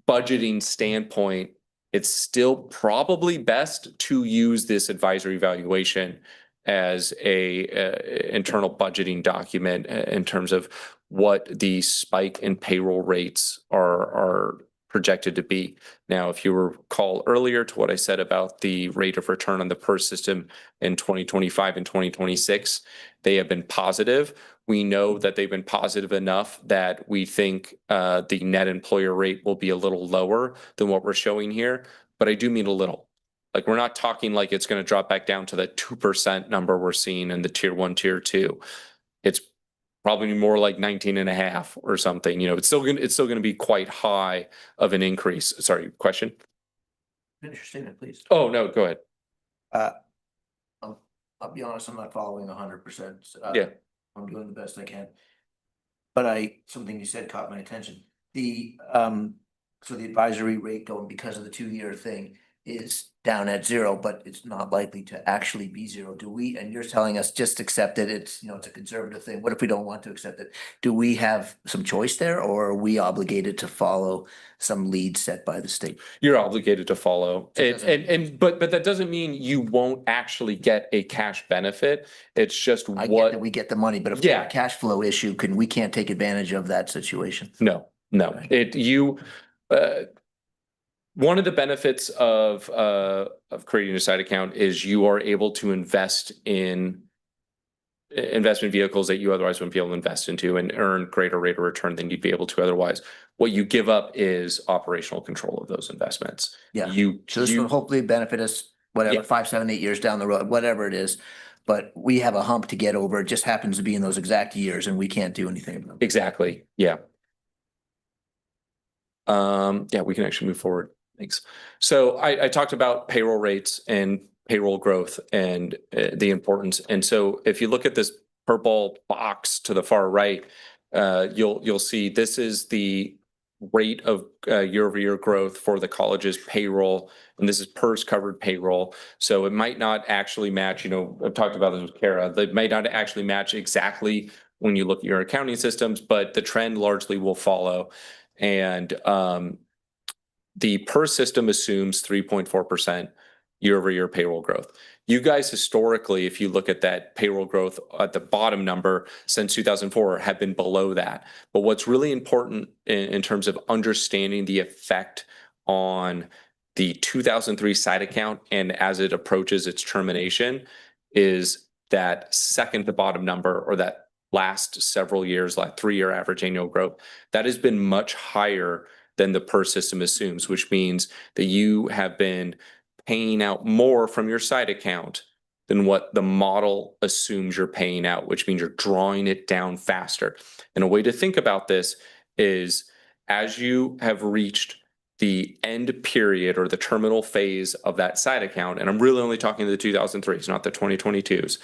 budgeting standpoint, it's still probably best to use this advisory valuation as a internal budgeting document in terms of what the spike in payroll rates are projected to be. Now, if you recall earlier to what I said about the rate of return on the PERS system in 2025 and 2026, they have been positive. We know that they've been positive enough that we think the net employer rate will be a little lower than what we're showing here, but I do mean a little. Like, we're not talking like it's going to drop back down to that 2% number we're seeing in the tier 1, tier 2. It's probably more like 19.5 or something. It's still going to be quite high of an increase. Sorry, question? Finish your statement, please. Oh, no, go ahead. I'll be honest, I'm not following 100%. Yeah. I'm doing the best I can. But something you said caught my attention. So the advisory rate going because of the 2-year thing is down at 0, but it's not likely to actually be 0. Do we, and you're telling us just accept it, it's a conservative thing. What if we don't want to accept it? Do we have some choice there, or are we obligated to follow some lead set by the state? You're obligated to follow. But that doesn't mean you won't actually get a cash benefit. It's just I get that we get the money, but if there's a cash flow issue, we can't take advantage of that situation. No. One of the benefits of creating a side account is you are able to invest in investment vehicles that you otherwise wouldn't be able to invest into and earn greater rate of return than you'd be able to otherwise. What you give up is operational control of those investments. Yeah. So this will hopefully benefit us, whatever, 5, 7, 8 years down the road, whatever it is. But we have a hump to get over. It just happens to be in those exact years and we can't do anything about it. Exactly. Yeah. We can actually move forward. Thanks. So I talked about payroll rates and payroll growth and the importance. And so if you look at this purple box to the far right, you'll see this is the rate of year-over-year growth for the college's payroll, and this is PERS covered payroll. So it might not actually match. I've talked about this with Kara. They might not actually match exactly when you look at your accounting systems, but the trend largely will follow. And the PERS system assumes 3.4% year-over-year payroll growth. You guys historically, if you look at that payroll growth at the bottom number since 2004, have been below that. But what's really important in terms of understanding the effect on the 2003 side account and as it approaches its termination is that second to bottom number, or that last several years, like 3-year average annual growth, that has been much higher than the PERS system assumes, which means that you have been paying out more from your side account than what the model assumes you're paying out, which means you're drawing it down faster. And a way to think about this is as you have reached the end period or the terminal phase of that side account, and I'm really only talking the 2003s, not the 2022s,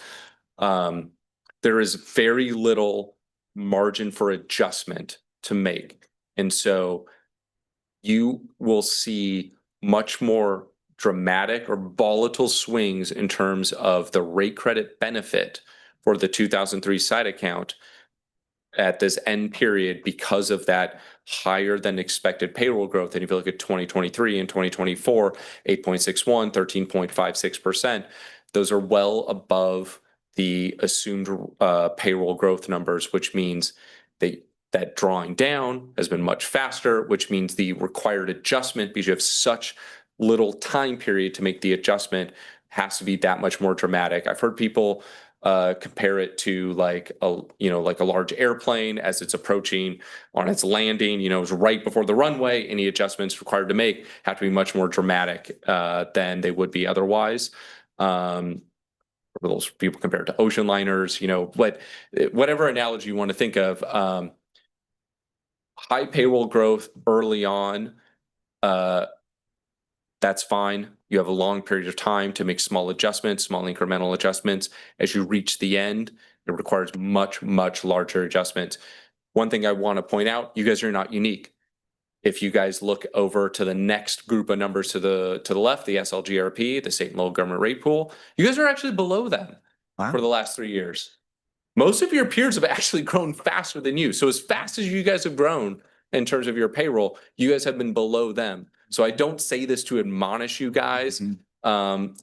there is very little margin for adjustment to make. And so you will see much more dramatic or volatile swings in terms of the rate credit benefit for the 2003 side account at this end period because of that higher than expected payroll growth. And if you look at 2023 and 2024, 8.61, 13.56%, those are well above the assumed payroll growth numbers, which means that drawing down has been much faster, which means the required adjustment, because you have such little time period to make the adjustment, has to be that much more dramatic. I've heard people compare it to like like a large airplane as it's approaching on its landing, it's right before the runway. Any adjustments required to make have to be much more dramatic than they would be otherwise. For those people compared to ocean liners, whatever analogy you want to think of, high payroll growth early on, that's fine. You have a long period of time to make small adjustments, small incremental adjustments. As you reach the end, it requires much, much larger adjustments. One thing I want to point out, you guys are not unique. If you guys look over to the next group of numbers to the left, the SLGRP, the state and local government rate pool, you guys are actually below them for the last 3 years. Most of your peers have actually grown faster than you. So as fast as you guys have grown in terms of your payroll, you guys have been below them. So I don't say this to admonish you guys. And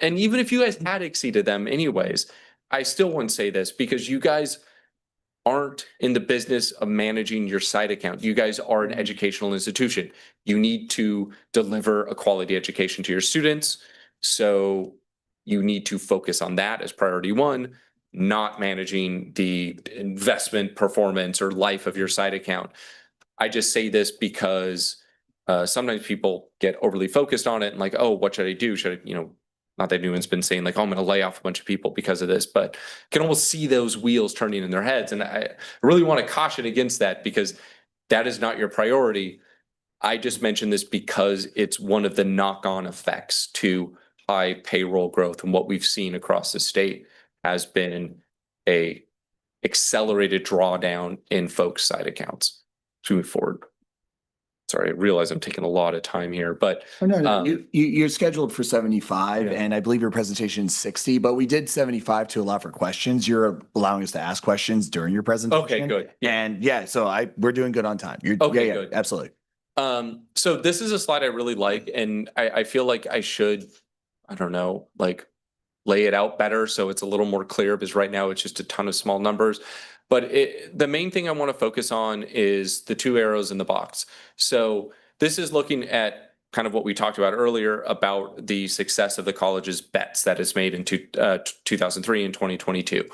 even if you guys had exceeded them anyways, I still wouldn't say this because you guys aren't in the business of managing your site account. You guys are an educational institution. You need to deliver a quality education to your students. So you need to focus on that as priority one, not managing the investment performance or life of your site account. I just say this because sometimes people get overly focused on it and like, oh, what should I do? Should I, not that anyone's been saying like, oh, I'm going to lay off a bunch of people because of this, but can almost see those wheels turning in their heads. And I really want to caution against that because that is not your priority. I just mentioned this because it's one of the knock-on effects to high payroll growth. And what we've seen across the state has been a accelerated drawdown in folks' side accounts. Moving forward. Sorry, I realize I'm taking a lot of time here, but You're scheduled for 75 and I believe your presentation is 60, but we did 75 to allow for questions. You're allowing us to ask questions during your presentation. Okay, good. And so we're doing good on time. Okay, good. Absolutely. So this is a slide I really like, and I feel like I should, I don't know, like lay it out better so it's a little more clear because right now it's just a ton of small numbers. But the main thing I want to focus on is the two arrows in the box. So this is looking at kind of what we talked about earlier about the success of the college's bets that is made in 2003 and 2022.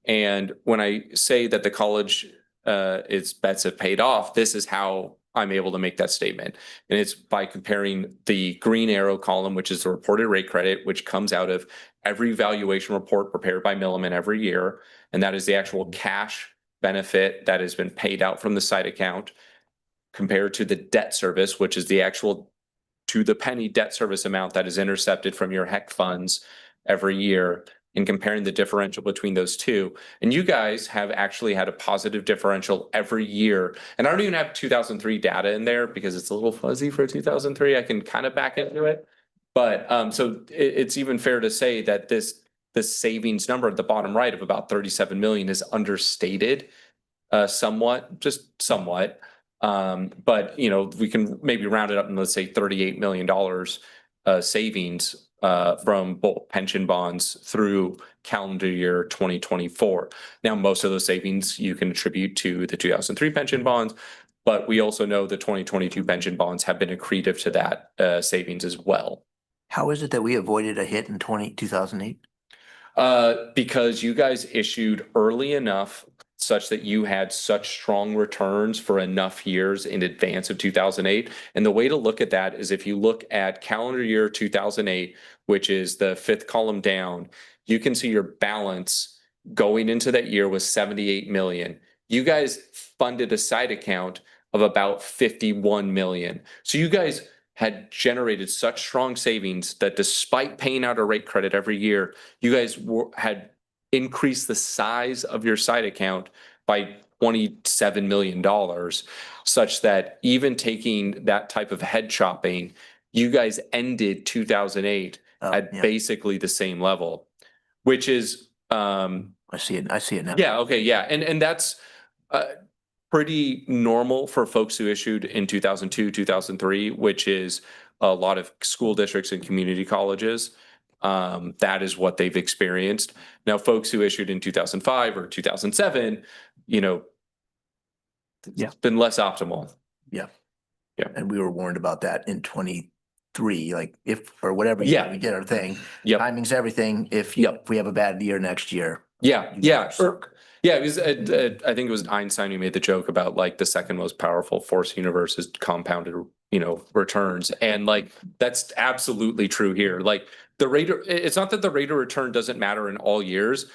And when I say that the college, its bets have paid off, this is how I'm able to make that statement. And it's by comparing the green arrow column, which is the reported rate credit, which comes out of every valuation report prepared by Milliman every year. And that is the actual cash benefit that has been paid out from the site account compared to the debt service, which is the actual to the penny debt service amount that is intercepted from your HEC funds every year, and comparing the differential between those two. And you guys have actually had a positive differential every year. And I don't even have 2003 data in there because it's a little fuzzy for 2003. I can kind of back into it. But so it's even fair to say that this savings number at the bottom right of about 37 million is understated somewhat, just somewhat. But we can maybe round it up and let's say $38 million savings from both pension bonds through calendar year 2024. Now, most of those savings you can attribute to the 2003 pension bonds, but we also know the 2022 pension bonds have been accretive to that savings as well. How is it that we avoided a hit in 2008? Because you guys issued early enough such that you had such strong returns for enough years in advance of 2008. And the way to look at that is if you look at calendar year 2008, which is the fifth column down, you can see your balance going into that year was 78 million. You guys funded a side account of about 51 million. So you guys had generated such strong savings that despite paying out a rate credit every year, you guys had increased the size of your side account by $27 million, such that even taking that type of head chopping, you guys ended 2008 at basically the same level, which is I see it now. Yeah, okay, yeah. And that's pretty normal for folks who issued in 2002, 2003, which is a lot of school districts and community colleges. That is what they've experienced. Now, folks who issued in 2005 or 2007, it's been less optimal. Yeah. Yeah. And we were warned about that in 23, like if, or whatever year we did our thing. Timing's everything. If we have a bad year next year, Yeah, yeah, it was, I think it was Einstein who made the joke about like the second most powerful force universe is compounded, returns. And like, that's absolutely true here. Like the rate, it's not that the rate of return doesn't matter in all years,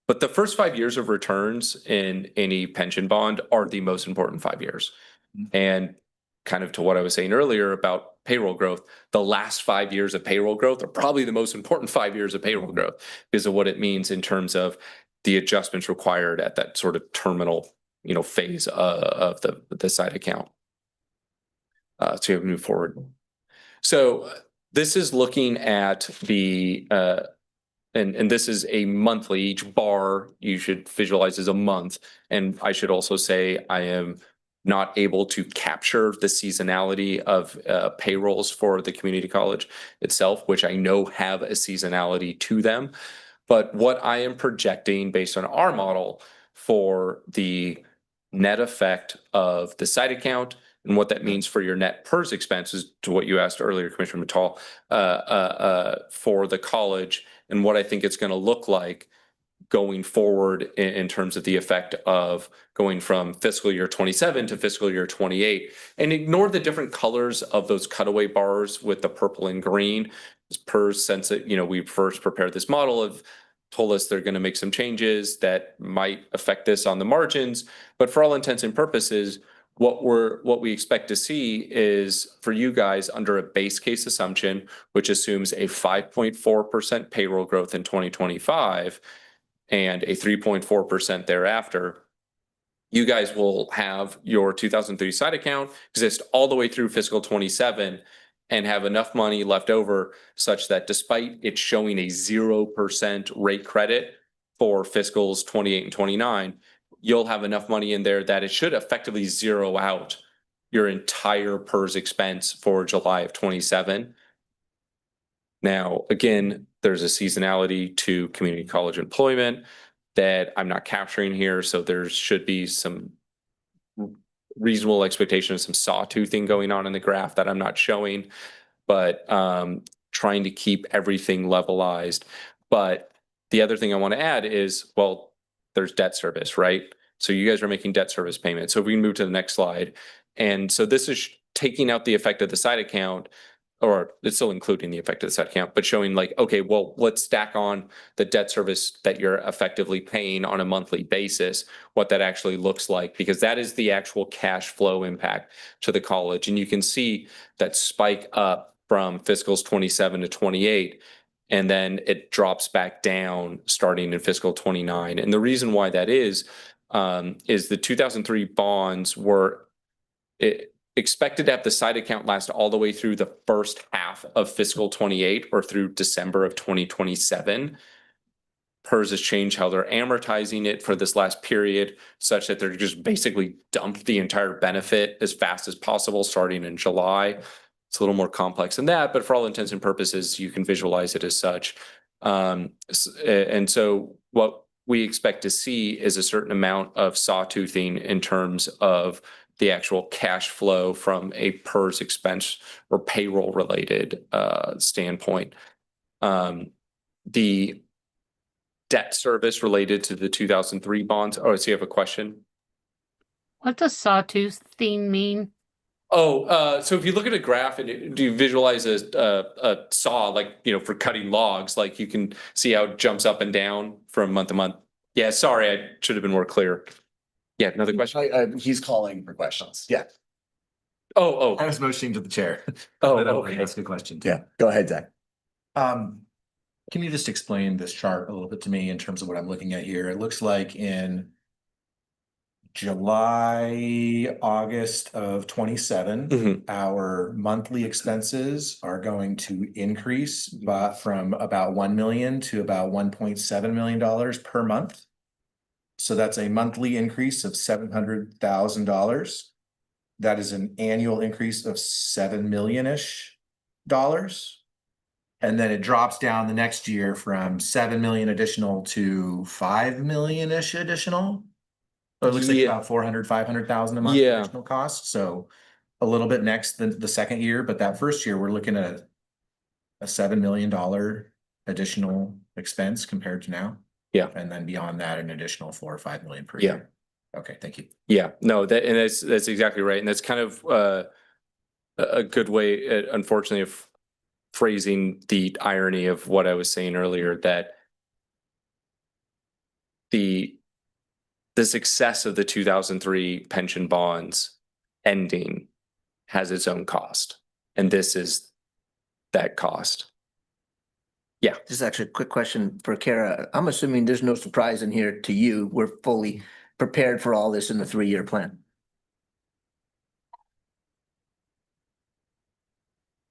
but the first 5 years of returns in any pension bond are the most important 5 years. And kind of to what I was saying earlier about payroll growth, the last 5 years of payroll growth are probably the most important 5 years of payroll growth because of what it means in terms of the adjustments required at that sort of terminal, phase of the side account. So you have to move forward. So this is looking at the, and this is a monthly, each bar you should visualize as a month. And I should also say I am not able to capture the seasonality of payrolls for the community college itself, which I know have a seasonality to them. But what I am projecting based on our model for the net effect of the site account and what that means for your net PERS expenses, to what you asked earlier, Commissioner Mittal, for the college and what I think it's going to look like going forward in terms of the effect of going from fiscal year 27 to fiscal year 28. And ignore the different colors of those cutaway bars with the purple and green. PERS, since that, we first prepared this model, have told us they're going to make some changes that might affect this on the margins. But for all intents and purposes, what we expect to see is for you guys under a base case assumption, which assumes a 5.4% payroll growth in 2025 and a 3.4% thereafter, you guys will have your 2003 side account exist all the way through fiscal 27 and have enough money left over such that despite it showing a 0% rate credit for fiscals 28 and 29, you'll have enough money in there that it should effectively zero out your entire PERS expense for July of 27. Now, again, there's a seasonality to community college employment that I'm not capturing here. So there should be some reasonable expectation of some sawtoothing going on in the graph that I'm not showing, but trying to keep everything levelized. But the other thing I want to add is, well, there's debt service, right? So you guys are making debt service payments. So if we can move to the next slide. And so this is taking out the effect of the side account, or it's still including the effect of the side account, but showing like, okay, well, let's stack on the debt service that you're effectively paying on a monthly basis, what that actually looks like, because that is the actual cash flow impact to the college. And you can see that spike up from fiscals 27 to 28, and then it drops back down starting in fiscal 29. And the reason why that is the 2003 bonds were expected to have the side account last all the way through the first half of fiscal 28 or through December of 2027. PERS has changed how they're amortizing it for this last period such that they're just basically dumped the entire benefit as fast as possible starting in July. It's a little more complex than that, but for all intents and purposes, you can visualize it as such. And so what we expect to see is a certain amount of sawtoothing in terms of the actual cash flow from a PERS expense or payroll related standpoint. The debt service related to the 2003 bonds. Oh, so you have a question? What does sawtooth theme mean? Oh, so if you look at a graph and do you visualize a saw, like, for cutting logs, like you can see how it jumps up and down from month to month. Yeah, sorry, I should have been more clear. Yeah, another question? He's calling for questions. Yeah. Oh. I was motioning to the chair. Oh, Okay, okay. that's a good question. Yeah, go ahead, Zach. Can you just explain this chart a little bit to me in terms of what I'm looking at here? It looks like in July, August of 27, our monthly expenses are going to increase from about 1 million to about $1.7 million per month. So that's a monthly increase of $700,000. That is an annual increase of $7 million-ish. And then it drops down the next year from 7 million additional to 5 million-ish additional. So it looks like about 500,000 a month additional cost. So a little bit next the second year, but that first year we're looking at a $7 million additional expense compared to now. Yeah. And then beyond that, an additional 4 or 5 million per Yeah. year. Okay, thank you. Yeah, no, that's exactly right. And that's kind of a good way, unfortunately, of phrasing the irony of what I was saying earlier, that the success of the 2003 pension bonds ending has its own cost. And this is that cost. Yeah. This is actually a quick question for Kara. I'm assuming there's no surprise in here to you. We're fully prepared for all this in the 3-year plan.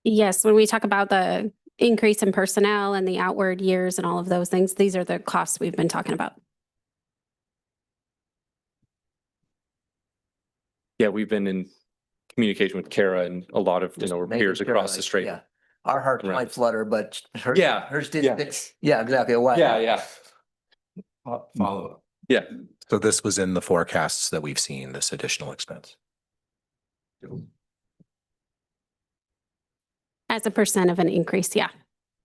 Yes, when we talk about the increase in personnel and the outward years and all of those things, these are the costs we've been talking about. Yeah, we've been in communication with Kara and a lot of, Just our making peers sure, across like, the street. yeah. Our hearts Right. might flutter, but hers, Yeah, hers yeah. didn't. Yeah, exactly. Why? Yeah. Follow up. Yeah. So this was in the forecasts that we've seen, this additional expense. As a percent of an increase, yeah.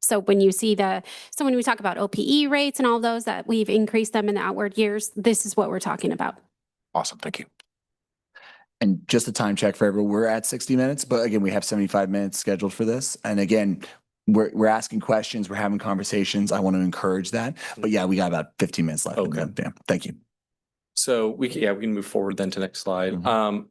So when you see so when we talk about OPE rates and all those that we've increased them in the outward years, this is what we're talking about. Awesome, thank you. And just a time check for everyone, we're at 60 minutes, but again, we have 75 minutes scheduled for this. And again, we're asking questions, we're having conversations. I want to encourage that. But yeah, we got about 15 minutes left. Okay. Yeah, thank you. So we can move forward then to next slide.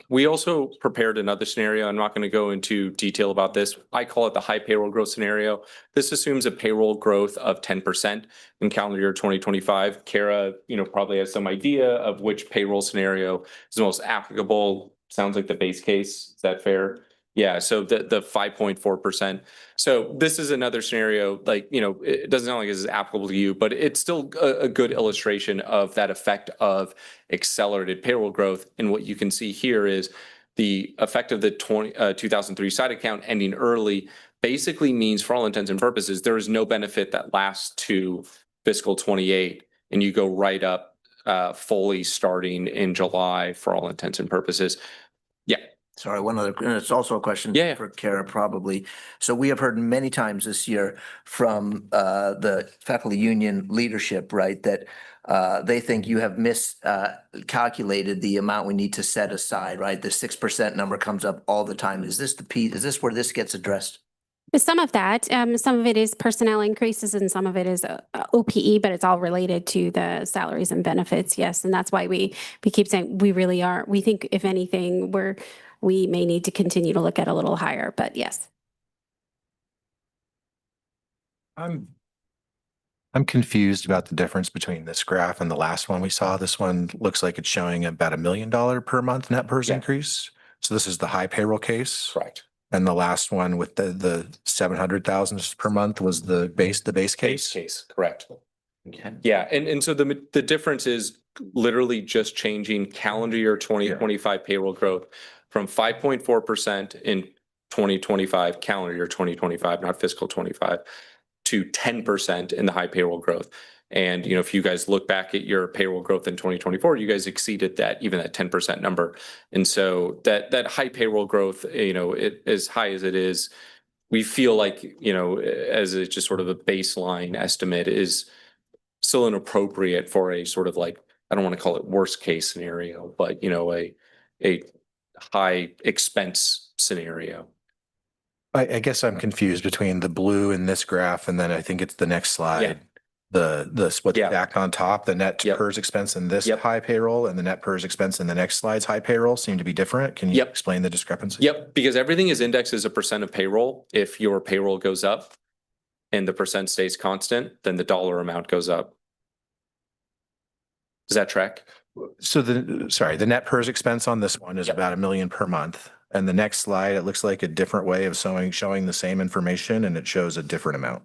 We also prepared another scenario. I'm not going to go into detail about this. I call it the high payroll growth scenario. This assumes a payroll growth of 10% in calendar year 2025. Kara, probably has some idea of which payroll scenario is the most applicable. Sounds like the base case. Is that fair? Yeah, so the 5.4%. So this is another scenario, it doesn't sound like this is applicable to you, but it's still a good illustration of that effect of accelerated payroll growth. And what you can see here is the effect of the 2003 side account ending early basically means, for all intents and purposes, there is no benefit that lasts to fiscal 28, and you go right up fully starting in July for all intents and purposes. Yeah. Sorry, one other, and it's also a question for Kara probably. So we have heard many times this year from the faculty union leadership, right, that they think you have miscalculated the amount we need to set aside, right? The 6% number comes up all the time. Is this where this gets addressed? Some of that, some of it is personnel increases and some of it is OPE, but it's all related to the salaries and benefits. Yes. And that's why we keep saying we really are. We think if anything, we may need to continue to look at a little higher, but yes. I'm confused about the difference between this graph and the last one we saw. This one looks like it's showing about $1 million per month net PERS increase. So this is the high payroll case. Correct. And the last one with the 700,000 per month was the base case. Base case, correct. Okay. Yeah, and so the difference is literally just changing calendar year 2025 payroll growth from 5.4% in 2025, calendar year 2025, not fiscal 25, to 10% in the high payroll growth. And, if you guys look back at your payroll growth in 2024, you guys exceeded even that 10% number. And so that high payroll growth, as high as it is, we feel like, as a just sort of a baseline estimate is still inappropriate for a sort of I don't want to call it worst case scenario, but, a high expense scenario. I guess I'm confused between the blue in this graph and then I think it's the next slide. The stacked on top, the net PERS expense in this high payroll and the net PERS expense in the next slide's high payroll seem to be different. Can you explain the discrepancy? Yep, because everything is indexed as a percent of payroll. If your payroll goes up and the percent stays constant, then the dollar amount goes up. Does that track? So the net PERS expense on this one is about $1 million per month. And the next slide, it looks like a different way of showing the same information and it shows a different amount.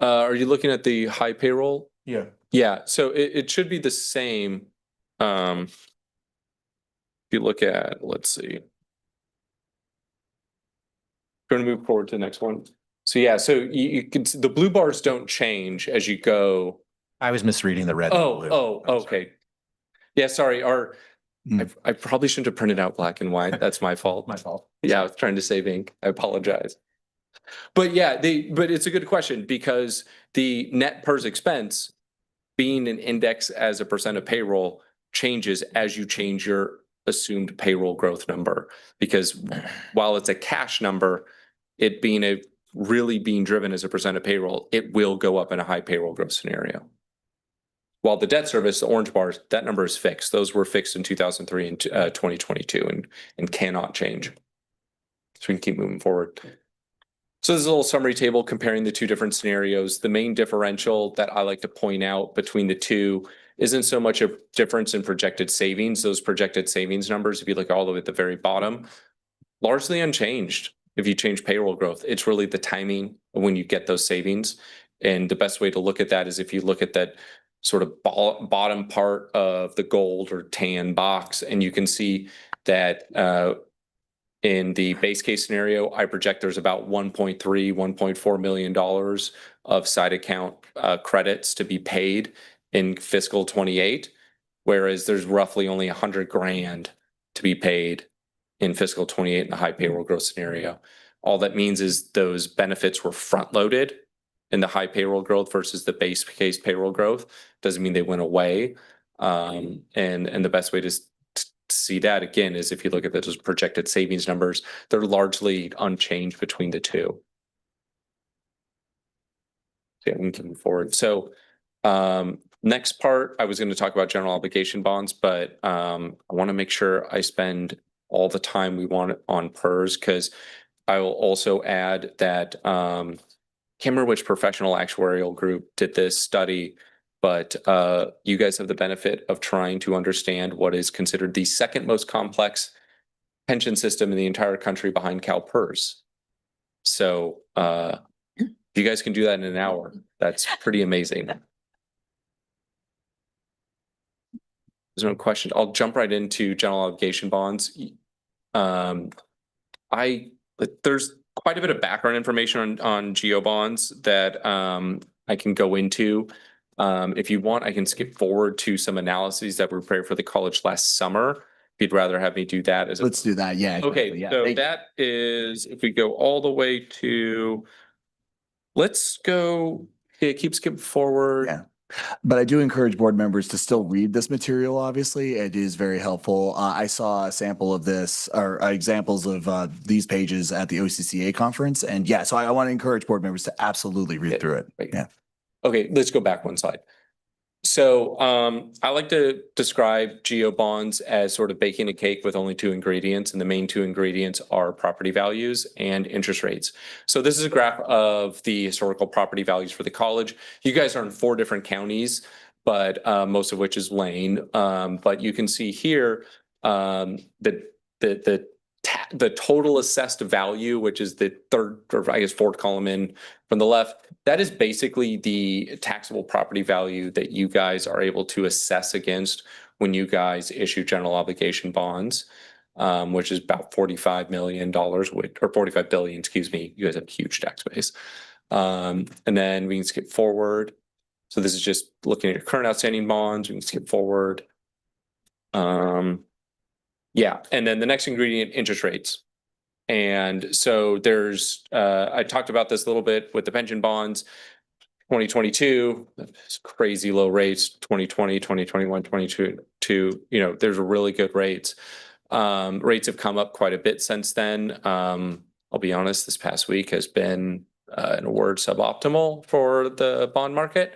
Are you looking at the high payroll? Yeah. Yeah, so it should be the same. If you look at, let's see. Going to move forward to the next one. So yeah, so you can see the blue bars don't change as you go. I was misreading the red. Okay. Yeah, sorry. I probably shouldn't have printed out black and white. That's my fault. My fault. Yeah, I was trying to save ink. I apologize. But yeah, but it's a good question because the net PERS expense being an index as a percent of payroll changes as you change your assumed payroll growth number. Because while it's a cash number, it being really being driven as a percent of payroll, it will go up in a high payroll growth scenario. While the debt service, the orange bars, that number is fixed. Those were fixed in 2003 and 2022 and cannot change. So we can keep moving forward. So there's a little summary table comparing the two different scenarios. The main differential that I like to point out between the two isn't so much a difference in projected savings. Those projected savings numbers, if you look all the way at the very bottom, largely unchanged. If you change payroll growth, it's really the timing of when you get those savings. And the best way to look at that is if you look at that sort of bottom part of the gold or tan box, and you can see that in the base case scenario, I project there's about $1.4 million of side account credits to be paid in fiscal 28, whereas there's roughly only 100 grand to be paid in fiscal 28 in the high payroll growth scenario. All that means is those benefits were front loaded in the high payroll growth versus the base case payroll growth. Doesn't mean they went away. And the best way to see that again is if you look at those projected savings numbers, they're largely unchanged between the two. So yeah, we can move forward. So next part, I was going to talk about general obligation bonds, but I want to make sure I spend all the time we want on PERS, because I will also add that can't remember which professional actuarial group did this study, but you guys have the benefit of trying to understand what is considered the second most complex pension system in the entire country behind CalPERS. So you guys can do that in an hour. That's pretty amazing. There's no question. I'll jump right into general obligation bonds. There's quite a bit of background information on geo bonds that I can go into. If you want, I can skip forward to some analyses that were prepared for the college last summer. If you'd rather have me do that as Let's do that. Yeah. Okay, exactly. Yeah. so that is, if we go all the way to, let's go, yeah, keep skipping forward. Yeah. But I do encourage board members to still read this material. Obviously, it is very helpful. I saw a sample of this or examples of these pages at the OCCA conference. And yeah, so I want to encourage board members to absolutely read through it. Right. Yeah. Okay, let's go back one slide. So I like to describe geo bonds as sort of baking a cake with only two ingredients, and the main two ingredients are property values and interest rates. So this is a graph of the historical property values for the college. You guys are in 4 different counties, but most of which is Lane. But you can see here the total assessed value, which is the third, or I guess fourth column in from the left, that is basically the taxable property value that you guys are able to assess against when you guys issue general obligation bonds, which is about $45 million, or 45 billion, excuse me. You guys have a huge tax base. And then we can skip forward. So this is just looking at your current outstanding bonds. We can skip forward. Yeah, and then the next ingredient, interest rates. And so there's, I talked about this a little bit with the pension bonds, 2022, crazy low rates, 2020, 2021, 2022, you know, there's really good rates. Rates have come up quite a bit since then. I'll be honest, this past week has been, in a word, suboptimal for the bond market.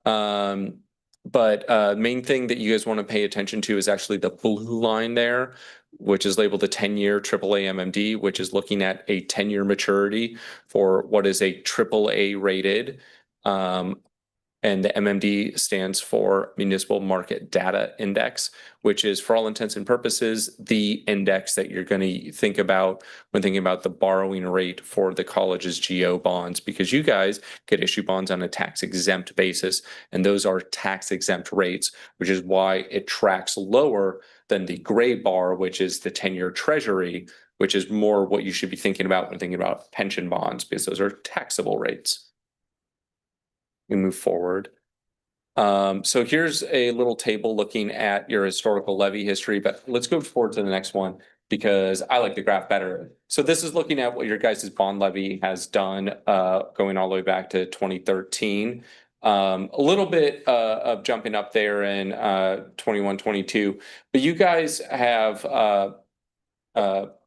But main thing that you guys want to pay attention to is actually the blue line there, which is labeled the 10-year AAA MMD, which is looking at a 10-year maturity for what is a AAA rated. And the MMD stands for Municipal Market Data Index, which is, for all intents and purposes, the index that you're going to think about when thinking about the borrowing rate for the college's GO bonds, because you guys get issue bonds on a tax exempt basis, and those are tax exempt rates, which is why it tracks lower than the gray bar, which is the 10-year treasury, which is more what you should be thinking about when thinking about pension bonds, because those are taxable rates. We move forward. So here's a little table looking at your historical levy history, but let's go forward to the next one because I like the graph better. So this is looking at what your guys' bond levy has done, going all the way back to 2013. A little bit of jumping up there in 21, 22, but you guys have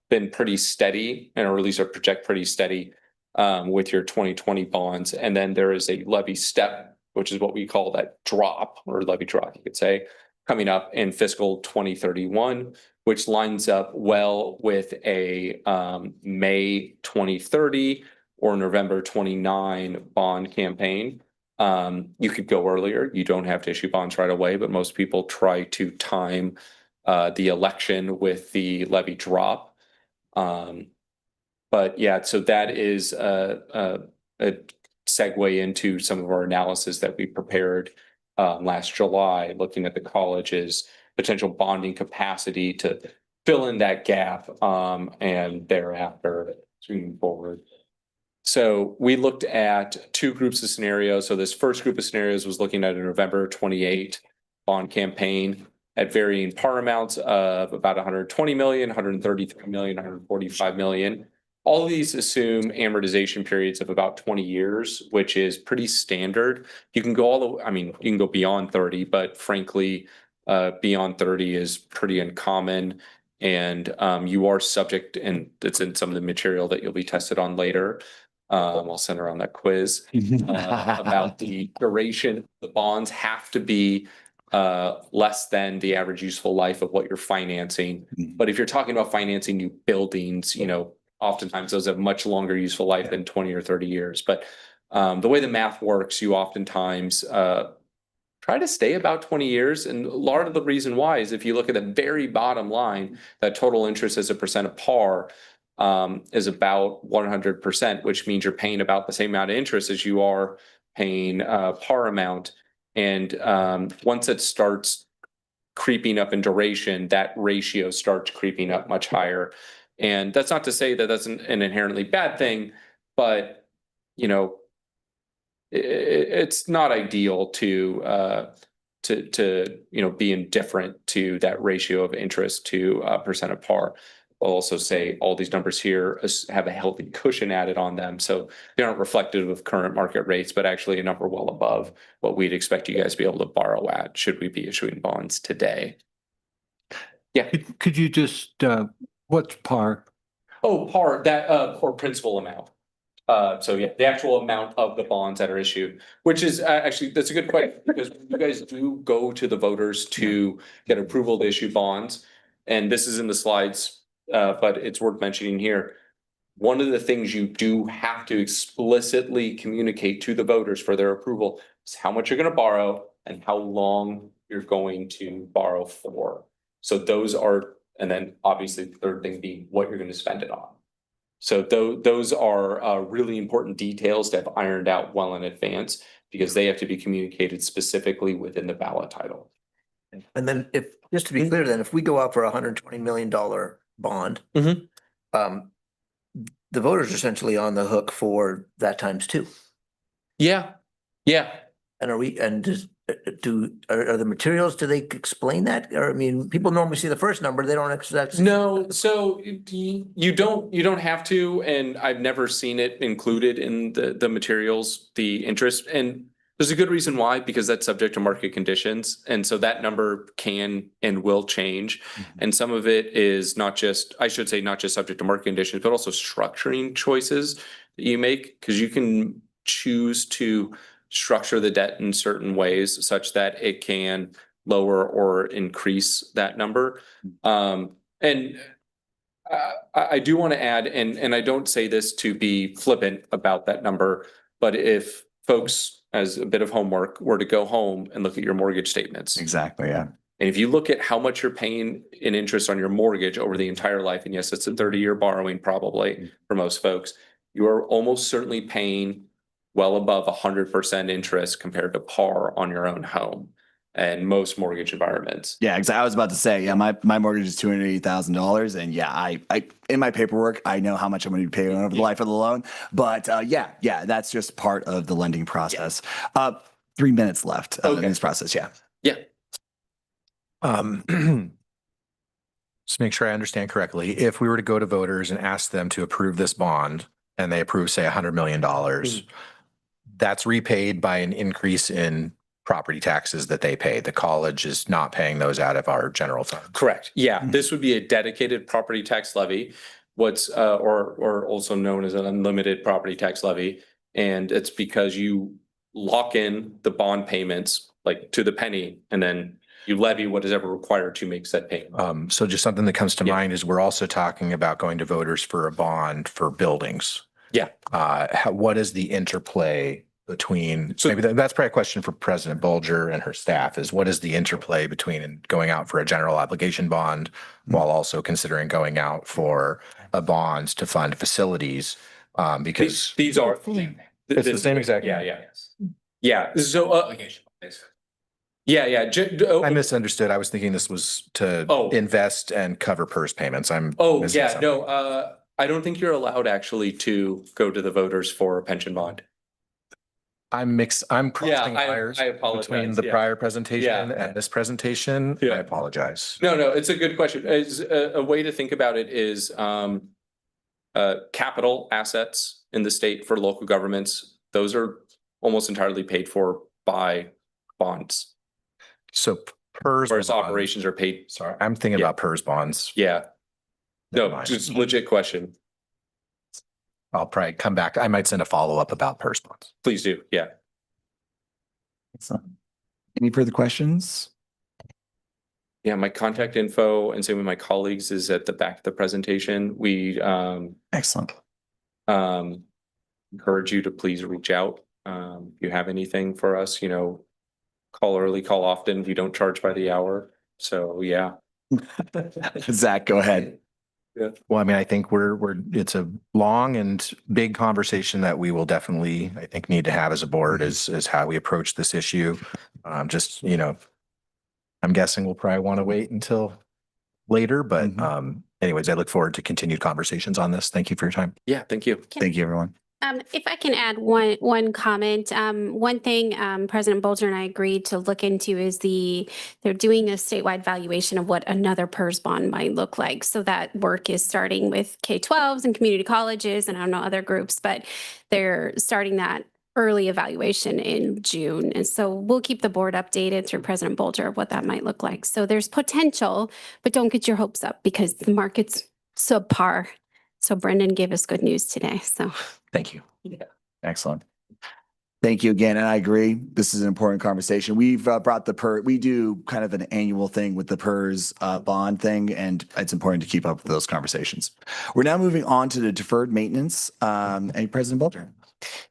been pretty steady, and or at least project pretty steady with your 2020 bonds. And then there is a levy step, which is what we call that drop, or levy drop, you could say, coming up in fiscal 2031, which lines up well with a May 2030 or November 29 bond campaign. You could go earlier. You don't have to issue bonds right away, but most people try to time the election with the levy drop. But yeah, so that is a segue into some of our analysis that we prepared last July, looking at the college's potential bonding capacity to fill in that gap and thereafter moving forward. So we looked at two groups of scenarios. So this first group of scenarios was looking at a November 28 bond campaign at varying par amounts of about 120 million, 133 million, 145 million. All of these assume amortization periods of about 20 years, which is pretty standard. You can go all the way, I mean, you can go beyond 30, but frankly, beyond 30 is pretty uncommon. And you are subject, and it's in some of the material that you'll be tested on later. I'll send around that quiz about the duration. The bonds have to be less than the average useful life of what you're financing. But if you're talking about financing new buildings, you know, oftentimes those have much longer useful life than 20 or 30 years. But the way the math works, you oftentimes try to stay about 20 years. And a lot of the reason why is if you look at the very bottom line, that total interest as a percent of par is about 100%, which means you're paying about the same amount of interest as you are paying par amount. And once it starts creeping up in duration, that ratio starts creeping up much higher. And that's not to say that that's an inherently bad thing, but you know, it's not ideal to you know, be indifferent to that ratio of interest to percent of par. I'll also say all these numbers here have a healthy cushion added on them, so they aren't reflective of current market rates, but actually a number well above what we'd expect you guys to be able to borrow at should we be issuing bonds today. Yeah. Could you just, what's par? Oh, par, that or principal amount. So yeah, the actual amount of the bonds that are issued, which is actually, that's a good question, because you guys do go to the voters to get approval to issue bonds. And this is in the slides, but it's worth mentioning here. One of the things you do have to explicitly communicate to the voters for their approval is how much you're going to borrow and how long you're going to borrow for. So those are, and then obviously the third thing being what you're going to spend it on. So those are really important details to have ironed out well in advance, because they have to be communicated specifically within the ballot title. And then if, just to be clear, then if we go out for $120 million bond, the voters are essentially on the hook for that times two. Yeah. Yeah. And are we, and are the materials, do they explain that? Or, I mean, people normally see the first number, they don't accept. No, so you don't have to, and I've never seen it included in the materials, the interest. And there's a good reason why, because that's subject to market conditions. And so that number can and will change. And some of it is not just, I should say, not just subject to market conditions, but also structuring choices that you make, because you can choose to structure the debt in certain ways such that it can lower or increase that number. And I do want to add, and I don't say this to be flippant about that number, but if folks, as a bit of homework, were to go home and look at your mortgage statements. Exactly, yeah. And if you look at how much you're paying in interest on your mortgage over the entire life, and yes, it's a 30-year borrowing probably for most folks, you are almost certainly paying well above 100% interest compared to par on your own home and most mortgage environments. Yeah, exactly. I was about to say, yeah, my mortgage is $280,000, and yeah, I in my paperwork I know how much I'm going to be paying over the life of the loan. But yeah, that's just part of the lending process. 3 minutes left in this process. Yeah. Yeah. Just make sure I understand correctly. If we were to go to voters and ask them to approve this bond, and they approve, say, $100 million, that's repaid by an increase in property taxes that they pay. The college is not paying those out of our general fund. Correct. Yeah, this would be a dedicated property tax levy, or also known as an unlimited property tax levy. And it's because you lock in the bond payments like to the penny, and then you levy what is ever required to make said payment. So just something that comes to mind is we're also talking about going to voters for a bond for buildings. Yeah. What is the interplay between, maybe that's probably a question for President Bolger and her staff, is what is the interplay between going out for a general obligation bond while also considering going out for a bonds to fund facilities? Because these are, it's the same exact. Yeah. So, yeah. I misunderstood. I was thinking this was to invest and cover PERS payments. Oh, yeah, no, I don't think you're allowed actually to go to the voters for a pension bond. I'm crossing wires I apologize. between the prior presentation and this presentation. I apologize. No, it's a good question. A way to think about it is capital assets in the state for local governments. Those are almost entirely paid for by bonds. So PERS. Whereas operations are paid. Sorry, I'm thinking about PERS bonds. Yeah. No, just legit question. I'll probably come back. I might send a follow-up about PERS bonds. Please do. Yeah. Excellent. Any further questions? Yeah, my contact info and same with my colleagues is at the back of the presentation. We excellent. Encourage you to please reach out. If you have anything for us, call early, call often. We don't charge by the hour. So yeah. Zach, go ahead. Yeah. Well, I mean, I think it's a long and big conversation that we will definitely, I think, need to have as a board is how we approach this issue. I'm guessing we'll probably want to wait until later, but anyways, I look forward to continued conversations on this. Thank you for your time. Yeah, thank you. Thank you, everyone. If I can add one comment, one thing President Bolger and I agreed to look into is they're doing a statewide valuation of what another PERS bond might look like. So that work is starting with K-12s and community colleges and I don't know other groups, but they're starting that early evaluation in June. And so we'll keep the board updated through President Bolger of what that might look like. So there's potential, but don't get your hopes up because the market's subpar. So Brendan gave us good news today. So thank you. Yeah. Excellent. Thank you again. And I agree. This is an important conversation. We've brought the PERS, we do kind of an annual thing with the PERS bond thing, and it's important to keep up with those conversations. We're now moving on to the deferred maintenance. And President Bolger.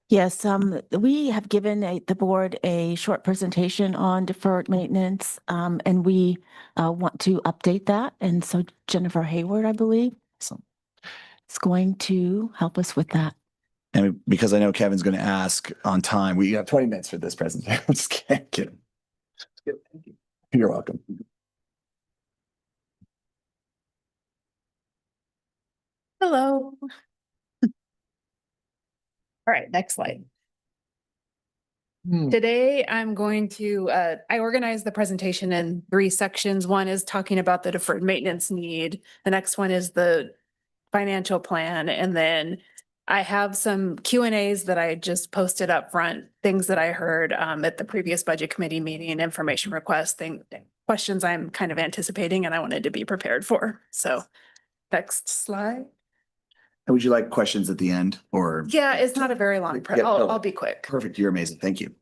Yes, we have given the board a short presentation on deferred maintenance, and we want to update that. And so Jennifer Hayward, I believe, is going to help us with that. And because I know Kevin's going to ask on time, we have 20 minutes for this presentation. I'm just kidding. You're welcome. Hello. All right, next slide. Today, I'm going to, I organized the presentation in 3 sections. One is talking about the deferred maintenance need. The next one is the financial plan. And then I have some Q&As that I just posted up front, things that I heard at the previous budget committee meeting, information requests, questions I'm kind of anticipating and I wanted to be prepared for. So next slide. And would you like questions at the end or? Yeah, it's not a very long, I'll be quick. Perfect. You're amazing. Thank you.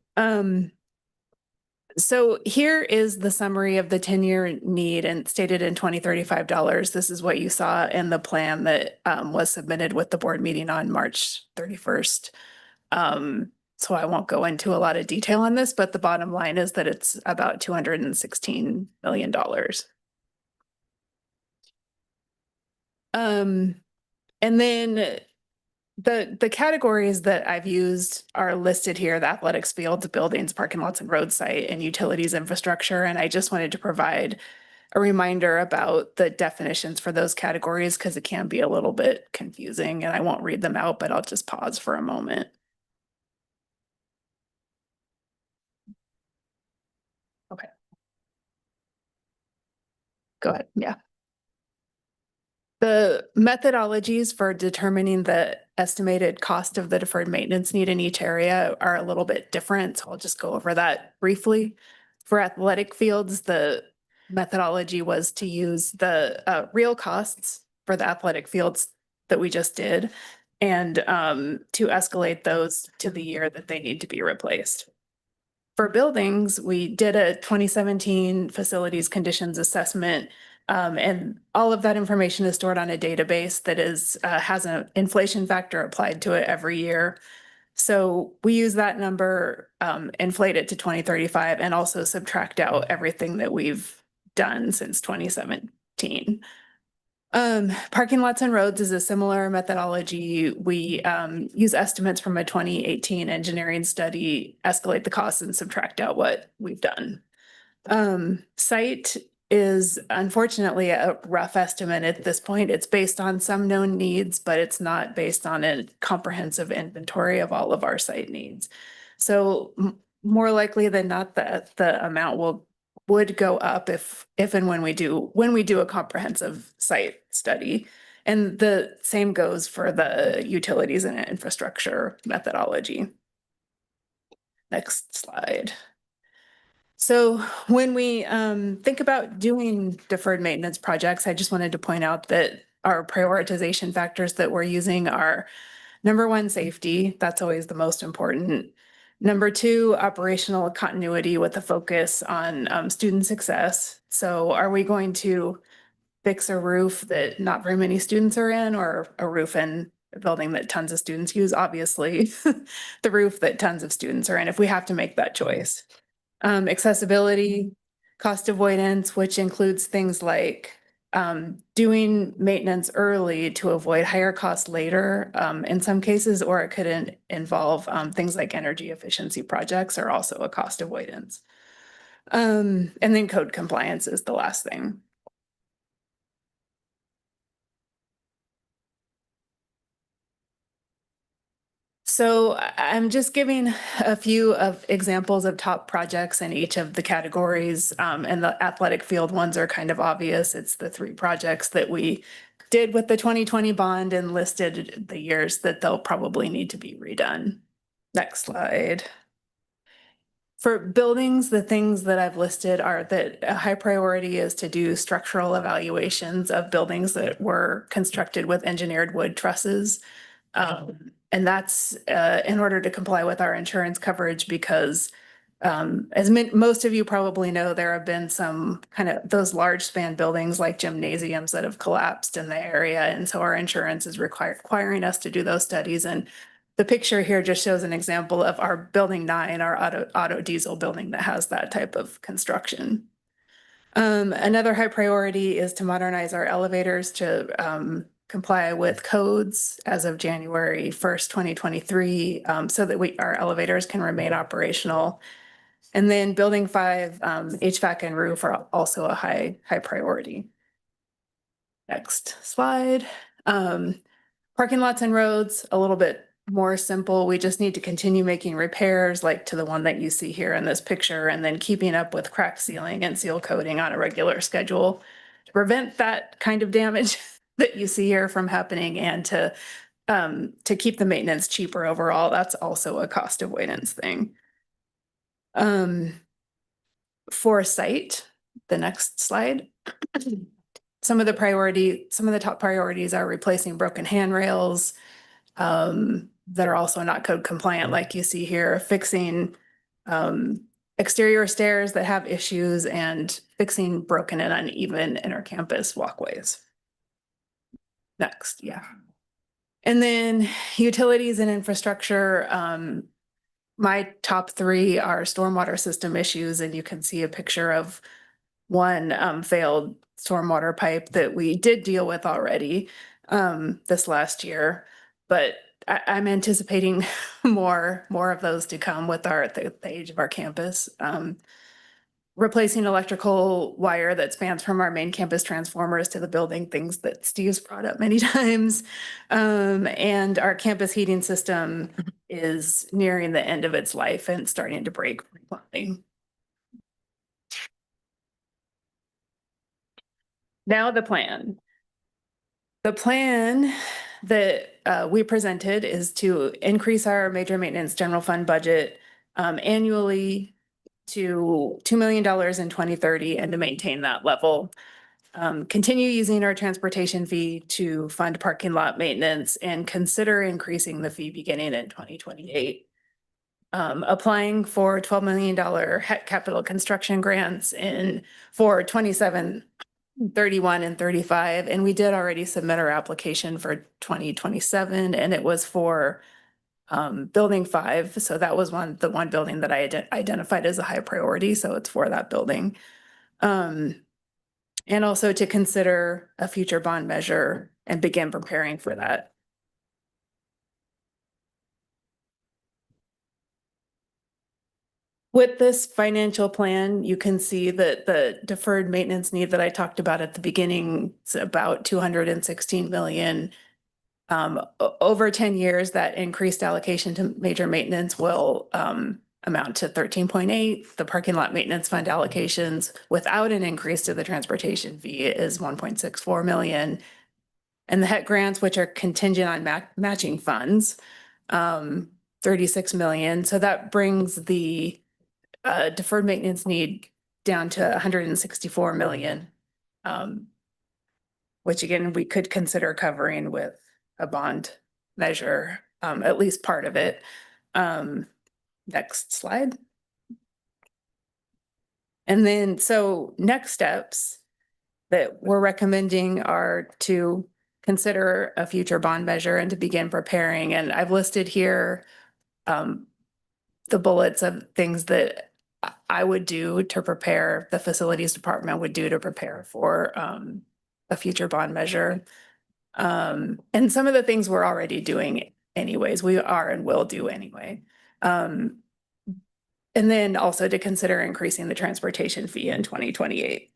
So here is the summary of the 10-year need and stated in $2035. This is what you saw in the plan that was submitted with the board meeting on March 31st. So I won't go into a lot of detail on this, but the bottom line is that it's about $216 million. And then the categories that I've used are listed here: the athletics fields, buildings, parking lots, and roadside, and utilities infrastructure. And I just wanted to provide a reminder about the definitions for those categories because it can be a little bit confusing, and I won't read them out, but I'll just pause for a moment. Okay. Go ahead. Yeah. The methodologies for determining the estimated cost of the deferred maintenance need in each area are a little bit different, so I'll just go over that briefly. For athletic fields, the methodology was to use the real costs for the athletic fields that we just did and to escalate those to the year that they need to be replaced. For buildings, we did a 2017 facilities conditions assessment, and all of that information is stored on a database that has an inflation factor applied to it every year. So we use that number, inflate it to 2035, and also subtract out everything that we've done since 2017. Parking lots and roads is a similar methodology. We use estimates from a 2018 engineering study, escalate the costs and subtract out what we've done. Site is unfortunately a rough estimate at this point. It's based on some known needs, but it's not based on a comprehensive inventory of all of our site needs. So more likely than not, the amount would go up if and when we do a comprehensive site study. And the same goes for the utilities and infrastructure methodology. Next slide. So when we think about doing deferred maintenance projects, I just wanted to point out that our prioritization factors that we're using are number one, safety. That's always the most important. Number two, operational continuity with a focus on student success. So are we going to fix a roof that not very many students are in, or a roof in a building that tons of students use? Obviously, the roof that tons of students are in, if we have to make that choice. Accessibility, cost avoidance, which includes things like doing maintenance early to avoid higher costs later in some cases, or it could involve things like energy efficiency projects are also a cost avoidance. And then code compliance is the last thing. So I'm just giving a few of examples of top projects in each of the categories. And the athletic field ones are kind of obvious. It's the 3 projects that we did with the 2020 bond and listed the years that they'll probably need to be redone. Next slide. For buildings, the things that I've listed are that a high priority is to do structural evaluations of buildings that were constructed with engineered wood trusses. And that's in order to comply with our insurance coverage, because most of you probably know, there have been some kind of those large span buildings like gymnasiums that have collapsed in the area. And so our insurance is requiring us to do those studies. And the picture here just shows an example of our building 9, our auto diesel building that has that type of construction. Another high priority is to modernize our elevators to comply with codes as of January 1st, 2023, so that our elevators can remain operational. And then building 5, HVAC and roof are also a high priority. Next slide. Parking lots and roads, a little bit more simple. We just need to continue making repairs like to the one that you see here in this picture, and then keeping up with crack sealing and seal coating on a regular schedule to prevent that kind of damage that you see here from happening, and to keep the maintenance cheaper overall. That's also a cost avoidance thing. For site, the next slide. Some of the top priorities are replacing broken handrails that are also not code compliant, like you see here, fixing exterior stairs that have issues, and fixing broken and uneven intercampus walkways. Next, yeah. And then utilities and infrastructure. My top 3 are stormwater system issues, and you can see a picture of one failed stormwater pipe that we did deal with already this last year, but I'm anticipating more of those to come with the age of our campus. Replacing electrical wire that spans from our main campus transformers to the building, things that Steve's brought up many times. And our campus heating system is nearing the end of its life and starting to break frequently. Now the plan. The plan that we presented is to increase our major maintenance general fund budget annually to $2 million in 2030 and to maintain that level. Continue using our transportation fee to fund parking lot maintenance and consider increasing the fee beginning in 2028. Applying for $12 million capital construction grants for 27, 31 and 35. And we did already submit our application for 2027 and it was for building 5. So that was the one building that I identified as a high priority. So it's for that building. And also to consider a future bond measure and begin preparing for that. With this financial plan, you can see that the deferred maintenance need that I talked about at the beginning is about 216 million. Over 10 years, that increased allocation to major maintenance will amount to 13.8. The parking lot maintenance fund allocations without an increase to the transportation fee is 1.64 million. And the HEC grants, which are contingent on matching funds, 36 million. So that brings the deferred maintenance need down to 164 million, which again, we could consider covering with a bond measure, at least part of it. Next slide. And then, so next steps that we're recommending are to consider a future bond measure and to begin preparing. And I've listed here the bullets of things that I would do to prepare, the facilities department would do to prepare for a future bond measure. And some of the things we're already doing anyways, we are and will do anyway. And then also to consider increasing the transportation fee in 2028.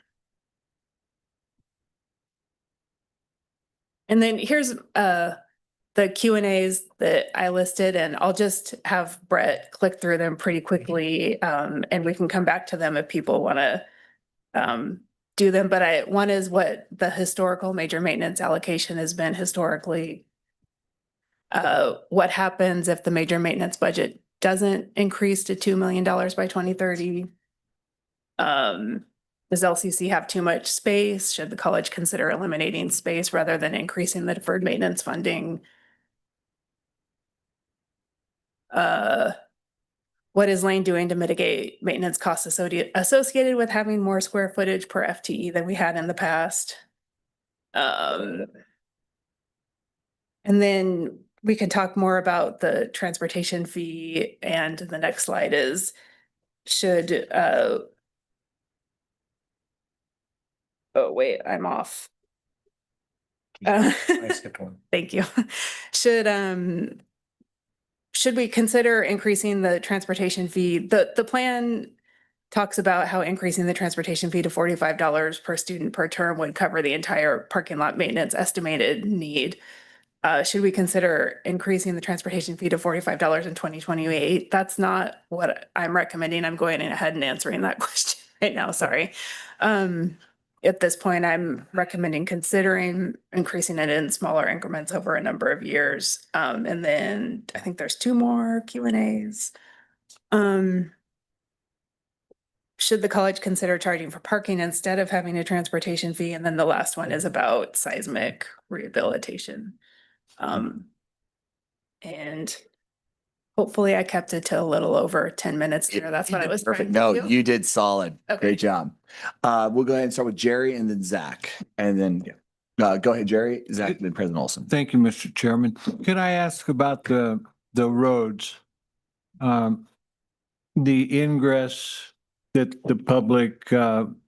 And then here's the Q&As that I listed, and I'll just have Brett click through them pretty quickly, and we can come back to them if people want to do them. But one is what the historical major maintenance allocation has been historically. What happens if the major maintenance budget doesn't increase to $2 million by 2030? Does LCC have too much space? Should the college consider eliminating space rather than increasing the deferred maintenance funding? What is Lane doing to mitigate maintenance costs associated with having more square footage per FTE than we had in the past? And then we can talk more about the transportation fee, and the next slide is should oh wait, I'm off. I skipped one. Thank you. Should we consider increasing the transportation fee? The plan talks about how increasing the transportation fee to $45 per student per term would cover the entire parking lot maintenance estimated need. Should we consider increasing the transportation fee to $45 in 2028? That's not what I'm recommending. I'm going ahead and answering that question right now. Sorry. At this point, I'm recommending considering increasing it in smaller increments over a number of years. And then I think there's 2 more Q&As. Should the college consider charging for parking instead of having a transportation fee? And then the last one is about seismic rehabilitation. And hopefully I kept it to a little over 10 minutes there. That's what I was Perfect. trying to No, do. you did solid. Okay. Great job. We'll go ahead and start with Jerry and then Zach. And then go ahead, Jerry, Zach, then President Olson. Thank you, Mr. Chairman. Could I ask about the roads? The ingress that the public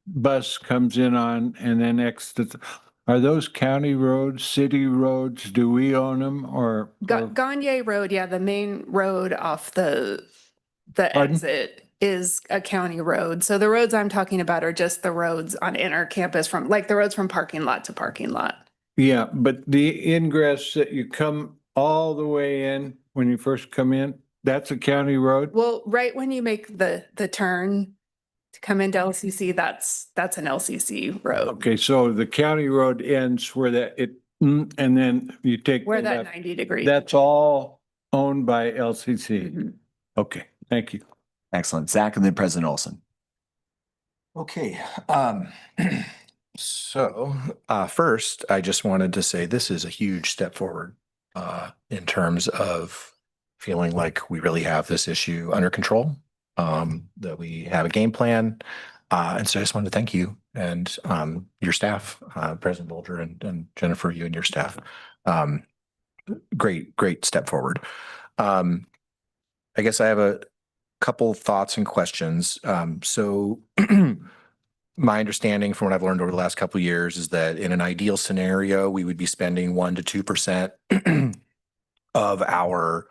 bus comes in on and then exits. Are those county roads, city roads? Do we own them or? Gagne Road, yeah, the main road off the Pardon? exit is a county road. So the roads I'm talking about are just the roads on inner campus from, like the roads from parking lot to parking lot. Yeah, but the ingress that you come all the way in when you first come in, that's a county road? Well, right when you make the turn to come into LCC, that's an LCC road. Okay, so the county road ends where And then you take. Where the that left. 90-degree. That's all owned by LCC. Okay, thank you. Excellent. Zach and then President Olson. Okay, so first, I just wanted to say this is a huge step forward in terms of feeling like we really have this issue under control, that we have a game plan. And so I just wanted to thank you and your staff, President Bolger and Jennifer, you and your staff. Great step forward. I guess I have a couple thoughts and questions. So my understanding from what I've learned over the last couple of years is that in an ideal scenario, we would be spending 1 to 2% of our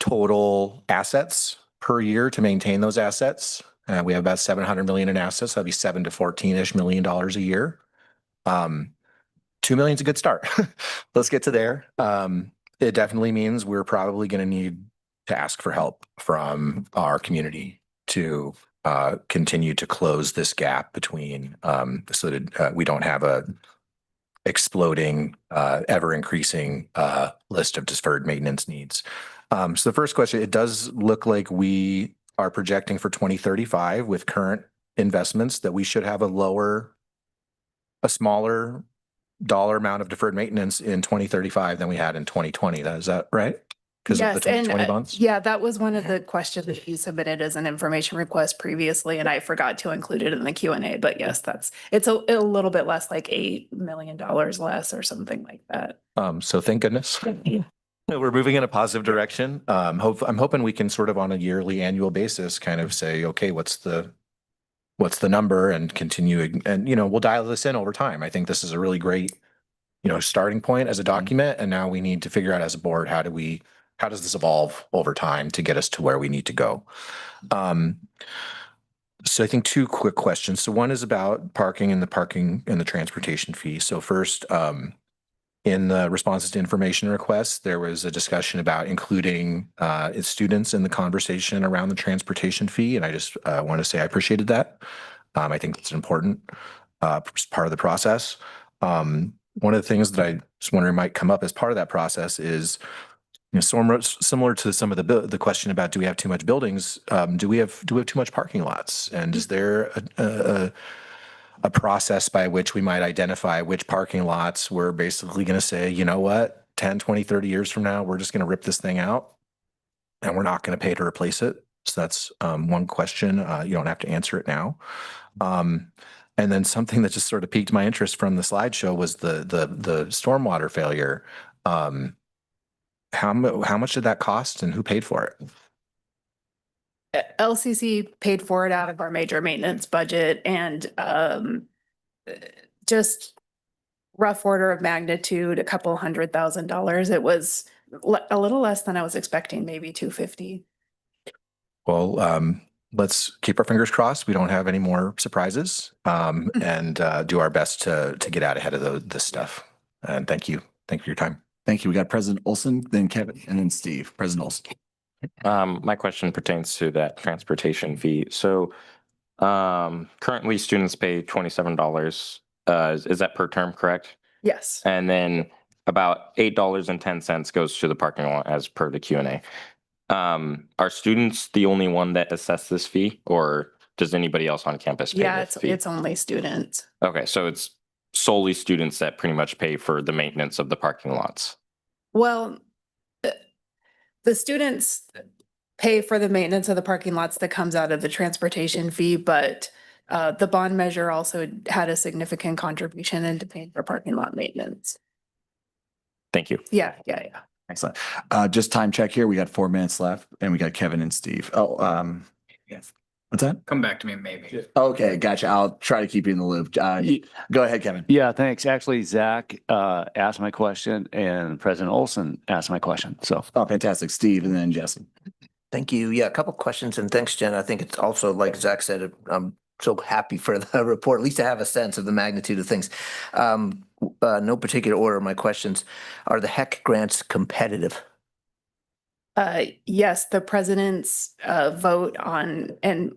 total assets per year to maintain those assets. We have about 700 million in assets. That'd be $7 to $14-ish million a year. 2 million is a good start. Let's get to there. It definitely means we're probably going to need to ask for help from our community to continue to close this gap between so that we don't have a exploding, ever increasing list of deferred maintenance needs. So the first question, it does look like we are projecting for 2035 with current investments that we should have a smaller dollar amount of deferred maintenance in 2035 than we had in 2020. Is that right? Because of the 2020 bonds? Yeah, that was one of the questions that you submitted as an information request previously, and I forgot to include it in the Q&A, but yes, it's a little bit less, like $8 million less or something like that. So thank goodness. We're moving in a positive direction. I'm hoping we can sort of on a yearly, annual basis kind of say, okay, what's the number, and continue, and we'll dial this in over time. I think this is a really great, starting point as a document, and now we need to figure out as a board how does this evolve over time to get us to where we need to go. So I think 2 quick questions. So one is about parking and the transportation fee. So first, in the responses to information requests, there was a discussion about including students in the conversation around the transportation fee. And I just want to say I appreciated that. I think it's an important part of the process. One of the things that I was wondering might come up as part of that process is, similar to some of the question about do we have too much buildings? Do we have too much parking lots? And is there a process by which we might identify which parking lots we're basically going to say, you know what, 10, 20, 30 years from now, we're just going to rip this thing out and we're not going to pay to replace it. So that's one question. You don't have to answer it now. And then something that just sort of piqued my interest from the slideshow was the stormwater failure. How much did that cost and who paid for it? LCC paid for it out of our major maintenance budget, and just rough order of magnitude, a couple $100,000. It was a little less than I was expecting, maybe 250. Well, let's keep our fingers crossed. We don't have any more surprises, and do our best to get out ahead of this stuff. And thank you. Thank you for your time. Thank you. We got President Olson, then Kevin, and then Steve. President Olson. My question pertains to that transportation fee. So currently students pay $27. Is that per term, correct? Yes. And then about $8.10 goes to the parking lot as per the Q&A. Are students the only one that assess this fee, or does anybody else on campus pay this fee? It's only students. Okay, so it's solely students that pretty much pay for the maintenance of the parking lots. Well, the students pay for the maintenance of the parking lots that comes out of the transportation fee, but the bond measure also had a significant contribution into paying for parking lot maintenance. Thank you. Yeah. Excellent. Just time check here. We got 4 minutes left, and we got Kevin and Steve. Yes. What's that? Come back to me, maybe. Okay, gotcha. I'll try to keep you in the loop. Go ahead, Kevin. Yeah, thanks. Actually, Zach asked my question and President Olson asked my question. So, fantastic. Steve and then Jesse. Thank you. Yeah, a couple questions, and thanks, Jen. I think it's also, like Zach said, I'm so happy for the report, at least to have a sense of the magnitude of things. No particular order, my questions. Are the HEC grants competitive? Yes, the president's vote on, and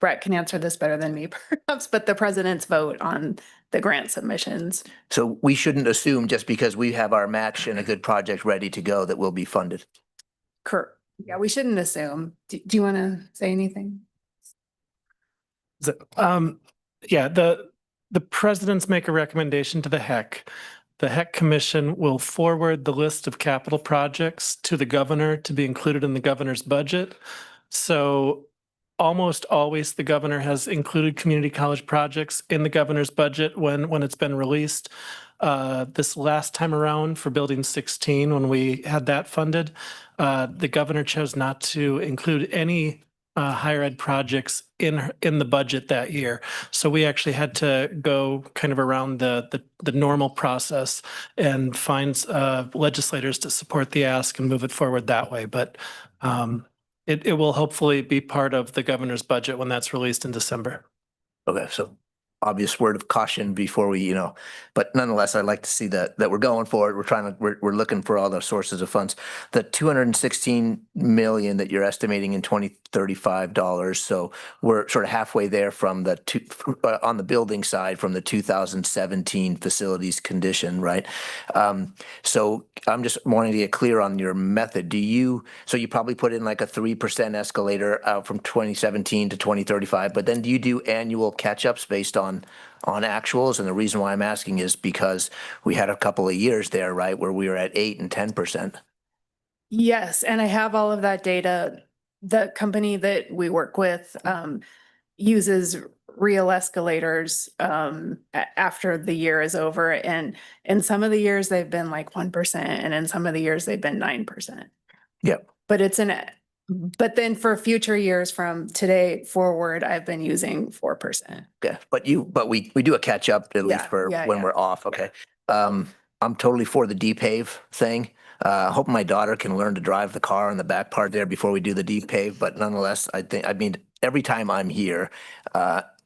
Brett can answer this better than me perhaps, but the president's vote on the grant submissions. So we shouldn't assume just because we have our match and a good project ready to go that we'll be funded. Correct. Yeah, we shouldn't assume. Do you want to say anything? Yeah, the presidents make a recommendation to the HEC. The HEC Commission will forward the list of capital projects to the governor to be included in the governor's budget. So almost always the governor has included community college projects in the governor's budget when it's been released. This last time around for Building 16, when we had that funded, the governor chose not to include any higher ed projects in the budget that year. So we actually had to go kind of around the normal process and find legislators to support the ask and move it forward that way. But it will hopefully be part of the governor's budget when that's released in December. Okay, so obvious word of caution before we, but nonetheless, I'd like to see that we're going for it. We're looking for all the sources of funds. The 216 million that you're estimating in 2035 dollars. So we're sort of halfway there from on the building side from the 2017 facilities condition, right? So I'm just wanting to get clear on your method. So you probably put in like a 3% escalator from 2017 to 2035, but then do you do annual catch-ups based on actuals? And the reason why I'm asking is because we had a couple of years there, right, where we were at 8 and 10%. Yes, and I have all of that data. The company that we work with uses real escalators after the year is over. And in some of the years, they've been like 1%, and in some of the years, they've been 9%. Yep. But then for future years from today forward, I've been using 4%. Okay, but we do a catch up at least for when we're off. Okay. I'm totally for the deep pave thing. Hope my daughter can learn to drive the car in the back part there before we do the deep pave. But nonetheless, I mean, every time I'm here,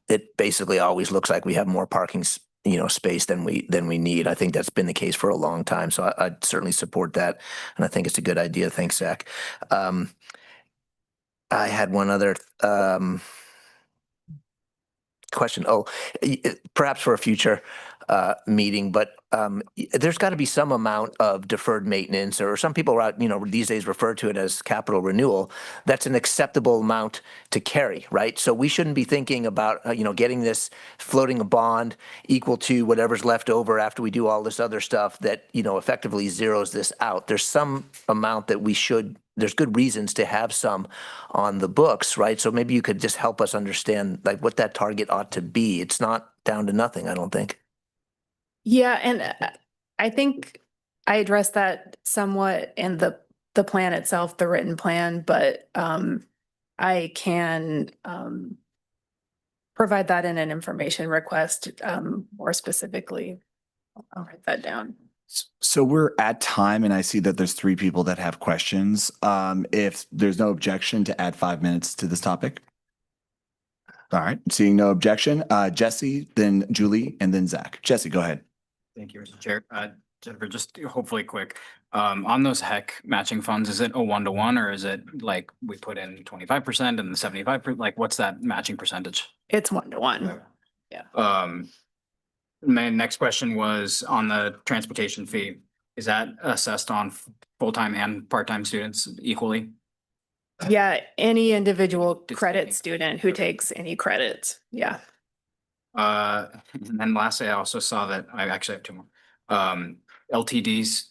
it basically always looks like we have more parking space than we need. I think that's been the case for a long time. So I'd certainly support that. And I think it's a good idea. Thanks, Zach. I had one other question. Perhaps for a future meeting, but there's got to be some amount of deferred maintenance, or some people these days refer to it as capital renewal. That's an acceptable amount to carry, right? So we shouldn't be thinking about getting this, floating a bond equal to whatever's left over after we do all this other stuff that effectively zeroes this out. There's some amount that there's good reasons to have some on the books, right? So maybe you could just help us understand like what that target ought to be. It's not down to nothing, I don't think. Yeah, and I think I addressed that somewhat in the plan itself, the written plan, but I can provide that in an information request more specifically. I'll write that down. So we're at time, and I see that there's 3 people that have questions. If there's no objection to add 5 minutes to this topic. All right, seeing no objection, Jesse, then Julie, and then Zach. Jesse, go ahead. Thank you, Mr. Chair. Jennifer, just hopefully quick, on those HEC matching funds, is it a 1-to-1, or is it like we put in 25% and the 75%? Like, what's that matching percentage? It's 1-to-1. Yeah. My next question was on the transportation fee. Is that assessed on full-time and part-time students equally? Yeah, any individual credit student who takes any credits. Yeah. And then lastly, I also saw that I actually have 2 more. LTD's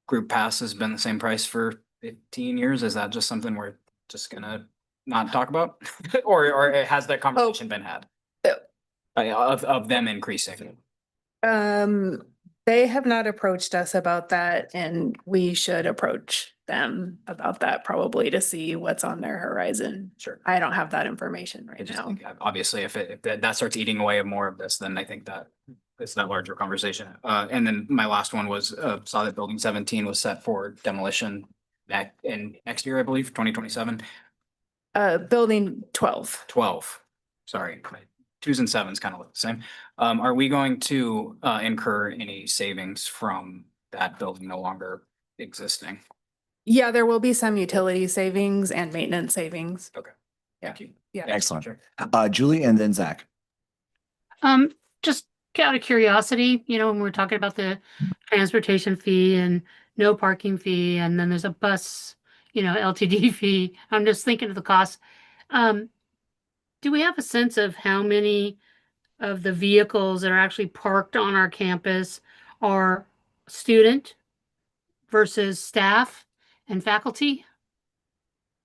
group pass has been the same price for 15 years. Is that just something we're just gonna not talk about? or has that conversation been had? Of them increasing? They have not approached us about that, and we should approach them about that probably to see what's on their horizon. Sure. I don't have that information right now. Obviously, if that starts eating away at more of this, then I think that it's that larger conversation. And then my last one was saw that Building 17 was set for demolition next year, I believe, 2027. Building 12. 12. Sorry. 2s and 7s kind of look the same. Are we going to incur any savings from that building no longer existing? Yeah, there will be some utility savings and maintenance savings. Okay. Thank you. Yeah. Excellent. Julie and then Zach. Just out of curiosity, when we're talking about the transportation fee and no parking fee, and then there's a bus, LTD fee, I'm just thinking of the cost. Do we have a sense of how many of the vehicles that are actually parked on our campus are student versus staff and faculty?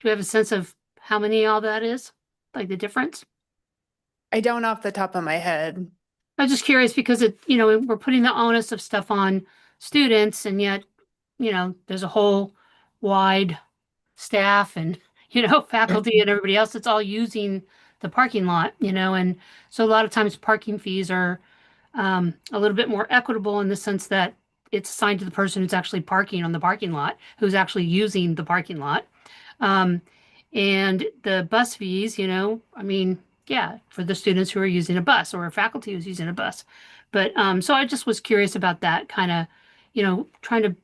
Do we have a sense of how many all that is? Like the difference? I don't off the top of my head. I'm just curious because we're putting the onus of stuff on students, and yet, there's a whole wide staff and, faculty and everybody else that's all using the parking lot, and so a lot of times parking fees are a little bit more equitable in the sense that it's assigned to the person who's actually parking on the parking lot, who's actually using the parking lot. And the bus fees, yeah, for the students who are using a bus or faculty who's using a bus. But so I just was curious about that kind of, trying to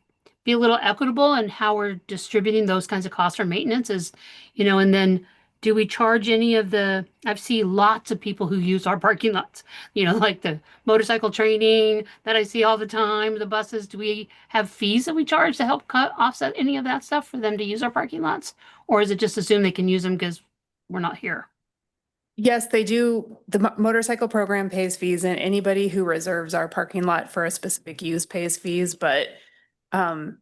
be a little equitable in how we're distributing those kinds of costs for maintenance is, and then do we charge any of I've seen lots of people who use our parking lots, like the motorcycle training that I see all the time, the buses. Do we have fees that we charge to help offset any of that stuff for them to use our parking lots? Or is it just assumed they can use them because we're not here? Yes, they do. The motorcycle program pays fees, and anybody who reserves our parking lot for a specific use pays fees. But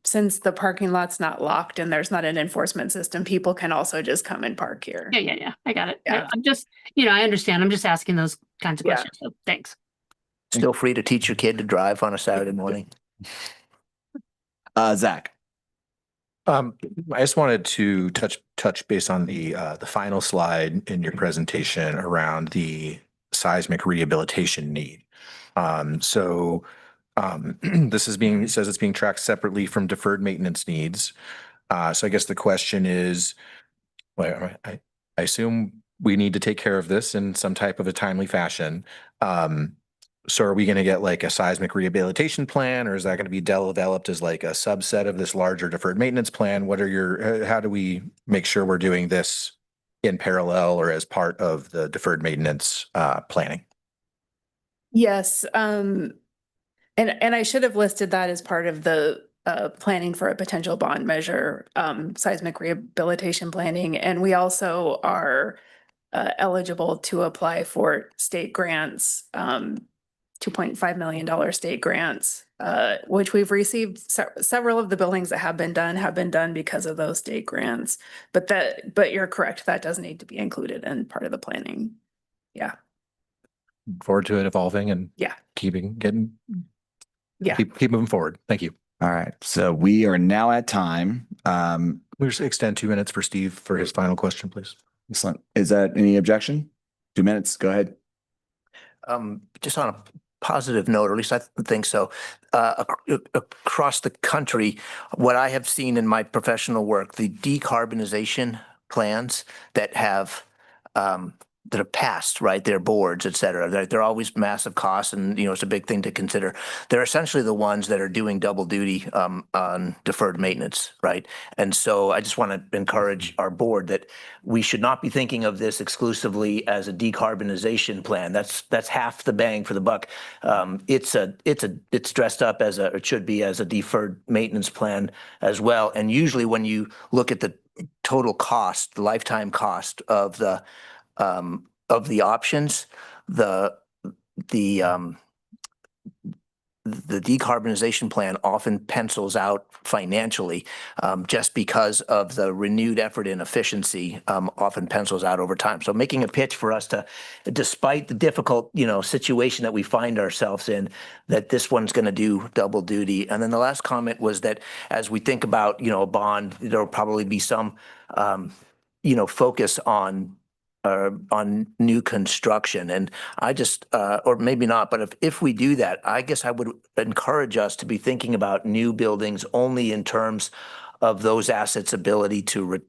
since the parking lot's not locked and there's not an enforcement system, people can also just come and park here. Yeah. I got it. Yeah. I'm just, I understand. I'm just asking those kinds of Yeah. questions. So thanks. Still free to teach your kid to drive on a Saturday morning. Zach. I just wanted to touch base on the final slide in your presentation around the seismic rehabilitation need. This says it's being tracked separately from deferred maintenance needs. So I guess the question is, well, I assume we need to take care of this in some type of a timely fashion. So are we going to get like a seismic rehabilitation plan, or is that going to be developed as like a subset of this larger deferred maintenance plan? How do we make sure we're doing this in parallel or as part of the deferred maintenance planning? Yes. And I should have listed that as part of the planning for a potential bond measure, seismic rehabilitation planning. And we also are eligible to apply for state grants, $2.5 million state grants, which we've received. Several of the buildings that have been done because of those state grants. But you're correct, that does need to be included in part of the planning. Yeah. Forward to it evolving and Yeah. keep moving forward. Thank you. All right. So we are now at time. We'll just extend 2 minutes for Steve for his final question, please. Excellent. Is that any objection? 2 minutes. Go ahead. Just on a positive note, or at least I think so, across the country, what I have seen in my professional work, the decarbonization plans that have passed, right, their boards, et cetera, they're always massive costs, and it's a big thing to consider. They're essentially the ones that are doing double duty on deferred maintenance, right? And so I just want to encourage our board that we should not be thinking of this exclusively as a decarbonization plan. That's half the bang for the buck. It's dressed up as it should be as a deferred maintenance plan as well. And usually when you look at the total cost, the lifetime cost of the options, the decarbonization plan often pencils out financially, just because of the renewed effort in efficiency, often pencils out over time. So making a pitch for us to, despite the difficult, situation that we find ourselves in, that this one's going to do double duty. And then the last comment was that as we think about, a bond, there'll probably be some, focus on new construction. And I just, or maybe not, but if we do that, I guess I would encourage us to be thinking about new buildings only in terms of those assets' ability to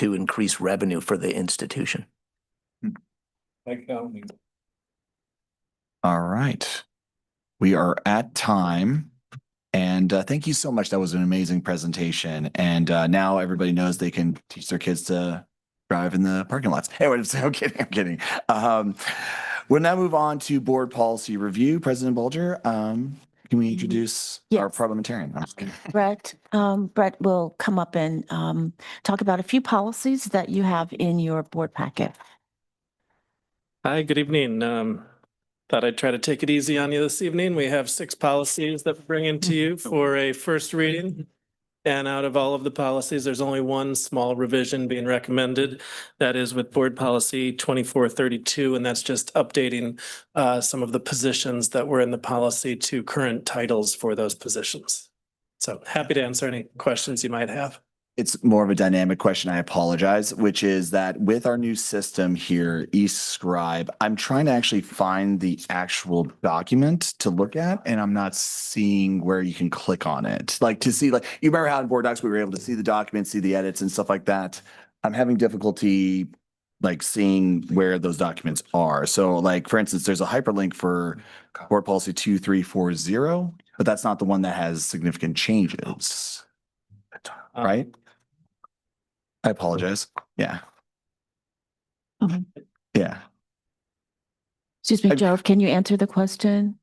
increase revenue for the institution. All right. We are at time. And thank you so much. That was an amazing presentation. And now everybody knows they can teach their kids to drive in the parking lots. Anyway, I'm kidding. I'm kidding. We'll now move on to board policy review. President Bolger, can we introduce our Yes. parliamentarian? I'm just kidding. Brett will come up and talk about a few policies that you have in your board packet. Hi, good evening. Thought I'd try to take it easy on you this evening. We have 6 policies that we're bringing to you for a first reading. And out of all of the policies, there's only one small revision being recommended. That is with Board Policy 2432, and that's just updating some of the positions that were in the policy to current titles for those positions. So happy to answer any questions you might have. It's more of a dynamic question. I apologize, which is that with our new system here, eScribe, I'm trying to actually find the actual document to look at, and I'm not seeing where you can click on it. Like to see, like, you remember how in Board Docs, we were able to see the documents, see the edits and stuff like that. I'm having difficulty like seeing where those documents are. So like, for instance, there's a hyperlink for Board Policy 2340, but that's not the one that has significant changes. Right? I apologize. Yeah. Yeah. Excuse me, Joe, can you answer the question?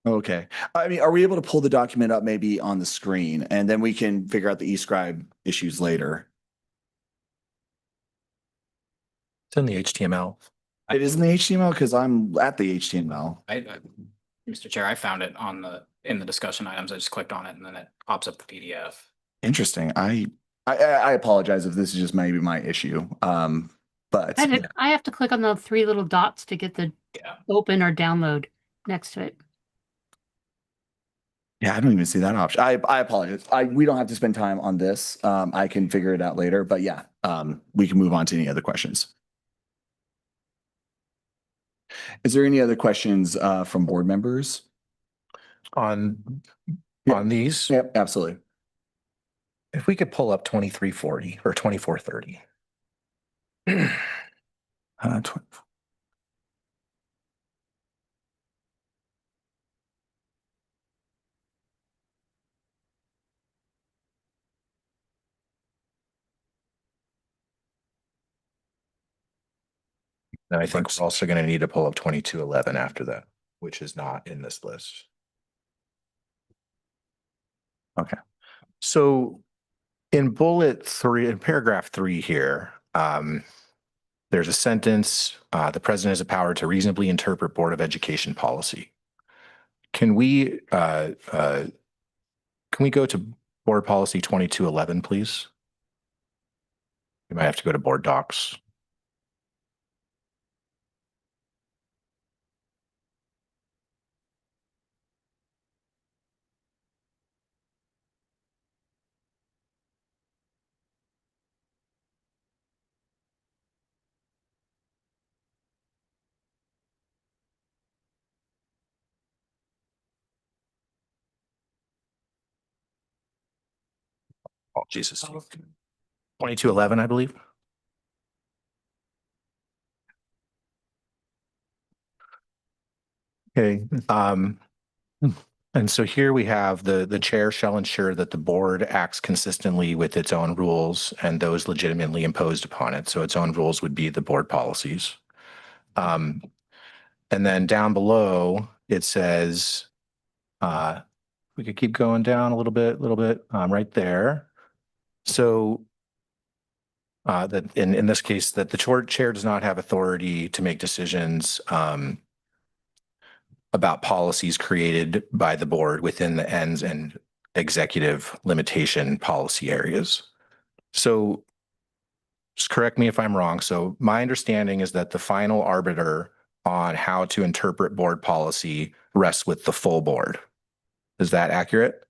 Okay. I mean, are we able to pull the document up maybe on the screen and then we can figure out the eScribe issues later? It's in the HTML. It is in the HTML because I'm at the HTML. Mr. Chair, I found it in the discussion items. I just clicked on it and then it pops up the PDF. Interesting. I apologize if this is just maybe my issue. But I have to click on the 3 little dots to get the open or download next to it. yeah, I don't even see that option. I apologize. We don't have to spend time on this. I can figure it out later, but yeah, we can move on to any other questions. Is there any other questions from board members? On these? Yep, absolutely. If we could pull up 2340 or 2430. And I think we're also going to need to pull up 2211 after that, which is not in this list. Okay. So in bullet 3, in paragraph 3 here, there's a sentence, the president has the power to reasonably interpret Board of Education policy. Can we go to Board Policy 2211, please? You might have to go to Board Docs. Oh, Jesus. 2211, I believe. Okay. And so here we have the chair shall ensure that the board acts consistently with its own rules and those legitimately imposed upon it. So its own rules would be the board policies. And then down below, it says, we could keep going down a little bit, right there. So that in this case, that the chair does not have authority to make decisions about policies created by the board within the ends and executive limitation policy areas. So just correct me if I'm wrong. So my understanding is that the final arbiter on how to interpret board policy rests with the full board. Is that accurate?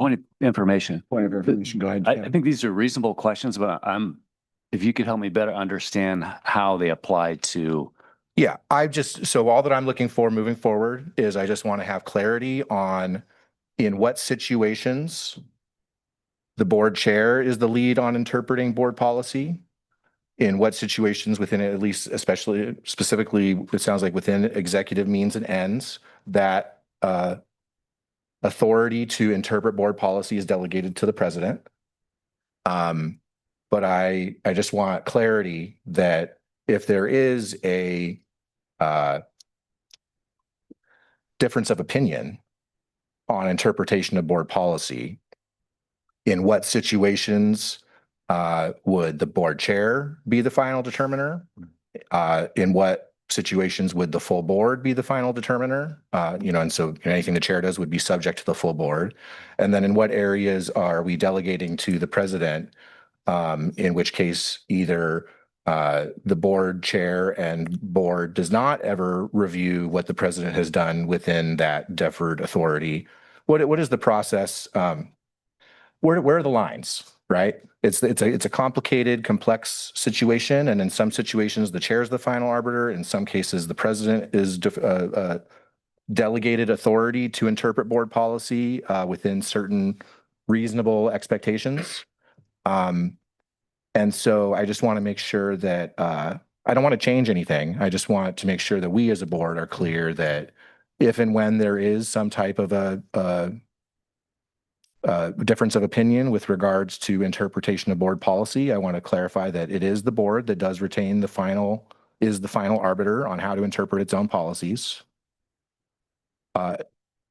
Point of information. Point of information, go ahead. I think these are reasonable questions, but if you could help me better understand how they apply to. Yeah, so all that I'm looking for moving forward is I just want to have clarity on in what situations the board chair is the lead on interpreting board policy, in what situations within it, at least especially specifically, it sounds like within executive means and ends that authority to interpret board policy is delegated to the president. But I just want clarity that if there is a difference of opinion on interpretation of board policy, in what situations would the board chair be the final determiner? In what situations would the full board be the final determiner? And so anything the chair does would be subject to the full board. And then in what areas are we delegating to the president? In which case either the board chair and board does not ever review what the president has done within that deferred authority. What is the process? Where are the lines, right? It's a complicated, complex situation. And in some situations, the chair is the final arbiter. In some cases, the president is delegated authority to interpret board policy within certain reasonable expectations. And so I just want to make sure that I don't want to change anything. I just want to make sure that we as a board are clear that if and when there is some type of a difference of opinion with regards to interpretation of board policy, I want to clarify that it is the board that does retain the final arbiter on how to interpret its own policies,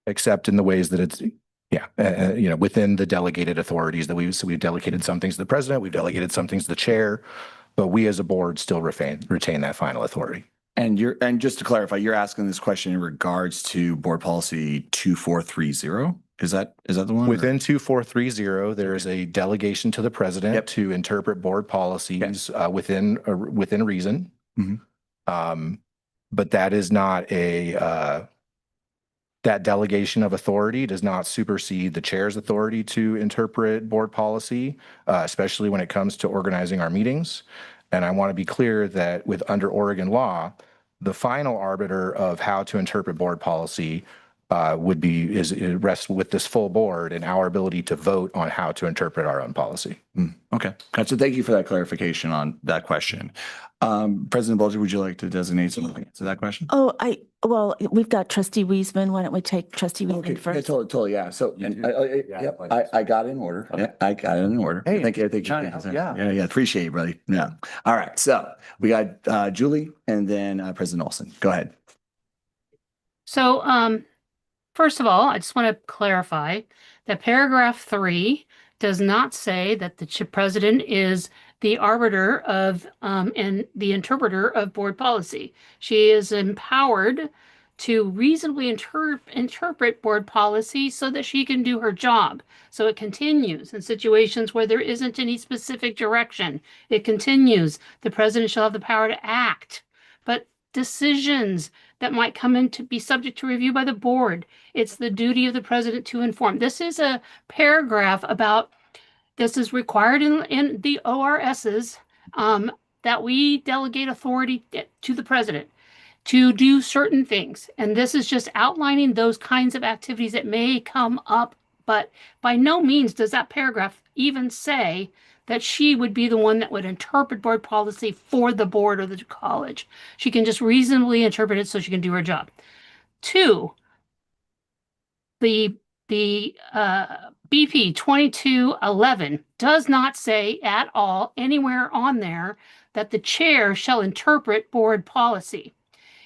except in the ways that it's, within the delegated authorities that we've delegated some things to the president, we've delegated some things to the chair, but we as a board still retain that final authority. And just to clarify, you're asking this question in regards to board policy 2430? Is that the one? Within 2430, there is a delegation to the president to interpret board policies within reason. Mm-hmm. But that is not that delegation of authority does not supersede the chair's authority to interpret board policy, especially when it comes to organizing our meetings. And I want to be clear that under Oregon law, the final arbiter of how to interpret board policy rests with this full board and our ability to vote on how to interpret our own policy. Okay. Gotcha. Thank you for that clarification on that question. President Bulger, would you like to designate something to that question? Well, we've got Trustee Wiesman. Why don't we take Trustee Wiesman Okay, first? totally, yeah. So, I got it in order. Okay. I got it in order. Hey, Thank you. trying to help you out. Yeah, appreciate it, buddy. Yeah. All right, so we got Julie and then President Olson. Go ahead. So, first of all, I just want to clarify that paragraph 3 does not say that the president is the arbiter of and the interpreter of board policy. She is empowered to reasonably interpret board policy so that she can do her job. So it continues in situations where there isn't any specific direction. It continues. The president shall have the power to act, but decisions that might come in to be subject to review by the board, it's the duty of the president to inform. This is a paragraph about this is required in the ORSs that we delegate authority to the president to do certain things. And this is just outlining those kinds of activities that may come up, but by no means does that paragraph even say that she would be the one that would interpret board policy for the board or the college. She can just reasonably interpret it so she can do her job. 2, the BP 2211 does not say at all anywhere on there that the chair shall interpret board policy.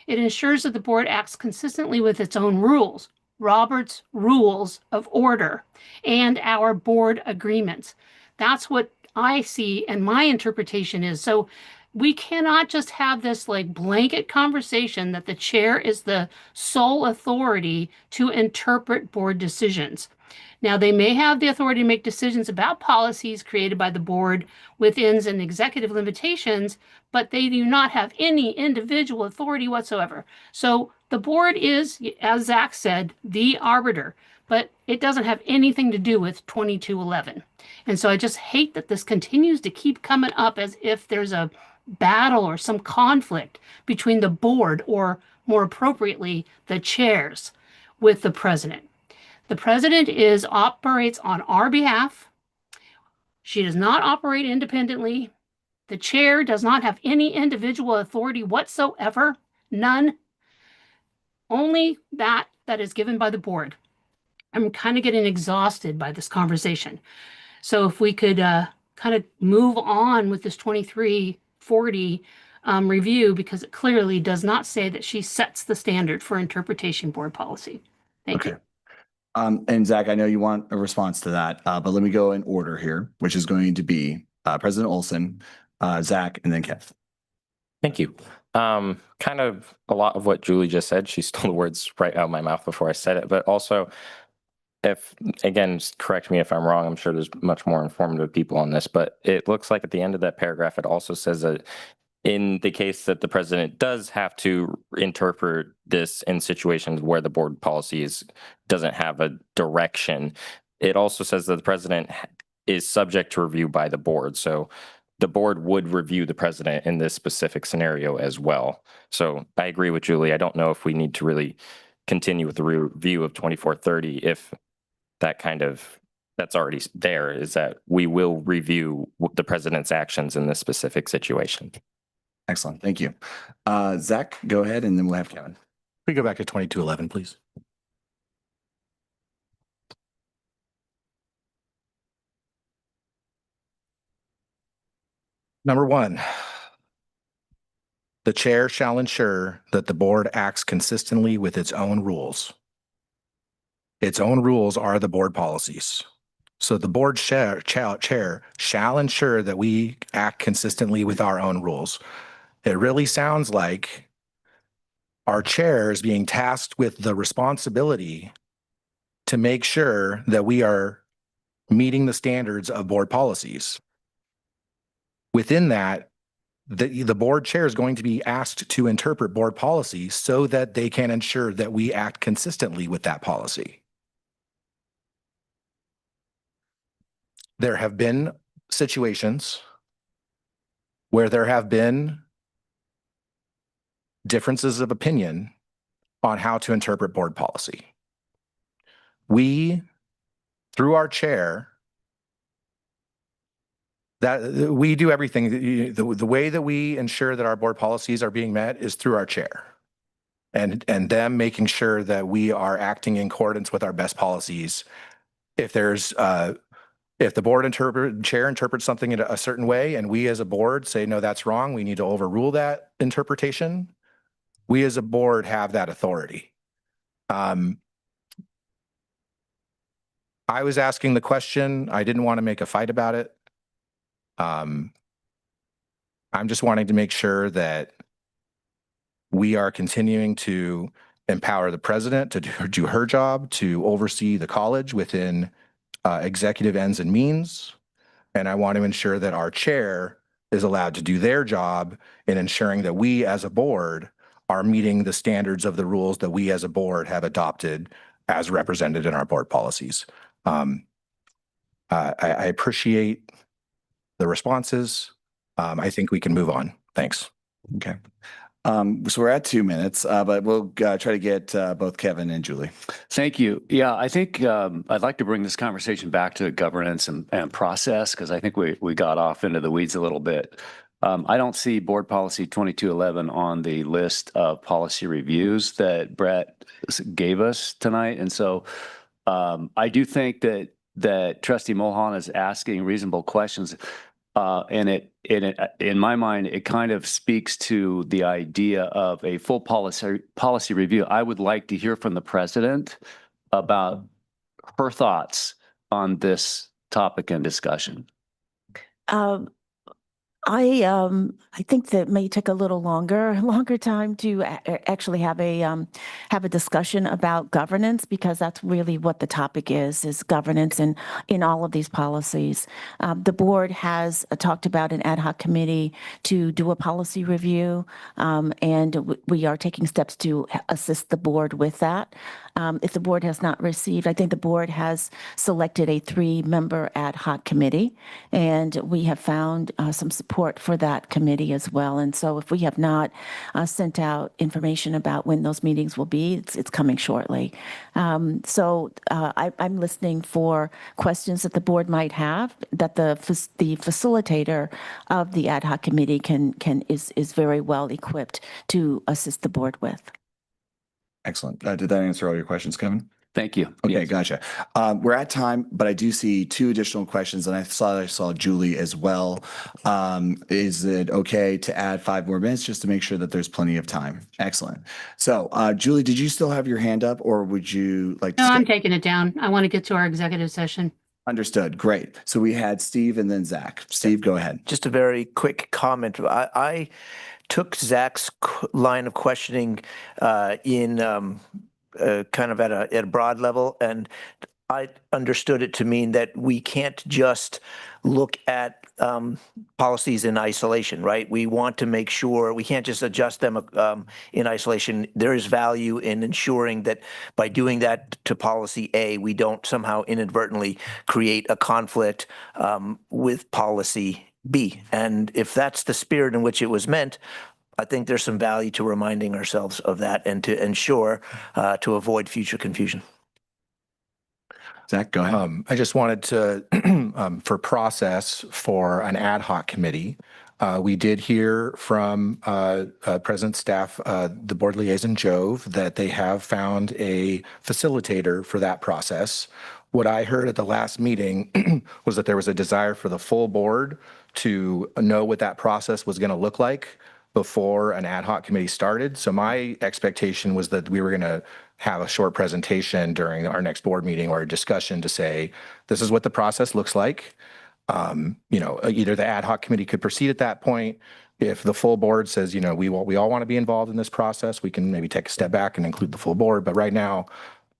It ensures that the board acts consistently with its own rules, Robert's Rules of Order, and our board agreements. That's what I see and my interpretation is. So we cannot just have this like blanket conversation that the chair is the sole authority to interpret board decisions. Now, they may have the authority to make decisions about policies created by the board with ins and executive limitations, but they do not have any individual authority whatsoever. So the board is, as Zach said, the arbiter, but it doesn't have anything to do with 2211. And so I just hate that this continues to keep coming up as if there's a battle or some conflict between the board, or more appropriately, the chairs with the president. The president operates on our behalf. She does not operate independently. The chair does not have any individual authority whatsoever. None. Only that is given by the board. I'm kind of getting exhausted by this conversation. So if we could kind of move on with this 2340 review, because it clearly does not say that she sets the standard for interpretation board policy. Thank you. And Zach, I know you want a response to that, but let me go in order here, which is going to be President Olson, Zach, and then Kev. Thank you. Kind of a lot of what Julie just said. She stole the words right out of my mouth before I said it, but also if, again, just correct me if I'm wrong, I'm sure there's much more informative people on this, but it looks like at the end of that paragraph, it also says that in the case that the president does have to interpret this in situations where the board policies doesn't have a direction, it also says that the president is subject to review by the board. So the board would review the president in this specific scenario as well. So I agree with Julie. I don't know if we need to really continue with the review of 2430 if that kind of, that's already there, is that we will review the president's actions in this specific situation. Excellent. Thank you. Zach, go ahead, and then we'll have Kevin. We go back to 2211, please. Number one, the chair shall ensure that the board acts consistently with its own rules. Its own rules are the board policies. So the board chair shall ensure that we act consistently with our own rules. It really sounds like our chair is being tasked with the responsibility to make sure that we are meeting the standards of board policies. Within that, the board chair is going to be asked to interpret board policy so that they can ensure that we act consistently with that policy. There have been situations where there have been differences of opinion on how to interpret board policy. We, through our chair, that we do everything. The way that we ensure that our board policies are being met is through our chair, and them making sure that we are acting in accordance with our best policies. If there's if the board chair interprets something in a certain way, and we as a board say no, that's wrong, we need to overrule that interpretation. We as a board have that authority. I was asking the question. I didn't want to make a fight about it. I'm just wanting to make sure that we are continuing to empower the president to do her job, to oversee the college within executive ends and means. And I want to ensure that our chair is allowed to do their job in ensuring that we as a board are meeting the standards of the rules that we as a board have adopted as represented in our board policies. I appreciate the responses. I think we can move on. Thanks. Okay. So we're at 2 minutes, but we'll try to get both Kevin and Julie. Thank you. Yeah, I think I'd like to bring this conversation back to governance and process, because I think we got off into the weeds a little bit. I don't see board policy 2211 on the list of policy reviews that Brett gave us tonight. And so I do think that Trustee Mulholland is asking reasonable questions. And in my mind, it kind of speaks to the idea of a full policy review. I would like to hear from the president about her thoughts on this topic and discussion. I think that may take a little longer time to actually have a discussion about governance, because that's really what the topic is governance in all of these policies. The board has talked about an ad hoc committee to do a policy review, and we are taking steps to assist the board with that. If the board has not received, I think the board has selected a 3-member ad hoc committee, and we have found some support for that committee as well. And so if we have not sent out information about when those meetings will be, it's coming shortly. So I'm listening for questions that the board might have that the facilitator of the ad hoc committee is very well equipped to assist the board with. Excellent. Did that answer all your questions, Kevin? Thank you. Okay, Yes. gotcha. We're at time, but I do see two additional questions, and I saw Julie as well. Is it okay to add 5 more minutes just to make sure that there's plenty of time? Excellent. So, Julie, did you still have your hand up, or would you like to? No, stay? I'm taking it down. I want to get to our executive session. Understood. Great. So we had Steve and then Zach. Steve, go ahead. Just a very quick comment. I took Zach's line of questioning in kind of at a broad level, and I understood it to mean that we can't just look at policies in isolation, right? We want to make sure we can't just adjust them in isolation. There is value in ensuring that by doing that to policy A, we don't somehow inadvertently create a conflict with policy B. And if that's the spirit in which it was meant, I think there's some value to reminding ourselves of that and to ensure to avoid future confusion. Zach, go ahead. I just wanted to, for process for an ad hoc committee, we did hear from President Staff, the board liaison Jove, that they have found a facilitator for that process. What I heard at the last meeting was that there was a desire for the full board to know what that process was going to look like before an ad hoc committee started. So my expectation was that we were going to have a short presentation during our next board meeting or a discussion to say, this is what the process looks like. Either the ad hoc committee could proceed at that point. If the full board says, we all want to be involved in this process, we can maybe take a step back and include the full board. But right now,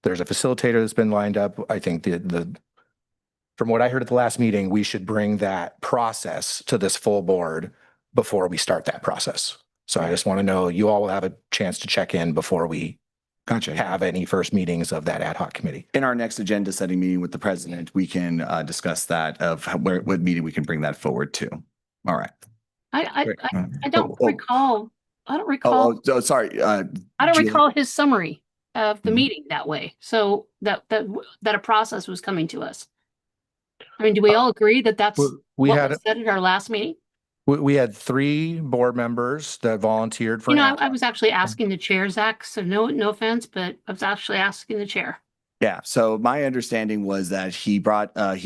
there's a facilitator that's been lined up. I think from what I heard at the last meeting, we should bring that process to this full board before we start that process. So I just want to know, you all will have a chance to check in before we have any first meetings of that ad hoc committee. In our next agenda setting meeting with the president, we can discuss that of what meeting we can bring that forward to. All right. I don't recall. I don't recall. Oh, sorry. I don't Julie? recall his summary of the meeting that way. So that a process was coming to us. I mean, do we all agree that that's we what had was said at our last meeting? We had 3 board members that volunteered for. I was actually asking the chair, Zach. So no offense, but I was actually asking the chair. Yeah. So my understanding was that he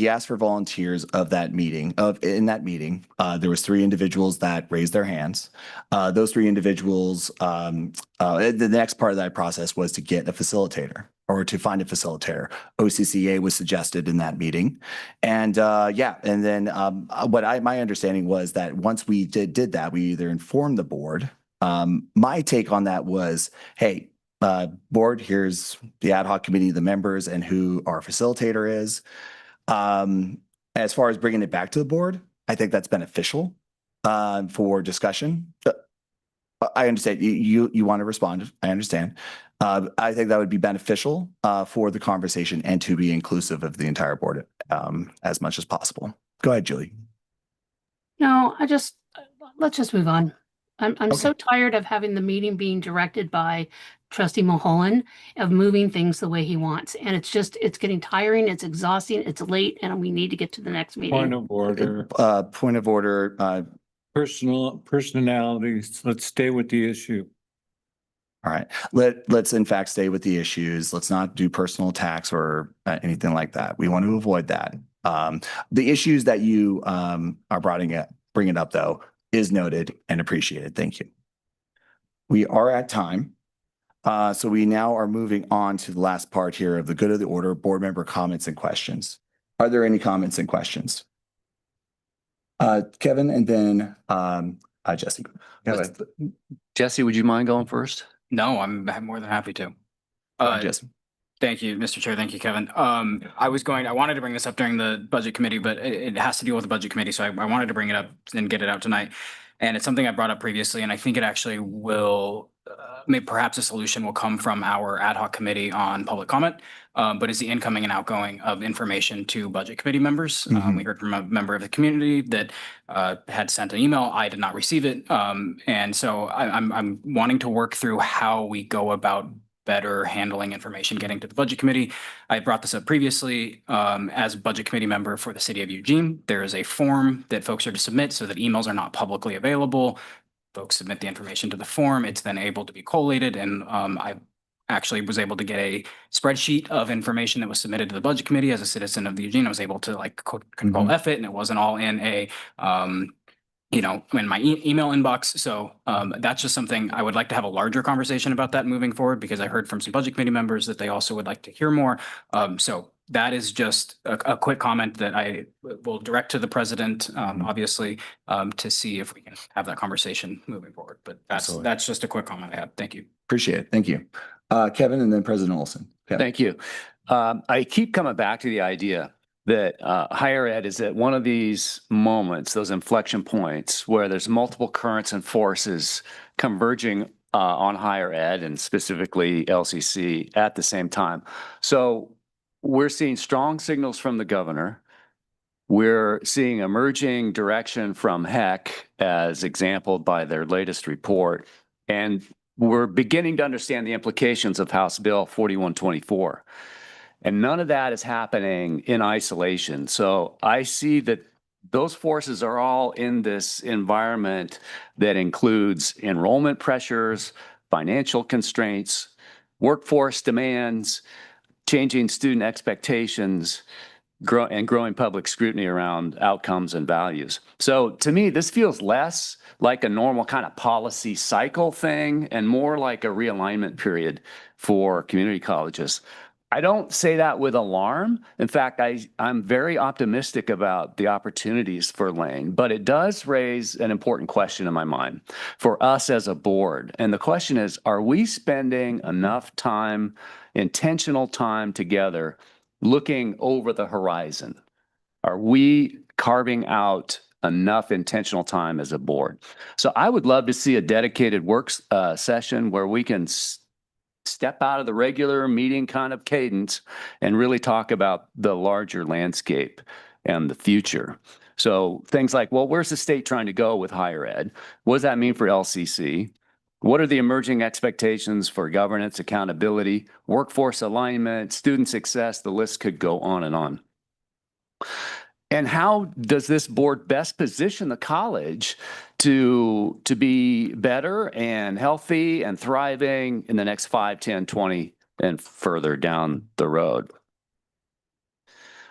asked for volunteers in that meeting. There was 3 individuals that raised their hands. Those 3 individuals, the next part of that process was to get a facilitator or to find a facilitator. OCCA was suggested in that meeting. And and then my understanding was that once we did that, we either informed the board. My take on that was, hey, board, here's the ad hoc committee, the members, and who our facilitator is. As far as bringing it back to the board, I think that's beneficial for discussion. I understand you want to respond. I understand. I think that would be beneficial for the conversation and to be inclusive of the entire board as much as possible. Go ahead, Julie. No, let's just move on. I'm so tired of having the meeting being directed by Trustee Mulholland, of moving things the way he wants. And it's getting tiring, it's exhausting, it's late, and we need to get to the next meeting. Point of order. Point of order. Personalities. Let's stay with the issue. All right. Let's in fact stay with the issues. Let's not do personal attacks or anything like that. We want to avoid that. The issues that you are bringing up, though, is noted and appreciated. Thank you. We are at time. So we now are moving on to the last part here of the good of the order, board member comments and questions. Are there any comments and questions? Kevin, and then Jesse. Jesse, would you mind going first? No, I'm more than happy to. Jesse. Thank you, Mr. Chair. Thank you, Kevin. I wanted to bring this up during the budget committee, but it has to deal with the budget committee. So I wanted to bring it up and get it out tonight. And it's something I brought up previously, and I think it actually will, perhaps a solution will come from our ad hoc committee on public comment, but is the incoming and outgoing of information to budget committee members. We heard from a member of the community that had sent an email. I did not receive it. And so I'm wanting to work through how we go about better handling information getting to the budget committee. I brought this up previously as a budget committee member for the city of Eugene. There is a form that folks are to submit so that emails are not publicly available. Folks submit the information to the form. It's then able to be collated. And I actually was able to get a spreadsheet of information that was submitted to the budget committee as a citizen of the Eugene. I was able to like control F it, and it wasn't all in a in my email inbox. So that's just something I would like to have a larger conversation about that moving forward, because I heard from some budget committee members that they also would like to hear more. So that is just a quick comment that I will direct to the president, obviously, to see if we can have that conversation moving forward. But that's just a quick comment I had. Thank you. Appreciate it. Thank you. Kevin and then President Olson. Kevin. Thank you. I keep coming back to the idea that higher ed is at one of these moments, those inflection points where there's multiple currents and forces converging on higher ed and specifically LCC at the same time. So we're seeing strong signals from the governor. We're seeing emerging direction from HEC as exampled by their latest report. And we're beginning to understand the implications of House Bill 4124. And none of that is happening in isolation. So I see that those forces are all in this environment that includes enrollment pressures, financial constraints, workforce demands, changing student expectations, and growing public scrutiny around outcomes and values. So to me, this feels less like a normal kind of policy cycle thing and more like a realignment period for community colleges. I don't say that with alarm. In fact, I'm very optimistic about the opportunities for Lane, but it does raise an important question in my mind for us as a board. And the question is, are we spending enough time, intentional time together, looking over the horizon? Are we carving out enough intentional time as a board? So I would love to see a dedicated work session where we can step out of the regular meeting kind of cadence and really talk about the larger landscape and the future. So things like, well, where's the state trying to go with higher ed? What does that mean for LCC? What are the emerging expectations for governance, accountability, workforce alignment, student success? The list could go on and on. And how does this board best position the college to be better and healthy and thriving in the next 5, 10, 20, and further down the road?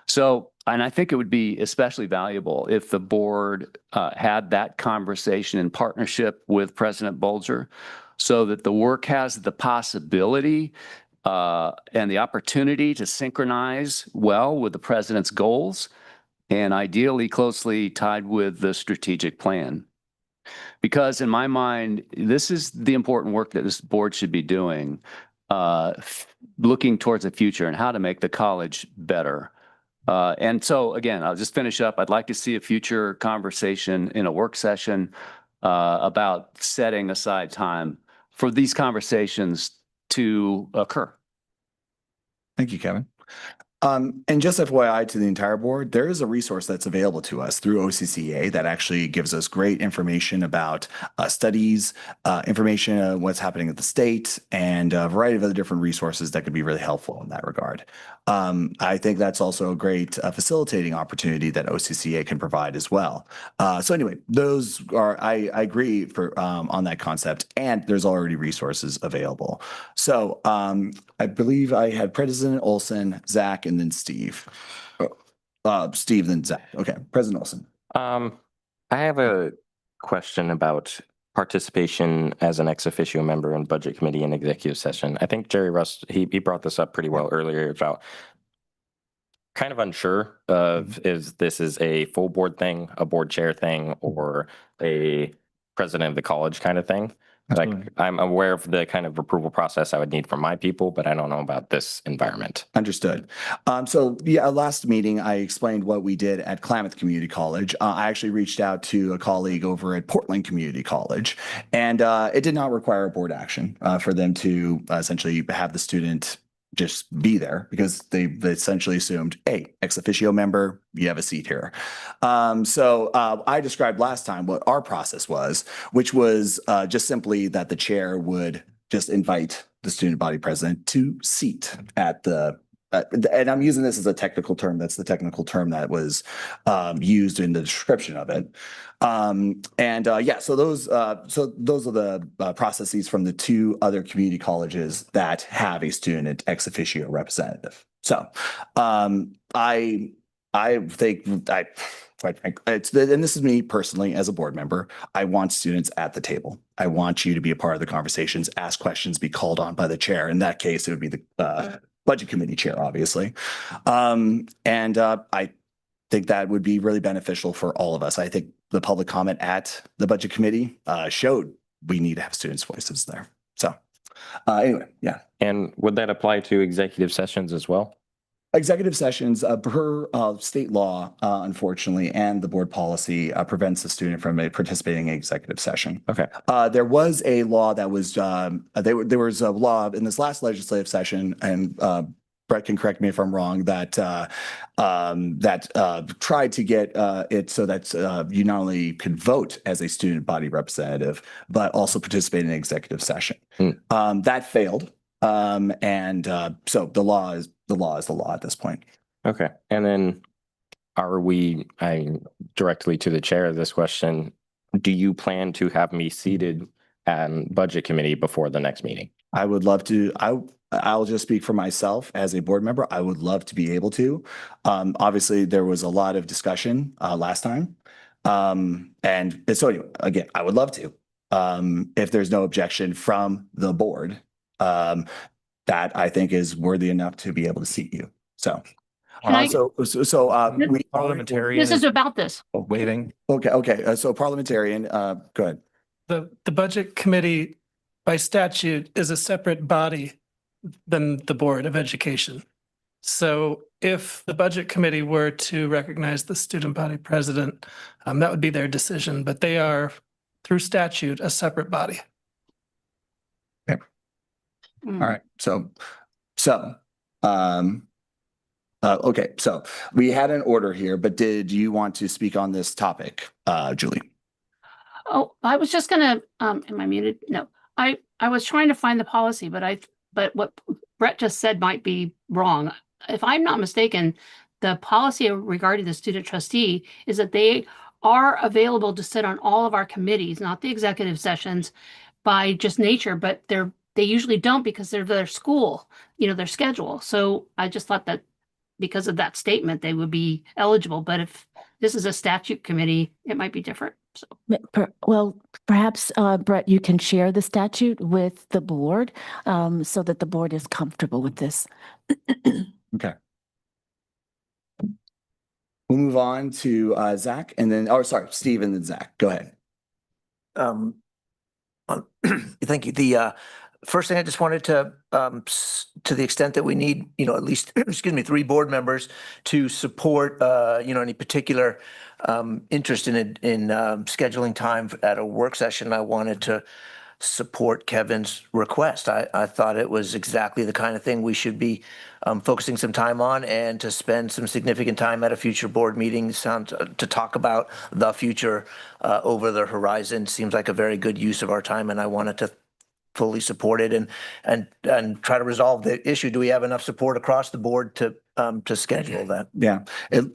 So, and I think it would be especially valuable if the board had that conversation in partnership with President Bolger, so that the work has the possibility and the opportunity to synchronize well with the president's goals, and ideally closely tied with the strategic plan. Because in my mind, this is the important work that this board should be doing, looking towards the future and how to make the college better. And so again, I'll just finish up. I'd like to see a future conversation in a work session about setting aside time for these conversations to occur. Thank you, Kevin. And just FYI to the entire board, there is a resource that's available to us through OCCA that actually gives us great information about studies, information on what's happening at the state, and a variety of other different resources that could be really helpful in that regard. I think that's also a great facilitating opportunity that OCCA can provide as well. So anyway, those are, I agree on that concept, and there's already resources available. So I believe I had President Olson, Zach, and then Steve. Steve, then Zach. Okay, President Olson. I have a question about participation as an ex officio member in budget committee and executive session. I think Jerry Rust, he brought this up pretty well earlier about kind of unsure of is this is a full board thing, a board chair thing, or a president of the college kind of thing. Like, I'm aware of the kind of approval process I would need from my people, but I don't know about this environment. Understood. So yeah, last meeting, I explained what we did at Klamath Community College. I actually reached out to a colleague over at Portland Community College, and it did not require board action for them to essentially have the student just be there, because they essentially assumed, hey, ex officio member, you have a seat here. So I described last time what our process was, which was just simply that the chair would just invite the student body president to seat at the and I'm using this as a technical term. That's the technical term that was used in the description of it. So those are the processes from the two other community colleges that have a student ex officio representative. So I think quite frankly, and this is me personally as a board member, I want students at the table. I want you to be a part of the conversations, ask questions, be called on by the chair. In that case, it would be the budget committee chair, obviously. I think that would be really beneficial for all of us. I think the public comment at the budget committee showed we need to have students' voices there. So anyway, yeah. And would that apply to executive sessions as well? Executive sessions per state law, unfortunately, and the board policy prevents the student from participating in executive session. Okay. There was a law that was there was a law in this last legislative session, and Brett can correct me if I'm wrong, that tried to get it so that you not only could vote as a student body representative, but also participate in executive session. That failed. So the law is the law at this point. Okay. And then directly to the chair of this question, do you plan to have me seated at budget committee before the next meeting? I would love to. I'll just speak for myself as a board member. I would love to be able to. Obviously, there was a lot of discussion last time. And so anyway, again, I would love to. If there's no objection from the board, that I think is worthy enough to be able to seat you. So, parliamentarian. This is about this. Waiving. Okay. So parliamentarian, go ahead. The budget committee by statute is a separate body than the Board of Education. So if the budget committee were to recognize the student body president, that would be their decision, but they are through statute a separate body. All right. Okay. So we had an order here, but did you want to speak on this topic, Julie? Oh, I was just gonna, am I muted? No, I was trying to find the policy, but what Brett just said might be wrong. If I'm not mistaken, the policy regarding the student trustee is that they are available to sit on all of our committees, not the executive sessions by just nature, but they usually don't because they're their school, their schedule. So I just thought that because of that statement, they would be eligible. But if this is a statute committee, it might be different. So. Well, perhaps, Brett, you can share the statute with the board so that the board is comfortable with this. Okay. We'll move on to Zach and then, Steve and then Zach. Go ahead. Thank you. First thing I just wanted to the extent that we need, at least, 3 board members to support, any particular interest in scheduling time at a work session, I wanted to support Kevin's request. I thought it was exactly the kind of thing we should be focusing some time on, and to spend some significant time at a future board meeting to talk about the future over the horizon seems like a very good use of our time, and I wanted to fully support it and try to resolve the issue. Do we have enough support across the board to schedule that? Yeah,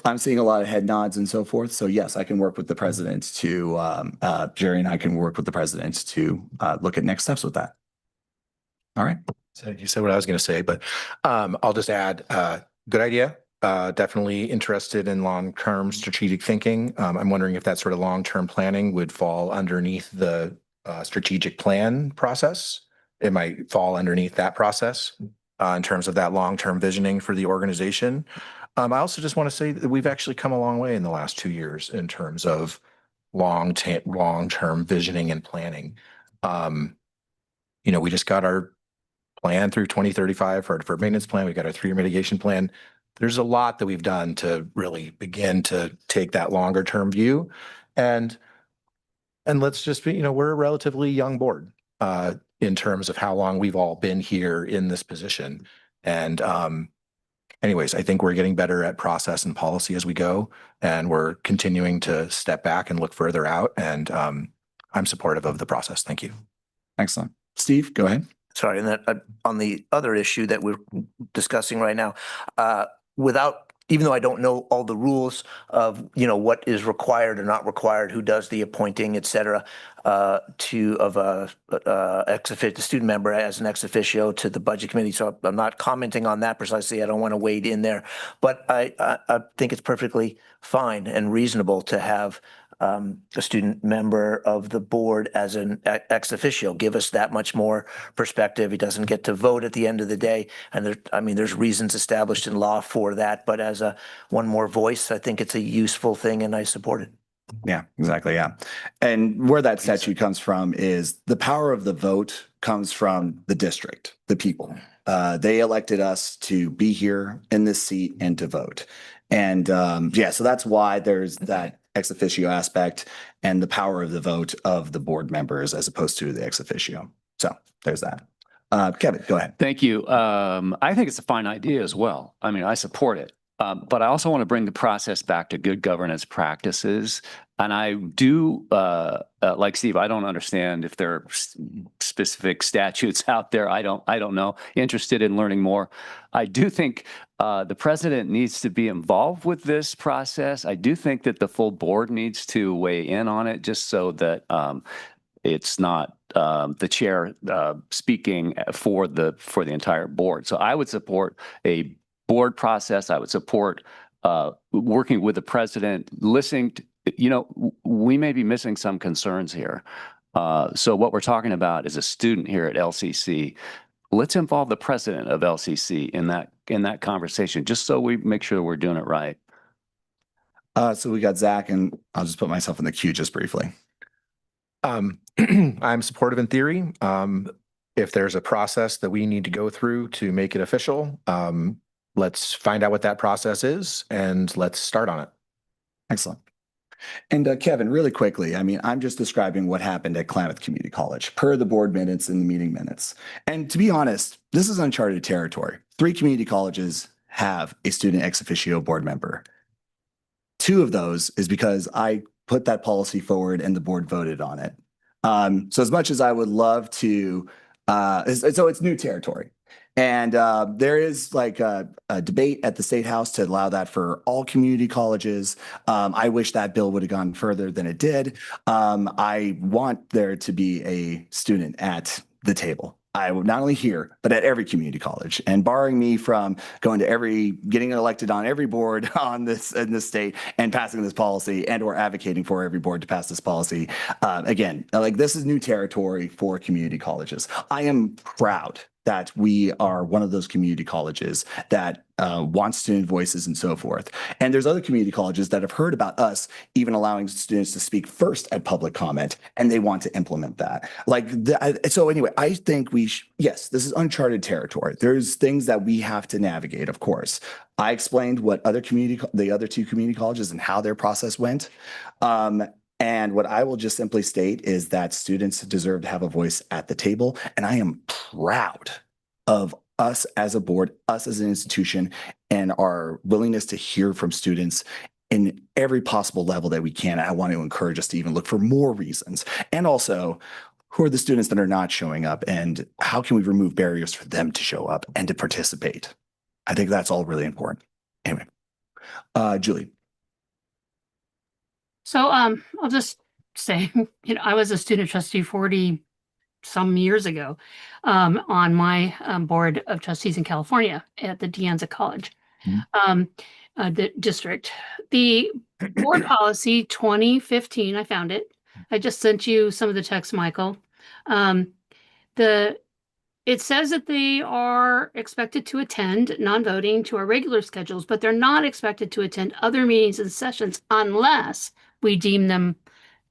I'm seeing a lot of head nods and so forth. So yes, I can work with the president to Jerry and I can work with the president to look at next steps with that. All right. So you said what I was going to say, but I'll just add, good idea. Definitely interested in long-term strategic thinking. I'm wondering if that sort of long-term planning would fall underneath the strategic plan process. It might fall underneath that process in terms of that long-term visioning for the organization. I also just want to say that we've actually come a long way in the last 2 years in terms of long-term visioning and planning. We just got our plan through 2035 for our maintenance plan. We got our 3-year mitigation plan. There's a lot that we've done to really begin to take that longer term view. And let's just be, we're a relatively young board in terms of how long we've all been here in this position. And anyways, I think we're getting better at process and policy as we go, and we're continuing to step back and look further out. And I'm supportive of the process. Thank you. Excellent. Steve, go ahead. sorry, and that on the other issue that we're discussing right now, even though I don't know all the rules of, what is required or not required, who does the appointing, et cetera, of a student member as an ex officio to the budget committee. So I'm not commenting on that precisely. I don't want to wade in there, but I think it's perfectly fine and reasonable to have a student member of the board as an ex officio. Give us that much more perspective. He doesn't get to vote at the end of the day. And there's reasons established in law for that, but as one more voice, I think it's a useful thing and I support it. Yeah, exactly. Yeah. And where that statute comes from is the power of the vote comes from the district, the people. They elected us to be here in this seat and to vote. And so that's why there's that ex officio aspect and the power of the vote of the board members as opposed to the ex officio. So there's that. Kevin, go ahead. Thank you. I think it's a fine idea as well. I mean, I support it. But I also want to bring the process back to good governance practices. And I do, like Steve, I don't understand if there are specific statutes out there. I don't know. Interested in learning more. I do think the president needs to be involved with this process. I do think that the full board needs to weigh in on it, just so that it's not the chair speaking for the entire board. So I would support a board process. I would support working with the president, listening to, we may be missing some concerns here. So what we're talking about is a student here at LCC. Let's involve the president of LCC in that conversation, just so we make sure we're doing it right. So we got Zach, and I'll just put myself in the queue just briefly. I'm supportive in theory. If there's a process that we need to go through to make it official, let's find out what that process is and let's start on it. Excellent. And Kevin, really quickly, I mean, I'm just describing what happened at Klamath Community College per the board minutes and the meeting minutes. And to be honest, this is uncharted territory. 3 community colleges have a student ex officio board member. 2 of those is because I put that policy forward and the board voted on it. So as much as I would love to, so it's new territory. And there is like a debate at the State House to allow that for all community colleges. I wish that bill would have gone further than it did. I want there to be a student at the table. I would not only here, but at every community college, and barring me from going to getting elected on every board in this state and passing this policy and or advocating for every board to pass this policy. Again, like this is new territory for community colleges. I am proud that we are one of those community colleges that want student voices and so forth. And there's other community colleges that have heard about us even allowing students to speak first at public comment, and they want to implement that. So anyway, I think yes, this is uncharted territory. There's things that we have to navigate, of course. I explained what the other 2 community colleges and how their process went. And what I will just simply state is that students deserve to have a voice at the table. And I am proud of us as a board, us as an institution, and our willingness to hear from students in every possible level that we can. I want to encourage us to even look for more reasons. And also, who are the students that are not showing up, and how can we remove barriers for them to show up and to participate? I think that's all really important. Anyway, Julie. So I'll just say, I was a student trustee 40 some years ago on my board of trustees in California at the De Anza College, the district. The board policy 2015, I found it. I just sent you some of the text, Michael. It says that they are expected to attend non-voting to our regular schedules, but they're not expected to attend other meetings and sessions unless we deem them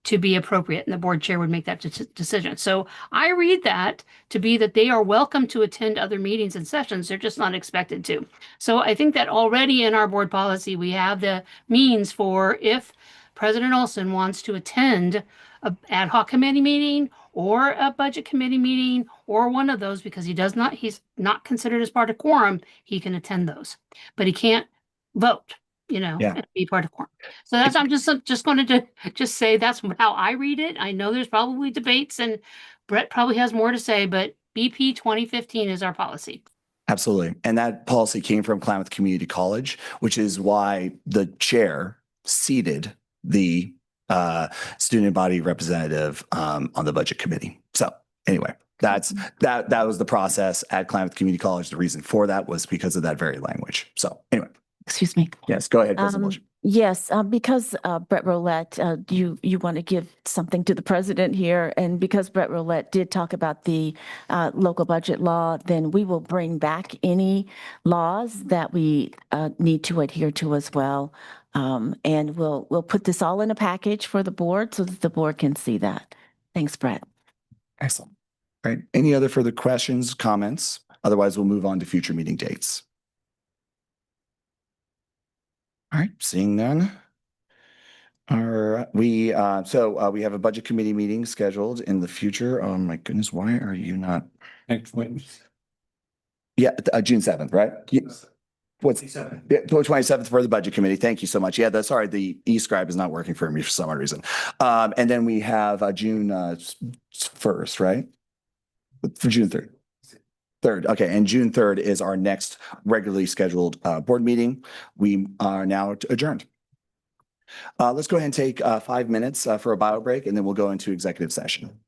to be appropriate, and the board chair would make that decision. So I read that to be that they are welcome to attend other meetings and sessions. They're just not expected to. So I think that already in our board policy, we have the means for if President Olson wants to attend an ad hoc committee meeting or a budget committee meeting or one of those, because he's not considered as part of quorum, he can attend those, but he can't vote. And be part of quorum. So that's, I'm just going to just say that's how I read it. I know there's probably debates and Brett probably has more to say, but BP 2015 is our policy. Absolutely. And that policy came from Klamath Community College, which is why the chair seated the student body representative on the budget committee. So anyway, that was the process at Klamath Community College. The reason for that was because of that very language. So anyway. Excuse me. Yes, go ahead, President Bush. Yes, because Brett Roulette, you want to give something to the president here, and because Brett Roulette did talk about the local budget law, then we will bring back any laws that we need to adhere to as well. And we'll put this all in a package for the board so that the board can see that. Thanks, Brett. Excellent. All right. Any other further questions, comments? Otherwise, we'll move on to future meeting dates. All right, seeing none. We have a budget committee meeting scheduled in the future. Oh my goodness, why are you not? Next Wednesday. Yeah, June 7th, right? What's 27th for the budget committee. Thank you so much. Yeah, that's sorry. The e-scribe is not working for me for some odd reason. And then we have June 1st, right? For June 3rd. Okay, and June 3rd is our next regularly scheduled board meeting. We are now adjourned. Let's go ahead and take 5 minutes for a bio break, and then we'll go into executive session.